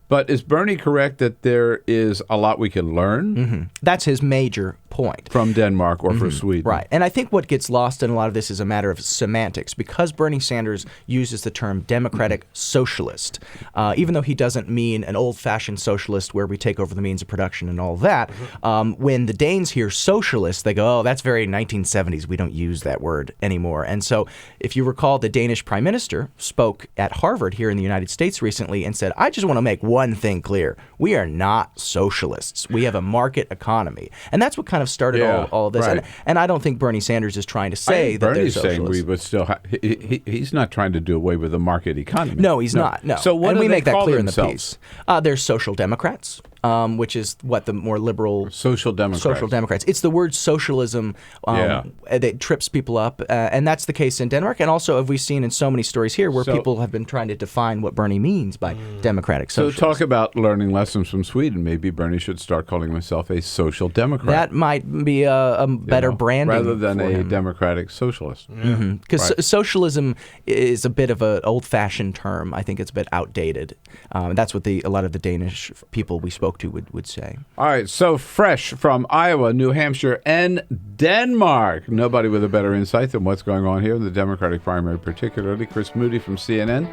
But is Bernie correct that there is a lot we can learn? That's his major point. From Denmark or from Sweden. Right. And I think what gets lost in a lot of this is a matter of semantics. Because Bernie Sanders uses the term democratic socialist, even though he doesn't mean an old-fashioned socialist where we take over the means of production and all that, when the Danes hear socialist, they go, oh, that's very 1970s. We don't use that word anymore. And so if you recall, the Danish prime minister spoke at Harvard here in the United States recently and said, I just want to make one thing clear. We are not socialists. We have a market economy. And that's what kind of started all this. Right. And I don't think Bernie Sanders is trying to say that Bernie's they're saying socialists. we would still he's not trying to do away with the market economy. No, he's not. No. So what and do we they make that call clear themselves? in the piece. They're social democrats. Which is what the more liberal social democrats. It's the word socialism that trips people up, and that's the case in Denmark. And also, have we seen in so many stories here where people have been trying to define what Bernie means by democratic socialism. So talk about learning lessons from Sweden. Maybe Bernie should start calling himself a social democrat. That might be a better branding rather than a him. democratic socialist. Because socialism is a bit of an old-fashioned term. I think it's a bit outdated. That's what a lot of the Danish people we spoke to would say. All right, so fresh from Iowa, New Hampshire, and Denmark. Nobody with a better insight than what's going on here in the Democratic primary, particularly Chris Moody from CNN.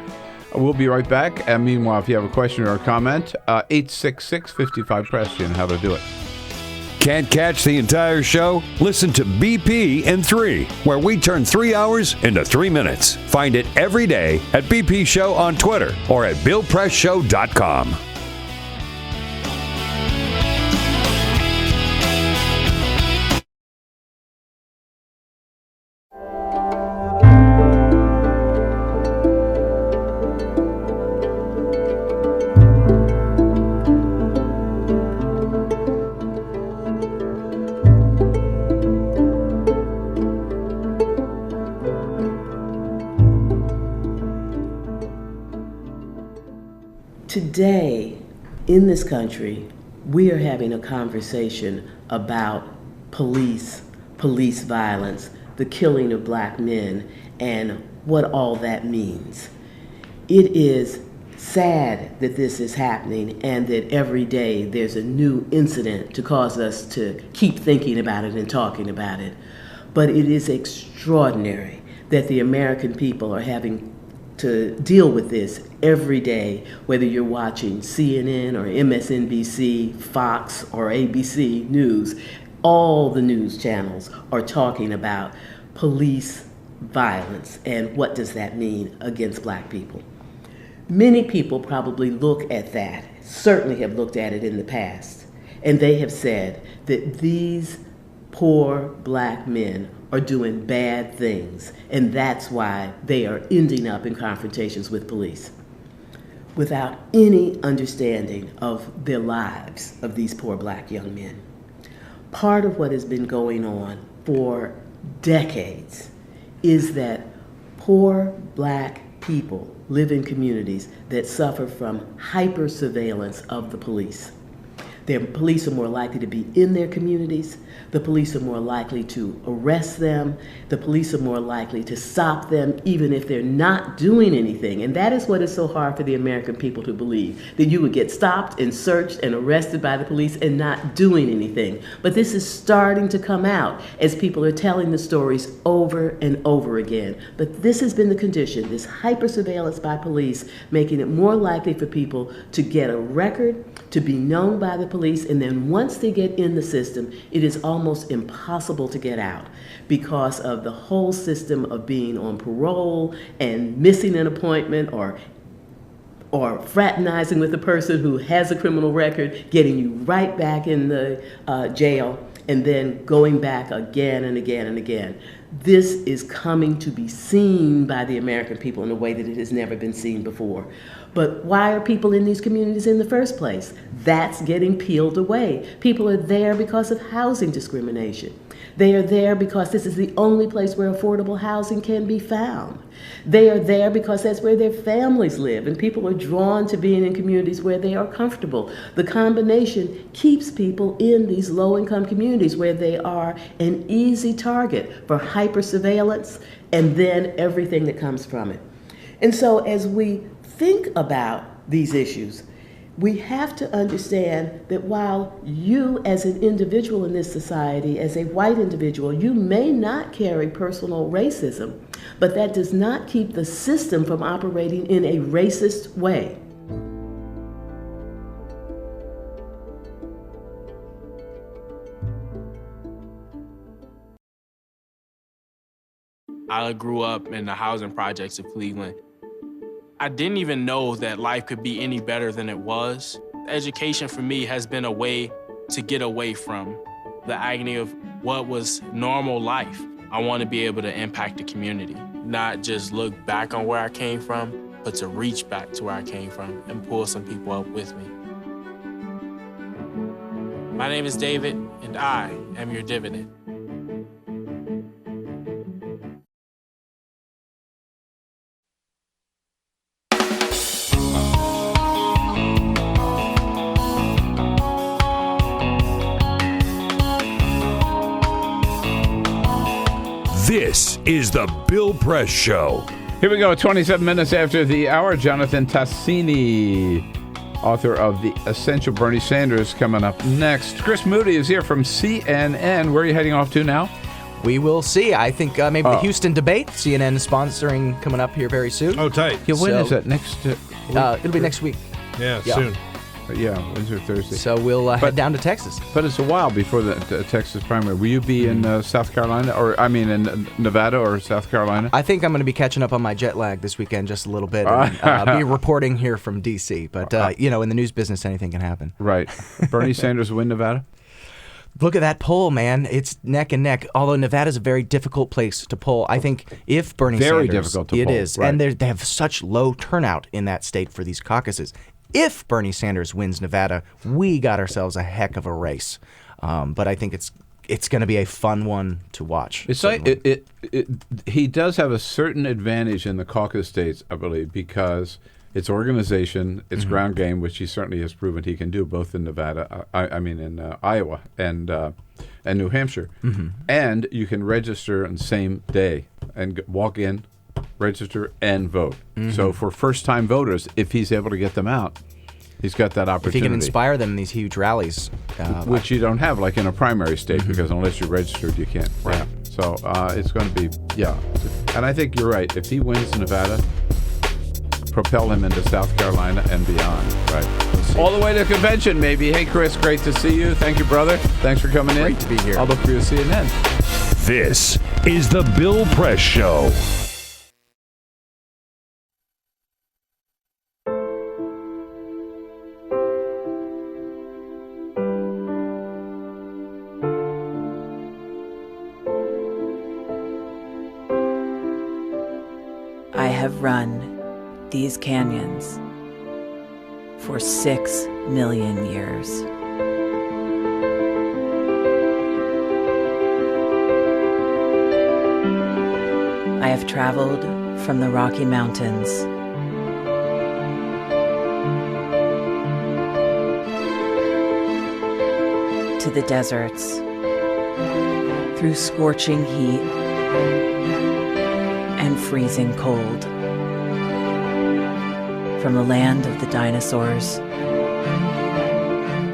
We'll be right back. And meanwhile, if you have a question or a comment, 866-55-PRESS, you know how to do it. Can't catch the entire show? Listen to BP in 3, where we turn 3 hours into 3 minutes. Find it every day at BP Show on Twitter or at BillPressShow.com. Today, in this country, we are having a conversation about police violence, the killing of black men, and what all that means. It is sad that this is happening and that every day there's a new incident to cause us to keep thinking about it and talking about it. But it is extraordinary that the American people are having to deal with this every day, whether you're watching CNN or MSNBC, Fox, or ABC News. All the news channels are talking about police violence and what does that mean against black people. Many people probably look at that, certainly have looked at it in the past, and they have said that these poor black men are doing bad things, and that's why they are ending up in confrontations with police without any understanding of their lives of these poor black young men. Part of what has been going on for decades is that poor black people live in communities that suffer from hyper surveillance of the police. Their police are more likely to be in their communities. The police are more likely to arrest them. The police are more likely to stop them even if they're not doing anything. And that is what is so hard for the American people to believe, that you would get stopped and searched and arrested by the police and not doing anything. But this is starting to come out as people are telling the stories over and over again. But this has been the condition, this hyper surveillance by police, making it more likely for people to get a record, to be known by the police, and then once they get in the system, it is almost impossible to get out because of the whole system of being on parole and missing an appointment or fraternizing with a person who has a criminal record, getting you right back in the jail, and then going back again and again and again. This is coming to be seen by the American people in a way that it has never been seen before. But why are people in these communities in the first place? That's getting peeled away. People are there because of housing discrimination. They are there because this is the only place where affordable housing can be found. They are there because that's where their families live, and people are drawn to being in communities where they are comfortable. The combination keeps people in these low-income communities where they are an easy target for hyper-surveillance and then everything that comes from it. And so as we think about these issues, we have to understand that while you as an individual in this society, as a white individual, you may not carry personal racism, but that does not keep the system from operating in a racist way. I grew up in the housing projects of Cleveland. I didn't even know that life could be any better than it was. Education for me has been a way to get away from the agony of what was normal life. I want to be able to impact the community, not just look back on where I came from, but to reach back to where I came from and pull some people up with me. My name is David, and I am your dividend. This is the Bill Press Show. Here we go, 27 minutes after the hour. Jonathan Tassini, author of The Essential Bernie Sanders, coming up next. Chris Moody is here from CNN. Where are you heading off to now? We will see. I think maybe the Houston debate. CNN is sponsoring coming up here very soon. Oh, tight. Yeah, when is that? Next week? It'll be next week. Yeah, soon. Yeah, Wednesday or Thursday. So we'll head down to Texas. But it's a while before the Texas primary. Will you be in South Carolina, or I mean in Nevada or South Carolina? I think I'm going to be catching up on my jet lag this weekend just a little bit and be reporting here from D.C. But, in the news business, anything can happen. Right. Bernie Sanders win Nevada? Look at that poll, man. It's neck and neck. Although Nevada's a very difficult place to poll. I think if Bernie Sanders... Very difficult to poll. It is. Right. And they have such low turnout in that state for these caucuses. If Bernie Sanders wins Nevada, we got ourselves a heck of a race. But I think it's going to be a fun one to watch. It's like he does have a certain advantage in the caucus states, I believe, because it's organization, it's ground game, which he certainly has proven he can do, both in Nevada, in Iowa and New Hampshire, and you can register on the same day and walk in, register, and vote. So for first-time voters, if he's able to get them out, he's got that opportunity. If he can inspire them in these huge rallies. Which you don't have, like in a primary state, because unless you're registered, you can't. Right. So it's going to be, And I think you're right. If he wins Nevada, propel him into South Carolina and beyond. Right. All the way to convention, maybe. Hey, Chris, great to see you. Thank you, brother. Thanks for coming in. Great to be here. I'll look for you at CNN. This is the Bill Press Show. I have run these canyons for 6 million years. I have traveled from the Rocky Mountains to the deserts, through scorching heat and freezing cold, from the land of the dinosaurs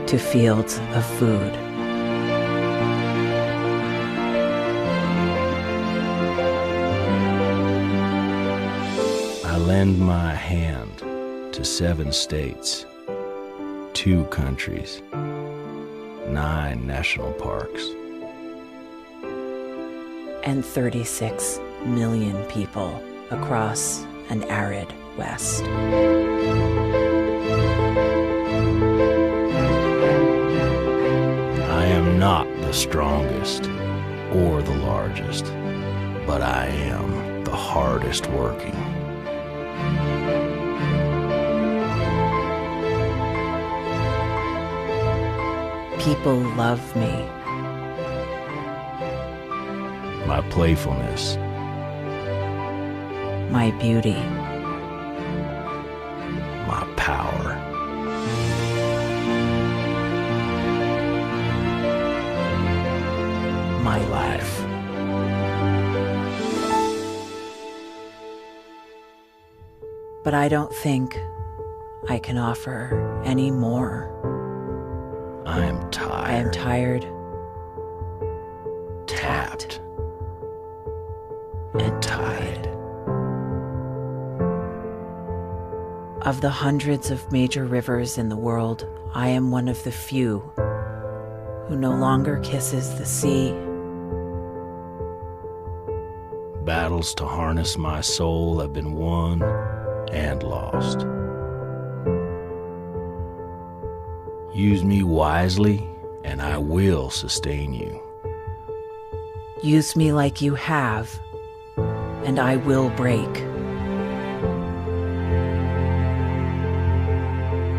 to fields of food. I lend my hand to 7 states, 2 countries, 9 national parks, and 36 million people across an arid West. I am not the strongest or the largest, but I am the hardest working. People love me. My playfulness, My beauty. my power, My life. But I don't think I can offer any more. I am I am tired, tapped, and tied. Of the hundreds of major rivers in the world, I am one of the few who no longer kisses the sea. Battles to harness my soul have been won and lost. Use me wisely, and I will sustain you. Use me like you have, and I will break.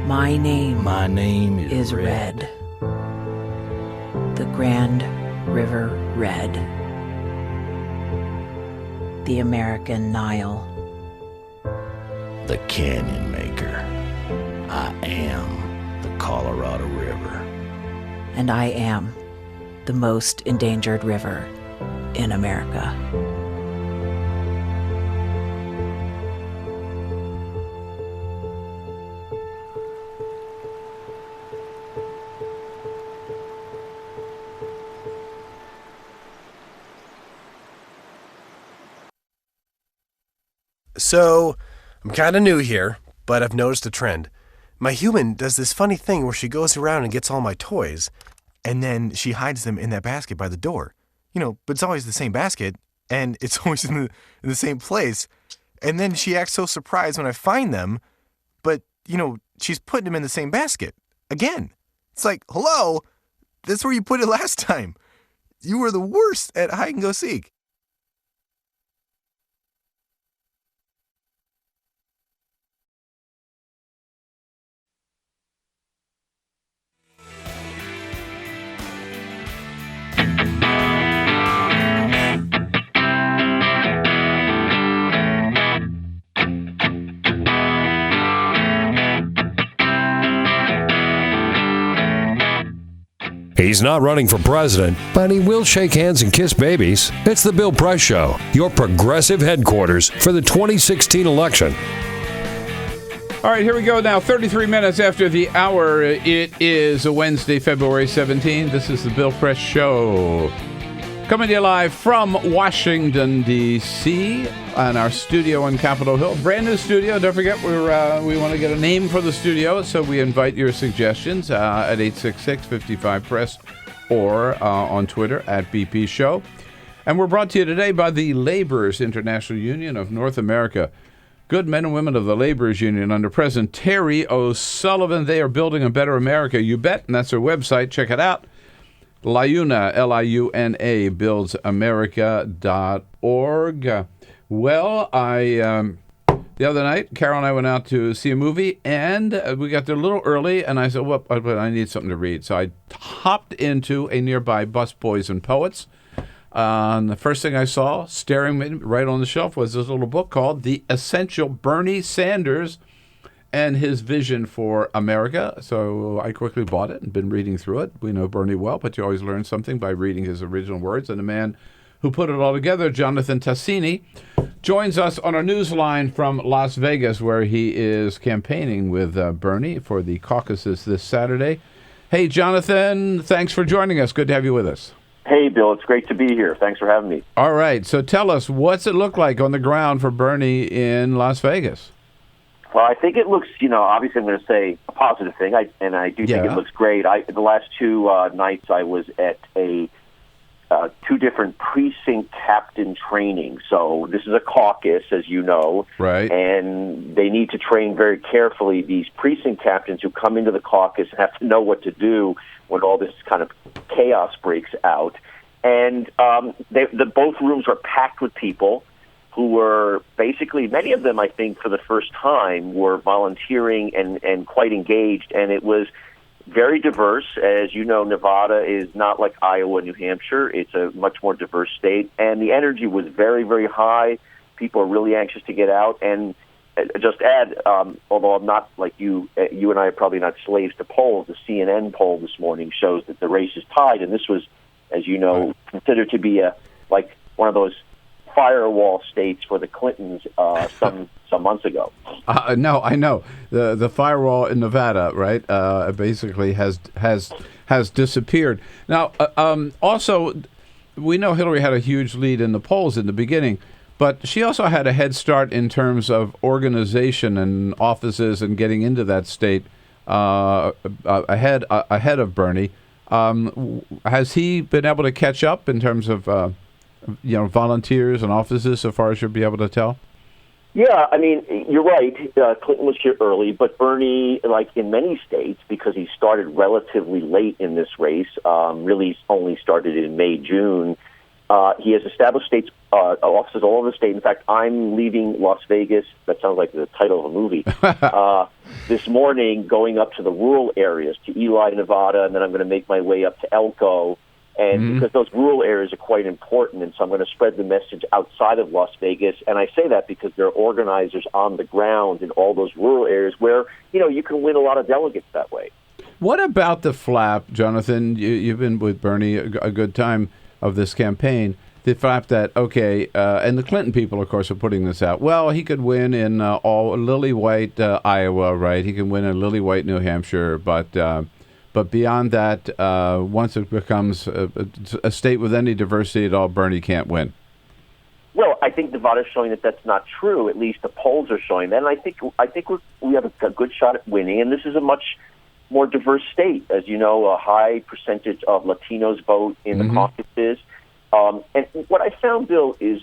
My name is Red. The Grand River Red. The American Nile. The Canyon Maker. I am the Colorado River. And I am the most endangered river in America. So, I'm kind of new here, but I've noticed a trend. My human does this funny thing where she goes around and gets all my toys, and then she hides them in that basket by the door. But it's always the same basket, and it's always in the same place. And then she acts so surprised when I find them, but, she's putting them in the same basket. Again. It's like, hello? That's where you put it last time. You were the worst at hide and go seek. He's not running for president, but he will shake hands and kiss babies. It's the Bill Press Show, your progressive headquarters for the 2016 election. All right, here we go now. 33 minutes after the hour. It is a Wednesday, February 17th. This is the Bill Press Show. Coming to you live from Washington, D.C. on our studio on Capitol Hill. Brand new studio. Don't forget, we want to get a name for the studio, so we invite your suggestions at 866-55-PRESS or on Twitter at BP Show. And we're brought to you today by the Laborers International Union of North America. Good men and women of the Laborers Union under President Terry O'Sullivan. They are building a better America, you bet, and that's their website. Check it out. LIUNA, L-I-U-N-A, buildsamerica.org. Well, the other night, Carol and I went out to see a movie, and we got there a little early, and I said, well, I need something to read. So I hopped into a nearby Busboys and Poets. The first thing I saw, staring me right on the shelf, was this little book called The Essential Bernie Sanders and his vision for America. So I quickly bought it and been reading through it. We know Bernie well, but you always learn something by reading his original words. And the man who put it all together, Jonathan Tassini, joins us on our news line from Las Vegas, where he is campaigning with Bernie for the caucuses this Saturday. Hey, Jonathan, thanks for joining us. Good to have you with us. Hey, Bill, it's great to be here. Thanks for having me. All right, so tell us, what's it look like on the ground for Bernie in Las Vegas? Well, I think it looks, obviously I'm going to say a positive thing, and I do think it looks great. The last two nights I was at two different precinct captain training. So this is a caucus, as you know. Right. And they need to train very carefully these precinct captains who come into the caucus and have to know what to do when all this kind of chaos breaks out. And both rooms were packed with people who were basically, many of them, I think, for the first time, were volunteering and quite engaged. And it was very diverse. As you know, Nevada is not like Iowa, New Hampshire. It's a much more diverse state. And the energy was very, very high. People are really anxious to get out. And just add, although I'm not like you and I are probably not slaves to polls, the CNN poll this morning shows that the race is tied. And this was, as you know, considered to be one of those firewall states for the Clintons some months ago. No, I know the firewall in Nevada, right? Basically has disappeared. Now, also, we know Hillary had a huge lead in the polls in the beginning, but she also had a head start in terms of organization and offices and getting into that state ahead of Bernie. Has he been able to catch up in terms of volunteers and offices, so far as you'll be able to tell? Yeah, I mean, you're right. Clinton was here early, but Bernie, like in many states, because he started relatively late in this race, really only started in May, June, he has established states offices all over the state. In fact, I'm leaving Las Vegas. That sounds like the title of a movie. This morning, going up to the rural areas, to Ely, Nevada, and then I'm going to make my way up to Elko. And because those rural areas are quite important, and so I'm going to spread the message outside of Las Vegas. And I say that because there are organizers on the ground in all those rural areas where, you can win a lot of delegates that way. What about the flap, Jonathan? You've been with Bernie a good time of this campaign. The flap that, and the Clinton people, of course, are putting this out. Well, he could win in all lily-white Iowa, right? He can win in lily-white New Hampshire, but beyond that, once it becomes a state with any diversity at all, Bernie can't win. Well, I think Nevada is showing that that's not true. At least the polls are showing that. And I think we have a good shot at winning. And this is a much more diverse state. As you know, a high percentage of Latinos vote in the caucuses. And what I found, Bill, is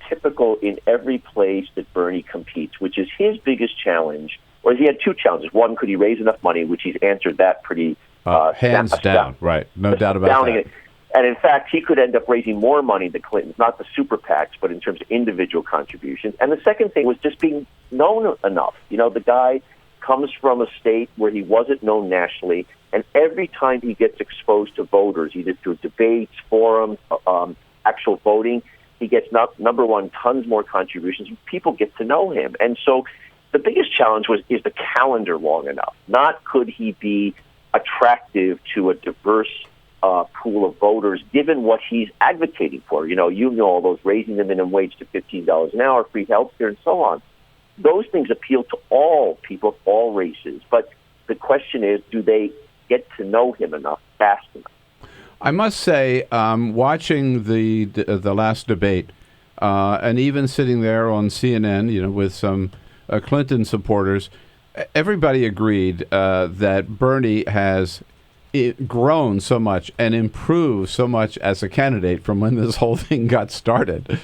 typical in every place that Bernie competes, which is his biggest challenge. Or he had two challenges. One, could he raise enough money, which he's answered that pretty hands down, right? No doubt about that. And in fact, he could end up raising more money than Clinton, not the super PACs, but in terms of individual contributions. And the second thing was just being known enough. The guy comes from a state where he wasn't known nationally, and every time he gets exposed to voters, either through debates, forums, actual voting, he gets, number one, tons more contributions. People get to know him. And so the biggest challenge is the calendar long enough? Not could he be attractive to a diverse pool of voters, given what he's advocating for. You know all those, raising the minimum wage to $15 an hour, free health care, and so on. Those things appeal to all people, all races. But the question is, do they get to know him enough, fast enough? I must say, watching the last debate, and even sitting there on CNN, with some Clinton supporters, everybody agreed that Bernie has grown so much and improved so much as a candidate from when this whole thing got started,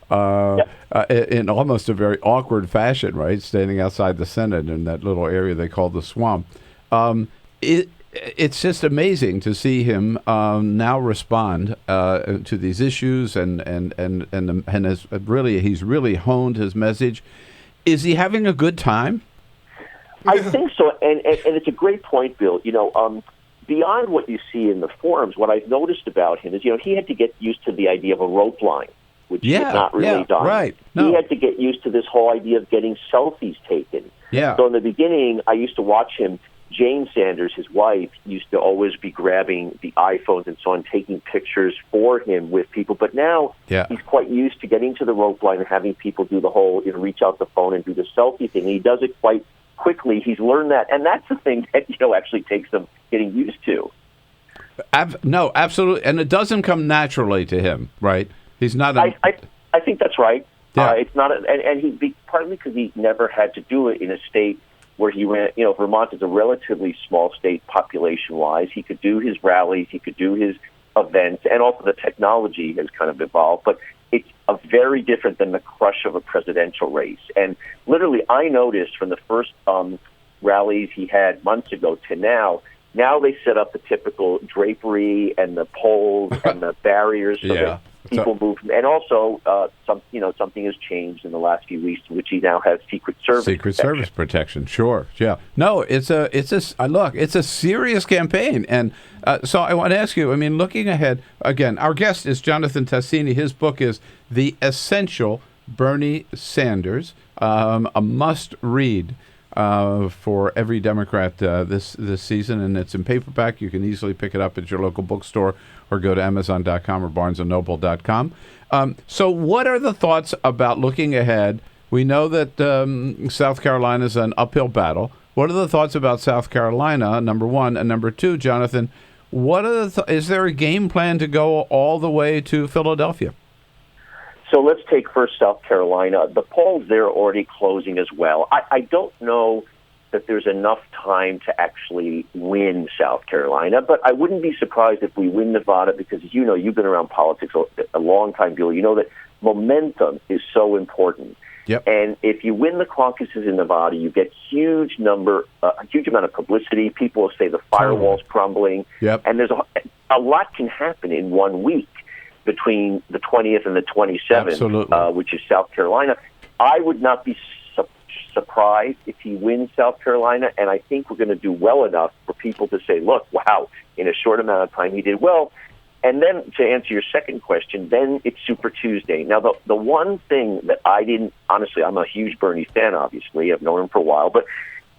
in almost a very awkward fashion, right? Standing outside the Senate in that little area they call the swamp. It's just amazing to see him now respond to these issues, and he's really honed his message. Is he having a good time? I think so, and it's a great point, Bill. Beyond what you see in the forums, what I've noticed about him is, he had to get used to the idea of a rope line, which he had not really done. Right. No. He had to get used to this whole idea of getting selfies taken. Yeah. So in the beginning, I used to watch him. Jane Sanders, his wife, used to always be grabbing the iPhones and so on, taking pictures for him with people. But now he's quite used to getting to the rope line and having people do the whole, reach out the phone and do the selfie thing. And he does it quite quickly. He's learned that. And that's the thing that, actually takes him getting used to. No, absolutely. And it doesn't come naturally to him, right? He's not. I think that's right. Yeah. It's not, and partly because he never had to do it in a state where he ran. Vermont is a relatively small state population-wise. He could do his rallies, he could do his events, and also the technology has kind of evolved. But it's very different than the crush of a presidential race. And literally, I noticed from the first rallies he had months ago to now they set up the typical drapery and the poles and the barriers so that people move. And also, something has changed in the last few weeks, in which he now has Secret Service protection. Sure, yeah. No, it's a serious campaign, and so I want to ask you. I mean, looking ahead again, our guest is Jonathan Tassini. His book is The Essential Bernie Sanders, a must-read for every Democrat this season, and it's in paperback. You can easily pick it up at your local bookstore or go to Amazon.com or BarnesandNoble.com. So what are the thoughts about looking ahead? We know that South Carolina is an uphill battle. What are the thoughts about South Carolina, number one? And number two, Jonathan, what are is there a game plan to go all the way to Philadelphia? So let's take first South Carolina. The polls there are already closing as well. I don't know that there's enough time to actually win South Carolina, but I wouldn't be surprised if we win Nevada because, you've been around politics a long time, Bill. You know that momentum is so important. Yep. And if you win the caucuses in Nevada, you get a huge amount of publicity. People will say the firewall's crumbling. Yep. And there's a lot can happen in 1 week between the 20th and the 27th, which is South Carolina. I would not be surprised if he wins South Carolina, and I think we're going to do well enough for people to say, look, wow, in a short amount of time he did well. And then to answer your second question, then it's Super Tuesday. Now, the one thing that honestly, I'm a huge Bernie fan, obviously. I've known him for a while. But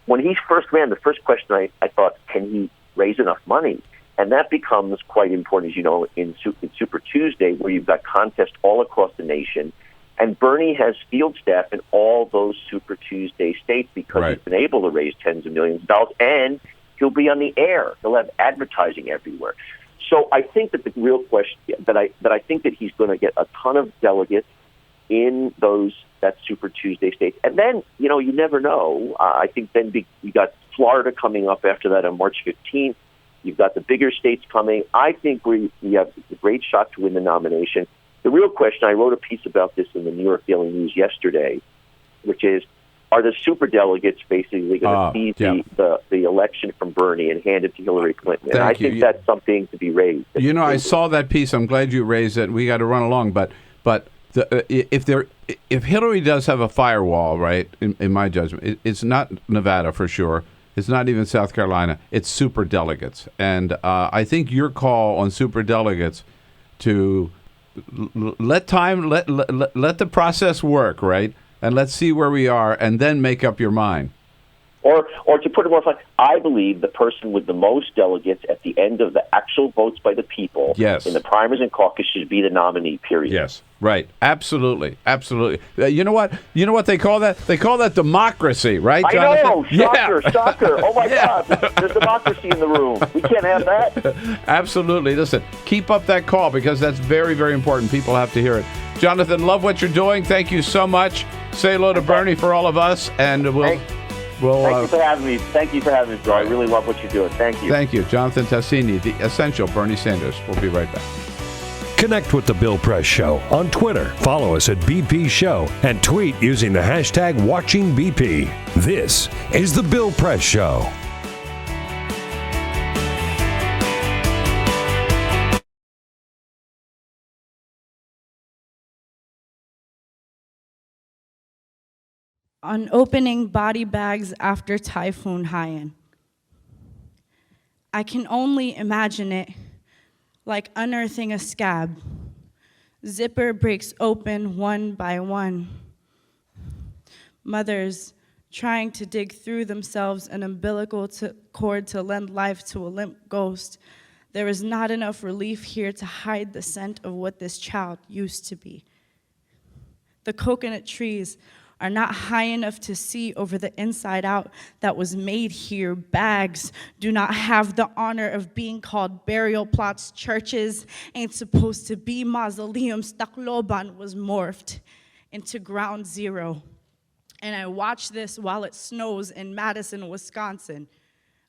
when he first ran, the first question I thought, can he raise enough money? And that becomes quite important, as you know, in Super Tuesday, where you've got contests all across the nation. And Bernie has field staff in all those Super Tuesday states because he's been able to raise tens of millions of dollars, and he'll be on the air. He'll have advertising everywhere. So I think that the real question that I think that he's going to get a ton of delegates in that Super Tuesday states, and then you never know. I think then you got Florida coming up after that on March 15th. You've got the bigger states coming. I think we have a great shot to win the nomination. The real question, I wrote a piece about this in the New York Daily News yesterday, which is, are the superdelegates basically going to seize the election from Bernie and hand it to Hillary Clinton? And I think that's something to be raised. I saw that piece. I'm glad you raised it. We got to run along. But if Hillary does have a firewall, right, in my judgment, it's not Nevada for sure. It's not even South Carolina. It's superdelegates. And I think your call on superdelegates to let the process work, right? And let's see where we are, and then make up your mind. Or to put it more fun, I believe the person with the most delegates at the end of the actual votes by the people in the primaries and caucus should be the nominee, period. Yes, right. Absolutely. You know what they call that? They call that democracy, right, Jonathan? I know. Shocker. Oh, my God. There's democracy in the room. We can't have that. Absolutely. Listen, keep up that call because that's very, very important. People have to hear it. Jonathan, love what you're doing. Thank you so much. Say hello to Bernie for all of us, and Thank you for having me. Thank you for having me, Joe. I really love what you're doing. Thank you. Thank you. Jonathan Tassini, The Essential Bernie Sanders. We'll be right back. Connect with The Bill Press Show on Twitter. Follow us at BP Show and tweet using the hashtag WatchingBP. This is The Bill Press Show. On opening body bags after Typhoon Haiyan. I can only imagine it like unearthing a scab. Zipper breaks open one by one. Mothers trying to dig through themselves an umbilical cord to lend life to a limp ghost. There is not enough relief here to hide the scent of what this child used to be. The coconut trees are not high enough to see over the inside out that was made here. Bags do not have the honor of being called burial plots. Churches ain't supposed to be mausoleums. Tacloban was morphed into ground zero. And I watch this while it snows in Madison, Wisconsin,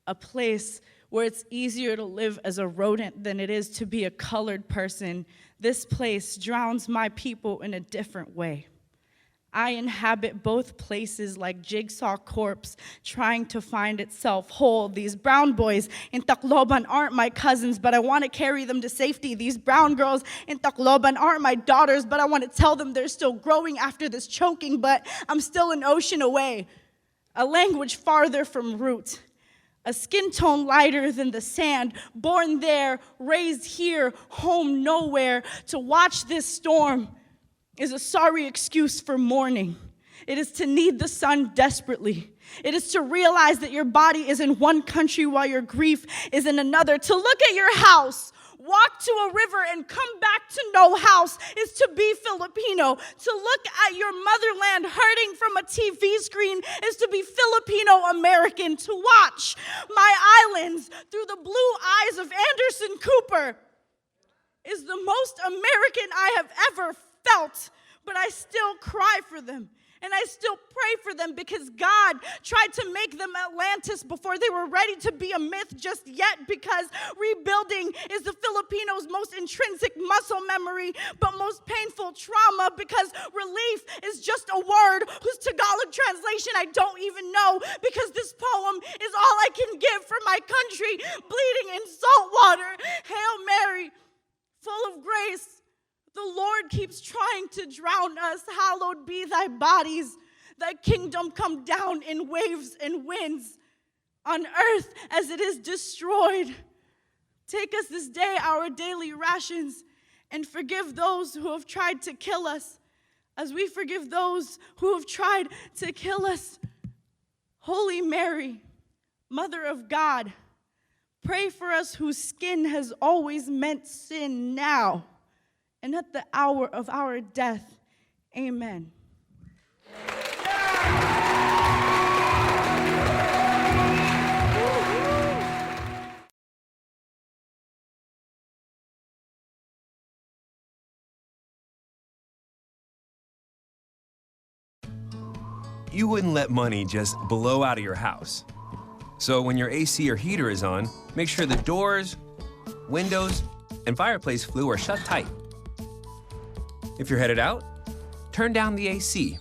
a place where it's easier to live as a rodent than it is to be a colored person. This place drowns my people in a different way. I inhabit both places like Jigsaw Corpse, trying to find itself whole. These brown boys in Tacloban aren't my cousins, but I want to carry them to safety. These brown girls in Tacloban aren't my daughters, but I want to tell them they're still growing after this choking, but I'm still an ocean away, a language farther from root. A skin tone lighter than the sand, born there, raised here, home nowhere. To watch this storm is a sorry excuse for mourning. It is to need the sun desperately. It is to realize that your body is in one country while your grief is in another. To look at your house, walk to a river, and come back to no house is to be Filipino. To look at your motherland hurting from a TV screen is to be Filipino American. To watch my islands through the blue eyes of Anderson Cooper is the most American I have ever felt, but I still cry for them. And I still pray for them because God tried to make them Atlantis before they were ready to be a myth just yet, because rebuilding is the Filipinos' most intrinsic muscle memory, but most painful trauma, because relief is just a word whose Tagalog translation I don't even know, because this poem is all I can give for my country, bleeding in salt water. Hail Mary, full of grace, the Lord keeps trying to drown us. Hallowed be thy bodies. Thy kingdom come down in waves and winds on earth as it is destroyed. Take us this day our daily rations and forgive those who have tried to kill us as we forgive those who have tried to kill us. Holy Mary, Mother of God, pray for us whose skin has always meant sin now and at the hour of our death. Amen. You wouldn't let money just blow out of your house. So when your AC or heater is on, make sure the doors, windows, and fireplace flue are shut tight. If you're headed out, turn down the AC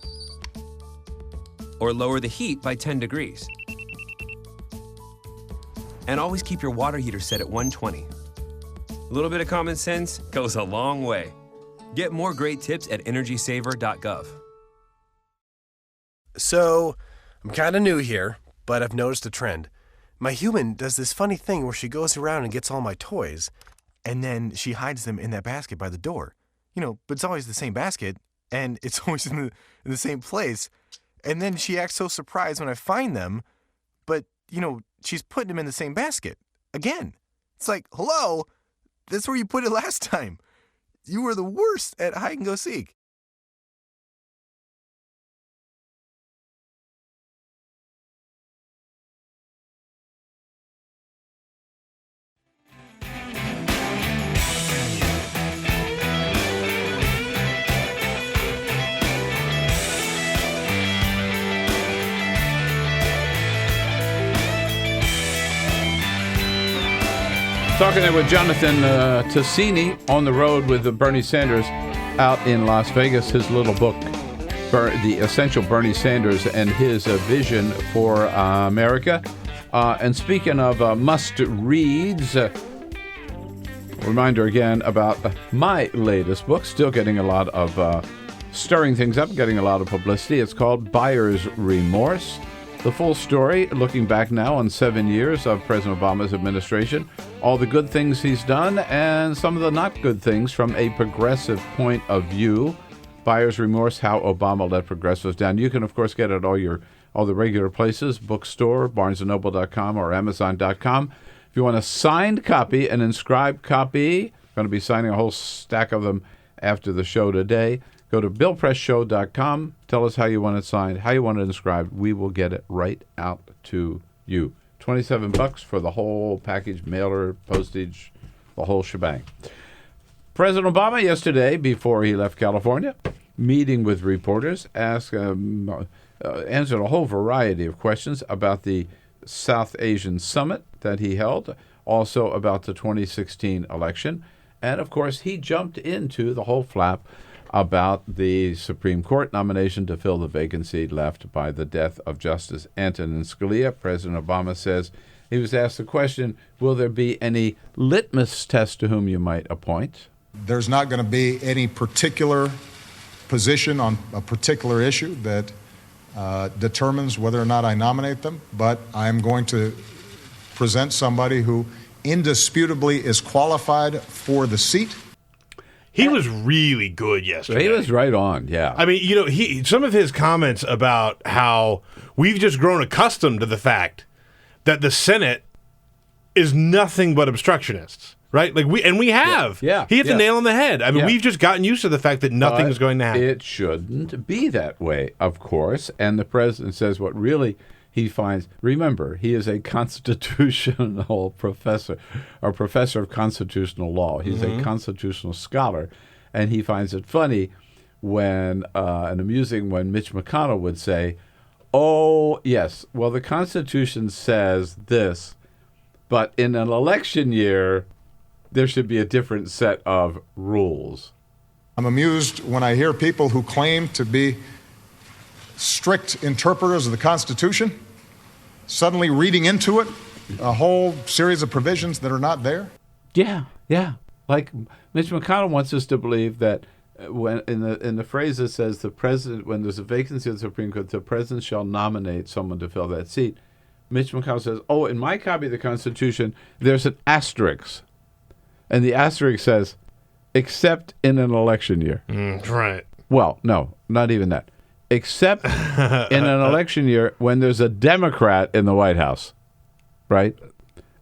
or lower the heat by 10 degrees. And always keep your water heater set at 120. A little bit of common sense goes a long way. Get more great tips at energysaver.gov. So, I'm kind of new here, but I've noticed a trend. My human does this funny thing where she goes around and gets all my toys, and then she hides them in that basket by the door. But it's always the same basket, and it's always in the same place. And then she acts so surprised when I find them, but, she's putting them in the same basket again. It's like, hello, that's where you put it last time. You were the worst at hide and go seek. Talking there with Jonathan Tassini on the road with Bernie Sanders out in Las Vegas. His little book, The Essential Bernie Sanders and His Vision for America. And speaking of must-reads, reminder again about my latest book, still getting a lot of stirring things up, getting a lot of publicity. It's called Buyer's Remorse. The full story, looking back now on 7 years of President Obama's administration, all the good things he's done and some of the not good things from a progressive point of view. Buyer's Remorse, How Obama Let Progressives Down. You can, of course, get it at all your all the regular places, bookstore, barnesandnoble.com, or amazon.com. If you want a signed copy, an inscribed copy, going to be signing a whole stack of them after the show today. Go to billpressshow.com. Tell us how you want it signed, how you want it inscribed. We will get it right out to you. $27 for the whole package, mailer, postage, the whole shebang. President Obama yesterday, before he left California, meeting with reporters, answered a whole variety of questions about the South Asian summit that he held, also about the 2016 election. And, of course, he jumped into the whole flap about the Supreme Court nomination to fill the vacancy left by the death of Justice Antonin Scalia. President Obama says he was asked the question, will there be any litmus test to whom you might appoint? There's not going to be any particular position on a particular issue that determines whether or not I nominate them, but I'm going to present somebody who indisputably is qualified for the seat. He was really good yesterday. He was right on, yeah. I mean, some of his comments about how we've just grown accustomed to the fact that the Senate is nothing but obstructionists, right? Like we have. Yeah. He hit the nail on the head. I mean, we've just gotten used to the fact that nothing is going to happen. It shouldn't be that way, of course. And the president says what really he finds. Remember, he is a constitutional professor, or professor of constitutional law. He's a constitutional scholar, and he finds it funny when and amusing when Mitch McConnell would say, "Oh, yes, well, the Constitution says this, but in an election year, there should be a different set of rules." I'm amused when I hear people who claim to be strict interpreters of the Constitution suddenly reading into it a whole series of provisions that are not there. Yeah. Like Mitch McConnell wants us to believe that when in the phrase that says the president, when there's a vacancy of the Supreme Court, the president shall nominate someone to fill that seat. Mitch McConnell says, "Oh, in my copy of the Constitution, there's an asterisk, and the asterisk says, except in an election year." Right. Well, no, not even that. Except in an election year when there's a Democrat in the White House, right?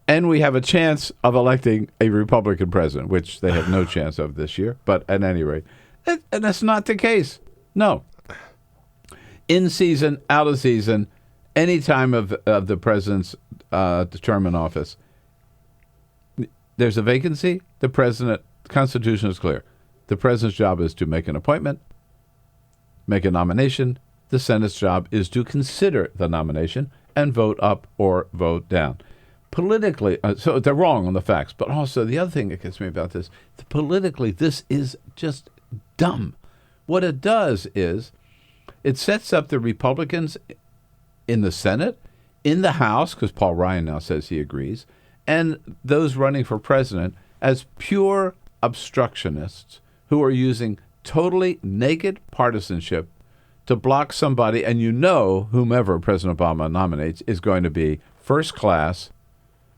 And we have a chance of electing a Republican president, which they have no chance of this year. But at any rate, and that's not the case. No. In season, out of season, any time of the president's term in office, there's a vacancy. The Constitution is clear. The president's job is to make an appointment, make a nomination. The Senate's job is to consider the nomination and vote up or vote down. Politically, so they're wrong on the facts, but also the other thing that gets me about this, politically, this is just dumb. What it does is it sets up the Republicans in the Senate, in the House, because Paul Ryan now says he agrees, and those running for president as pure obstructionists who are using totally naked partisanship to block somebody, and whomever President Obama nominates is going to be first class,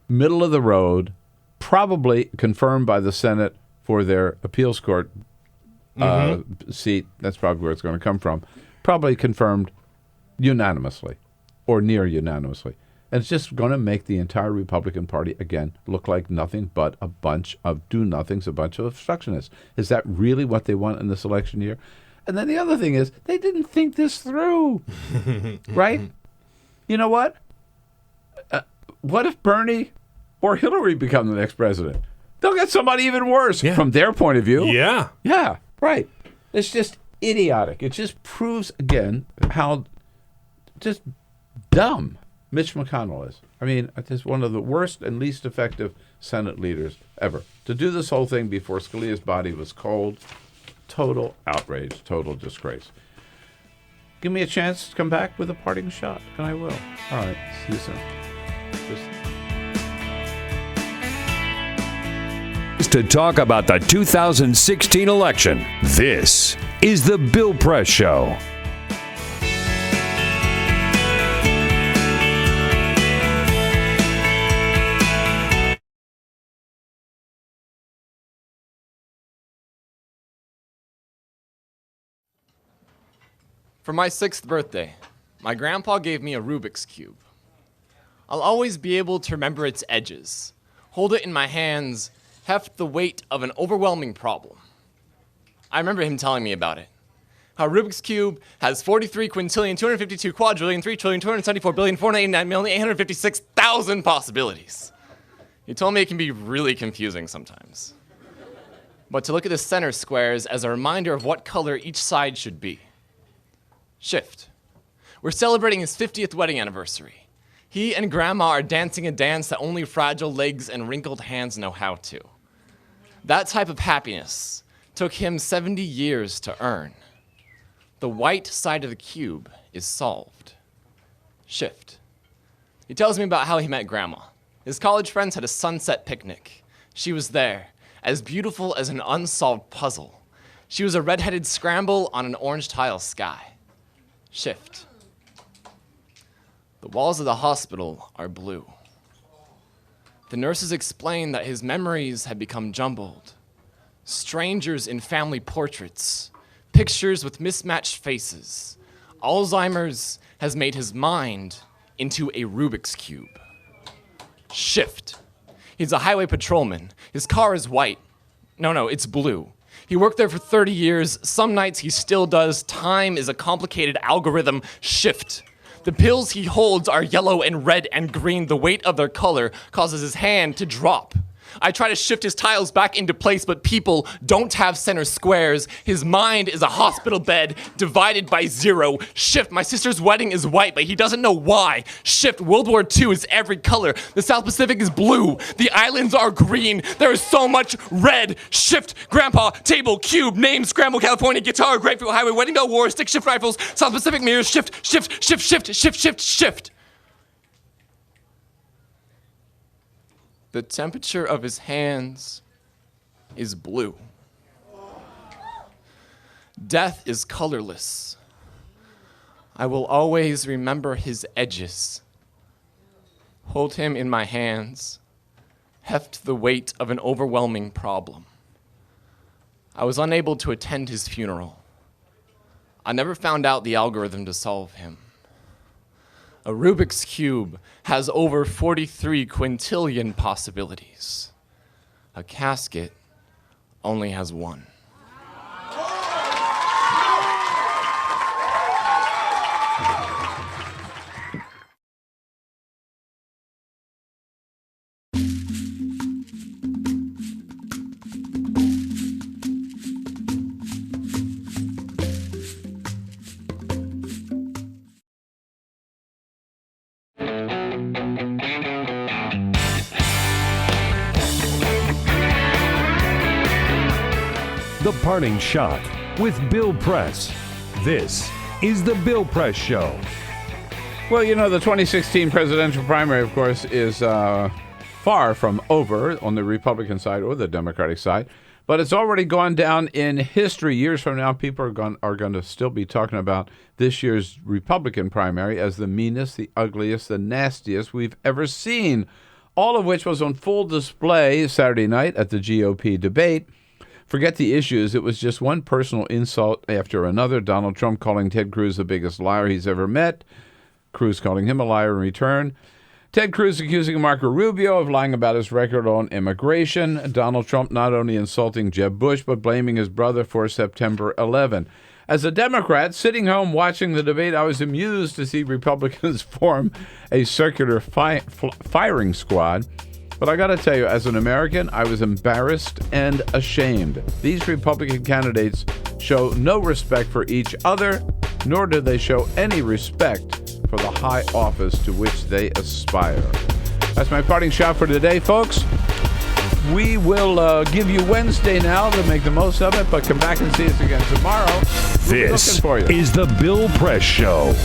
middle of the road, probably confirmed by the Senate for their appeals court seat. That's probably where it's going to come from. Probably confirmed unanimously or near unanimously. And it's just going to make the entire Republican Party, again, look like nothing but a bunch of do-nothings, a bunch of obstructionists. Is that really what they want in this election year? And then the other thing is, they didn't think this through, right? You know what? What if Bernie or Hillary become the next president? They'll get somebody even worse from their point of view. Yeah. Yeah, right. It's just idiotic. It just proves, again, how just dumb Mitch McConnell is. I mean, it's one of the worst and least effective Senate leaders ever. To do this whole thing before Scalia's body was cold, total outrage, total disgrace. Give me a chance to come back with a parting shot, and I will. All right, see you soon. To talk about the 2016 election, this is the Bill Press Show. For my 6th birthday, My grandpa gave me a Rubik's Cube. I'll always be able to remember its edges, hold it in my hands, heft the weight of an overwhelming problem. I remember him telling me about it. How Rubik's Cube has 43 quintillion, 252 quadrillion, 3 trillion, 274 billion, 489,856,000 possibilities. He told me it can be really confusing sometimes. But to look at the center squares as a reminder of what color each side should be. Shift. We're celebrating his 50th wedding anniversary. He and Grandma are dancing a dance that only fragile legs and wrinkled hands know how to. That type of happiness took him 70 years to earn. The white side of the cube is solved. Shift. He tells me about how he met Grandma. His college friends had a sunset picnic. She was there, as beautiful as an unsolved puzzle. She was a red-headed scramble on an orange tile sky. Shift. The walls of the hospital are blue. The nurses explained that his memories had become jumbled. Strangers in family portraits, pictures with mismatched faces. Alzheimer's has made his mind into a Rubik's Cube. Shift. He's a highway patrolman. His car is white. No, it's blue. He worked there for 30 years. Some nights he still does. Time is a complicated algorithm. Shift. The pills he holds are yellow and red and green. The weight of their color causes his hand to drop. I try to shift his tiles back into place, but people don't have center squares. His mind is a hospital bed divided by zero. Shift. My sister's wedding is white, but he doesn't know why. Shift. World War II is every color. The South Pacific is blue. The islands are green. There is so much red. Shift. Grandpa, table, cube, name, scramble, California, guitar, grapefruit, highway, wedding bell, war, stick shift rifles, South Pacific mirrors, shift, shift, shift, shift, shift, shift, shift. The temperature of his hands is blue. Death is colorless. I will always remember his edges. Hold him in my hands, heft the weight of an overwhelming problem. I was unable to attend his funeral. I never found out the algorithm to solve him. A Rubik's Cube has over 43 quintillion possibilities. A casket only has one. The Parting Shot with Bill Press. This is the Bill Press Show. Well, you know, the 2016 presidential primary, of course, is far from over on the Republican side or the Democratic side, but it's already gone down in history. Years from now, people are going to still be talking about this year's Republican primary as the meanest, the ugliest, the nastiest we've ever seen, all of which was on full display Saturday night at the GOP debate. Forget the issues. It was just one personal insult after another. Donald Trump calling Ted Cruz the biggest liar he's ever met. Cruz calling him a liar in return. Ted Cruz accusing Marco Rubio of lying about his record on immigration. Donald Trump not only insulting Jeb Bush, but blaming his brother for September 11. As a Democrat, sitting home watching the debate, I was amused to see Republicans form a circular firing squad. But I got to tell you, as an American, I was embarrassed and ashamed. These Republican candidates show no respect for each other, nor do they show any respect for the high office to which they aspire. That's my parting shot for today, folks. We will give you Wednesday now to make the most of it, but come back and see us again tomorrow. This is the Bill Press Show.